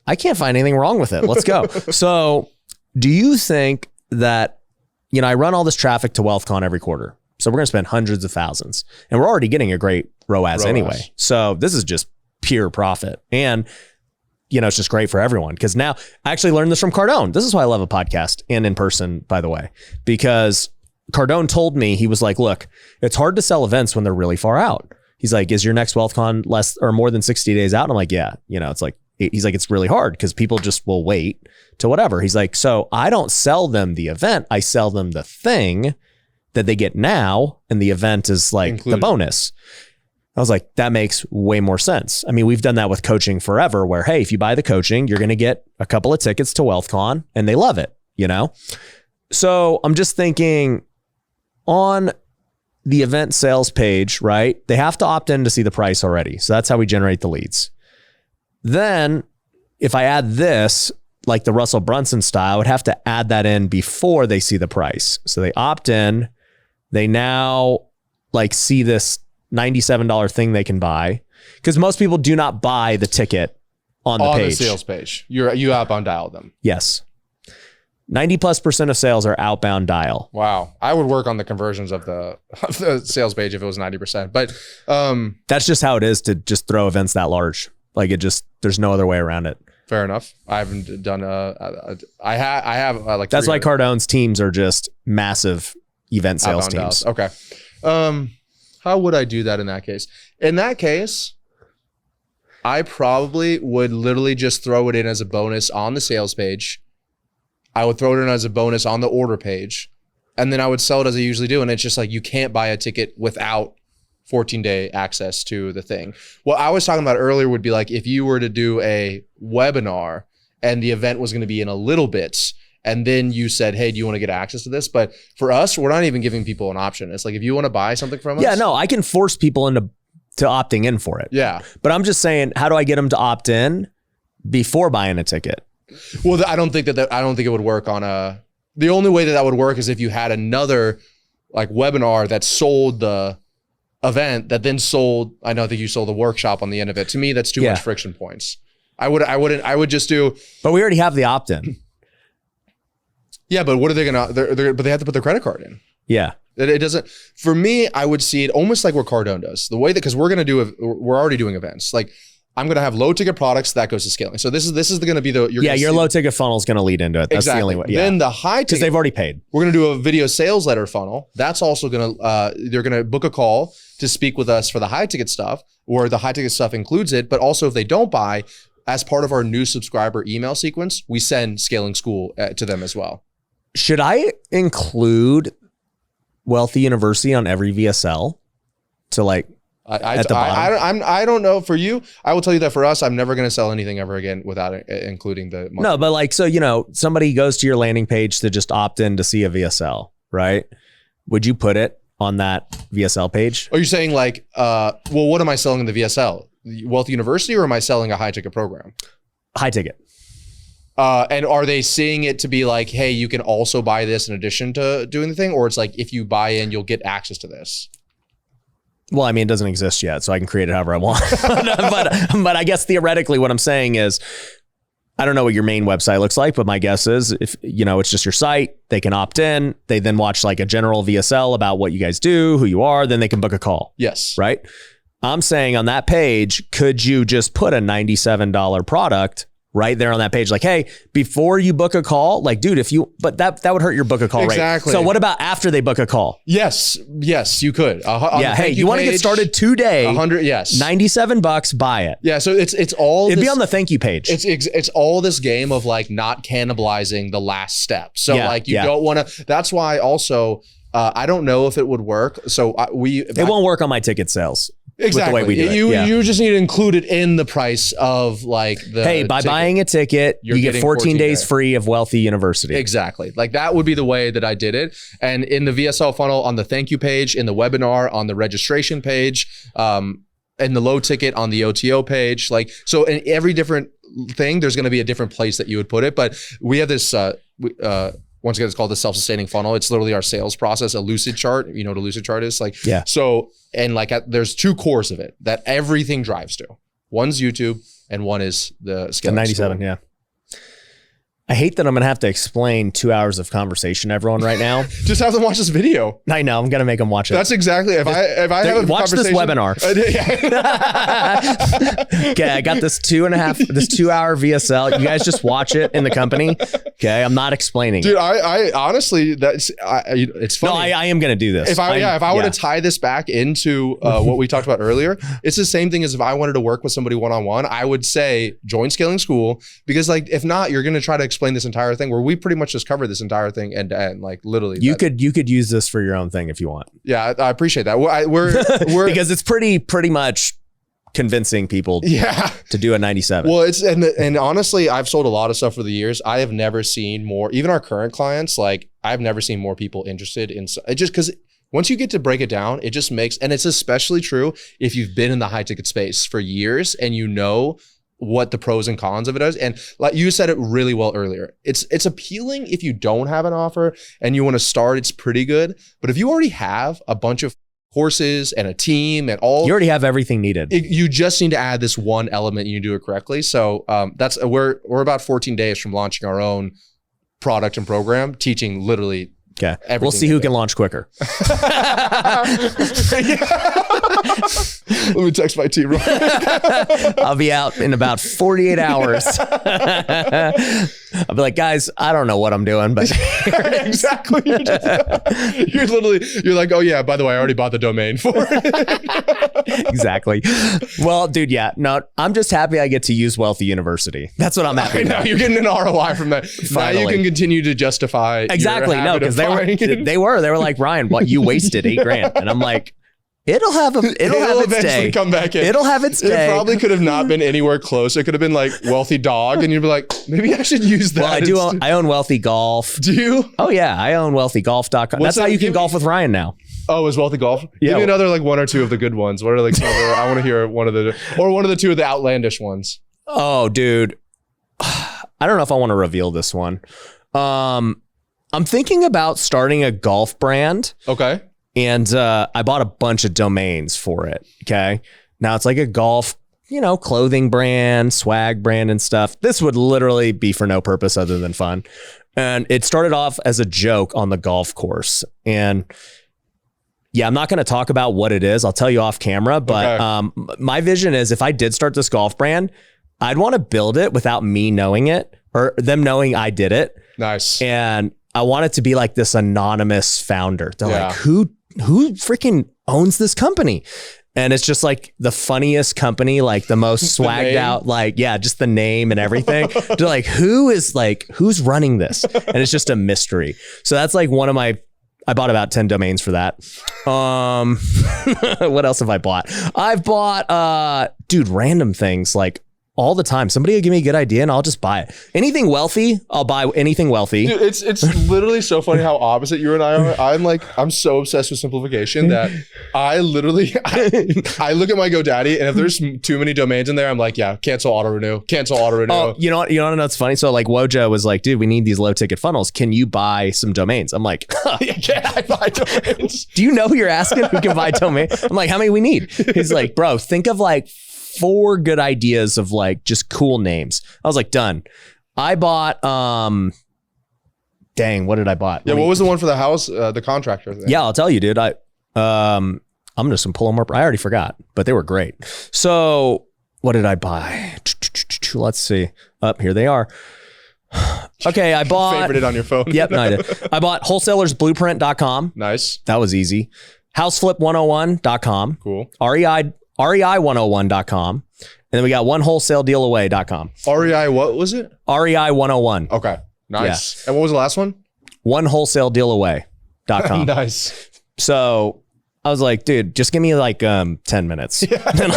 I can't find anything wrong with it. Let's go. So do you think that, I run all this traffic to WealthCon every quarter. So we're going to spend hundreds of thousands and we're already getting a great ROAS anyway. So this is just pure profit. And, it's just great for everyone. Because now I actually learned this from Cardone. This is why I love a podcast and in person, by the way, because Cardone told me, he was like, look, it's hard to sell events when they're really far out. He's like, is your next WealthCon less or more than 60 days out? And I'm like, yeah, it's like, he's like, it's really hard because people just will wait to whatever. He's like, so I don't sell them the event. I sell them the thing that they get now. And the event is like included. The bonus. I was like, that makes way more sense. I mean, we've done that with coaching forever where, hey, if you buy the coaching, you're going to get a couple of tickets to WealthCon and they love it, So I'm just thinking on the event sales page, right? They have to opt in to see the price already. So that's how we generate the leads. Then if I add this, like the Russell Brunson style, I would have to add that in before they see the price. So they opt in, they now see this $97 thing they can buy, because most people do not buy the ticket on the page. The sales page. You outbound dial them. Yes. 90+% of sales are outbound dial. Wow. I would work on the conversions of the sales page if it was 90%. But that's just how it is to just throw events that large. There's no other way around it. Fair enough. I haven't done I have that's why Cardone's teams are just massive event sales teams. Okay. How would I do that in that case? In that case, I probably would literally just throw it in as a bonus on the sales page. I would throw it in as a bonus on the order page. And then I would sell it as I usually do. And it's just like, you can't buy a ticket without 14-day access to the thing. What I was talking about earlier would be like, if you were to do a webinar and the event was going to be in a little bit, and then you said, hey, do you want to get access to this? But for us, we're not even giving people an option. It's like, if you want to buy something from us. Yeah, no, I can force people into opting in for it. Yeah. But I'm just saying, how do I get them to opt in before buying a ticket? Well, I don't think it would work on the only way that would work is if you had another webinar that sold the event that then sold, I think you sold the workshop on the end of it. To me, that's too much friction points. I would just do. But we already have the opt-in. Yeah, but what are they gonna? But they have to put their credit card in. Yeah. It doesn't. For me, I would see it almost like what Cardone does. The way that because we're already doing events. Like I'm gonna have low ticket products that goes to scaling. So this is going to be your low ticket funnel is going to lead into it. That's the only way. Yeah. Then the high ticket, because they've already paid. We're gonna do a video sales letter funnel. That's also gonna they're gonna book a call to speak with us for the high ticket stuff, or the high ticket stuff includes it. But also if they don't buy, as part of our new subscriber email sequence, we send Scaling School to them as well. Should I include Wealthy University on every VSL to like at the bottom? I don't know for you. I will tell you that for us, I'm never going to sell anything ever again without including the money. No, but like, so, somebody goes to your landing page to just opt in to see a VSL, right? Would you put it on that VSL page? Are you saying like, well, what am I selling in the VSL? Wealthy University, or am I selling a high ticket program? High ticket. And are they seeing it to be like, hey, you can also buy this in addition to doing the thing? Or it's like, if you buy in, you'll get access to this? Well, I mean, it doesn't exist yet, so I can create it however I want. but I guess theoretically what I'm saying is, I don't know what your main website looks like, but my guess is if, it's just your site, they can opt in. They then watch like a general VSL about what you guys do, who you are, then they can book a call. Yes. Right? I'm saying on that page, could you just put a $97 product right there on that page? Like, hey, before you book a call, like, dude, but that would hurt your book a call rate. Exactly. So what about after they book a call? Yes, you could. Hey, you want to get started today? 100, yes. $97, buy it. Yeah, so it's all. It'd be on the thank you page. It's all this game of like not cannibalizing the last step. So you don't want to. That's why also I don't know if it would work. So it won't work on my ticket sales. Exactly. With the way we do it. You just need to include it in the price of like the. Hey, by buying a ticket, you get 14 days free of Wealthy University. Exactly. Like that would be the way that I did it. And in the VSL funnel, on the thank you page, in the webinar, on the registration page, and the low ticket on the OTO page. Like, so in every different thing, there's going to be a different place that you would put it. But we have this, once again, it's called the self-sustaining funnel. It's literally our sales process, a lucid chart. You know what a lucid chart is? Like, yeah. So, and like there's two cores of it that everything drives to. One's YouTube and one is the Scaling 97, School. Yeah. I hate that I'm going to have to explain 2 hours of conversation to everyone right now. Just have them watch this video. I know. I'm going to make them watch it. That's exactly. If I have a watch this webinar. Okay. I got this 2 hour VSL. You guys just watch it in the company. Okay. I'm not explaining. Dude, I honestly, it's funny. No, I am going to do this. If I were to tie this back into what we talked about earlier, it's the same thing as if I wanted to work with somebody one-on-one, I would say join Scaling School, because like, if not, you're going to try to explain this entire thing where we pretty much just covered this entire thing end to end, like literally. You could use this for your own thing if you want. Yeah, I appreciate that. We're because it's pretty much convincing people to do a 97. Well, it's and honestly, I've sold a lot of stuff for the years. I have never seen more, even our current clients, like I've never seen more people interested in it, just because once you get to break it down, it just makes, and it's especially true if you've been in the high ticket space for years and you know what the pros and cons of it is. And like you said it really well earlier, it's appealing if you don't have an offer and you want to start, it's pretty good. But if you already have a bunch of courses and a team and all, you already have everything needed. You just need to add this one element and you do it correctly. So we're about 14 days from launching our own product and program, teaching literally. Okay. We'll see who can launch quicker. Let me text my team real quick. I'll be out in about 48 hours. I'll be like, guys, I don't know what I'm doing, but exactly. You're like, oh yeah, by the way, I already bought the domain for it. Exactly. Well, dude, yeah, no, I'm just happy I get to use Wealthy University. That's what I'm happy about. You're getting an ROI from that. Finally. Now you can continue to justify. Exactly. No, because they were like, Ryan, what, you wasted $8,000. And I'm like, It'll have its day. Come back in. It'll have its day. It probably could have not been anywhere close. It could have been like Wealthy Dog, and you'd be like, maybe I should use that. Well, I own Wealthy Golf. Do you? Oh yeah, I own wealthygolf.com. That's how you can golf with Ryan now. Oh, is Wealthy Golf? Yeah. Give me another like one or two of the good ones. What are like some of the, I want to hear one of the two of the outlandish ones. Oh, dude, I don't know if I want to reveal this one. I'm thinking about starting a golf brand. Okay. And I bought a bunch of domains for it. Okay. Now it's like a golf clothing brand, swag brand and stuff. This would literally be for no purpose other than fun. And it started off as a joke on the golf course. And yeah, I'm not going to talk about what it is. I'll tell you off camera. But my vision is if I did start this golf brand, I'd want to build it without me knowing it or them knowing I did it. Nice. And I want it to be like this anonymous founder. They're like, who freaking owns this company? And it's just like the funniest company, like the most swagged out, like, yeah, just the name and everything. They're like, who's running this? And it's just a mystery. So that's like I bought about 10 domains for that. What else have I bought? I've bought, random things like all the time. Somebody will give me a good idea and I'll just buy it. Anything wealthy, I'll buy anything wealthy. Dude, it's literally so funny how opposite you and I are. I'm so obsessed with simplification that I literally look at my GoDaddy and if there's too many domains in there, I'm like, yeah, cancel auto renew. Oh, you know what? What's funny? So like Wojo was like, dude, we need these low ticket funnels. Can you buy some domains? I'm like, can I buy domains? Do you know who you're asking who can buy domains? I'm like, how many we need? He's like, bro, think of like 4 good ideas of like just cool names. I was like, done. I bought, dang, what did I buy? Yeah, what was the one for the house, the contractor thing? Yeah, I'll tell you, dude. I'm just gonna pull them up. I already forgot, but they were great. So what did I buy? Let's see. Here they are. Okay, I bought. Favorite it on your phone. Yep, no, I did. I bought wholesalersblueprint.com. Nice. That was easy. Houseflip101.com. Cool. REI101.com. And then we got onewholesaledealaway.com. REI, what was it? REI 101. Okay. Nice. Yeah. And what was the last one? onewholesaledealaway.com. Nice. So I was like, dude, just give me like 10 minutes and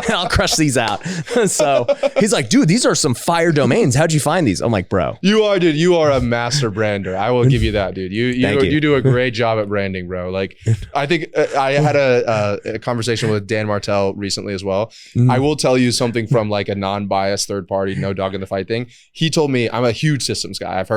I'll crush these out. So he's like, dude, these are some fire domains. How'd you find these? I'm like, bro. You are, dude. You are a master brander. I will give you that, dude. You do a great job at branding, bro. Like, I think I had a conversation with Dan Martell recently as well. I will tell you something from like a non-biased third party, no dog in the fight thing. He told me, I'm a huge systems guy. I've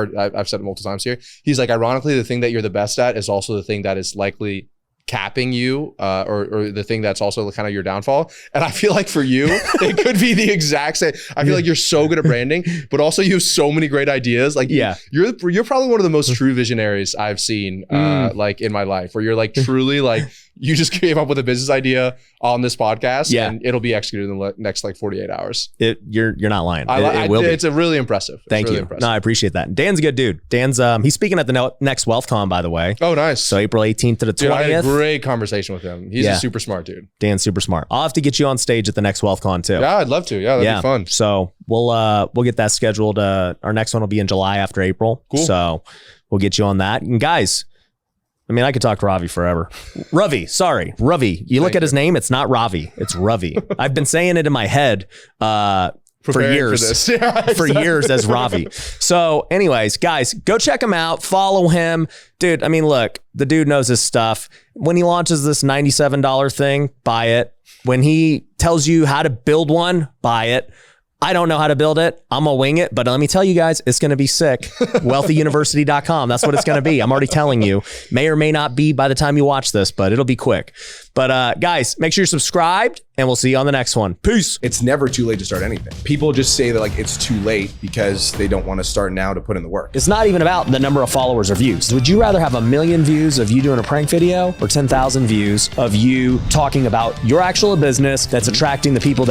said it multiple times here. He's like, ironically, the thing that you're the best at is also the thing that is likely capping you or the thing that's also kind of your downfall. And I feel like for you, it could be the exact same. I feel like you're so good at branding, but also you have so many great ideas. Like you're probably one of the most true visionaries I've seen like in my life, where you're like truly like you just came up with a business idea on this podcast and it'll be executed in the next like 48 hours. You're not lying. It will be. It's a really impressive. Thank you. No, I appreciate that. Dan's a good dude. Dan's he's speaking at the next WealthCon, by the way. Oh, nice. So April 18th to the 20th. Dude, I had a great conversation with him. He's a super smart dude. Dan's super smart. I'll have to get you on stage at the next WealthCon too. Yeah, I'd love to. Yeah, that'd be fun. So we'll get that scheduled. Our next one will be in July after April. Cool. So we'll get you on that. And guys, I mean, I could talk to Ravi forever. Ravi. You look at his name, it's not Ravi, it's Ravi. I've been saying it in my head for years. For years as Ravi. So anyways, guys, go check him out. Follow him. Dude, I mean, look, the dude knows his stuff. When he launches this $97 thing, buy it. When he tells you how to build one, buy it. I don't know how to build it. I'm going to wing it. But let me tell you guys, it's going to be sick. Wealthyuniversity.com. That's what it's going to be. I'm already telling you. May or may not be by the time you watch this, but it'll be quick. But guys, make sure you're subscribed and we'll see you on the next one. Peace. It's never too late to start anything. People just say that like it's too late because they don't want to start now to put in the work. It's not even about the number of followers or views. Would you rather have 1 million views of you doing a prank video or 10,000 views of you talking about your actual business that's attracting the people that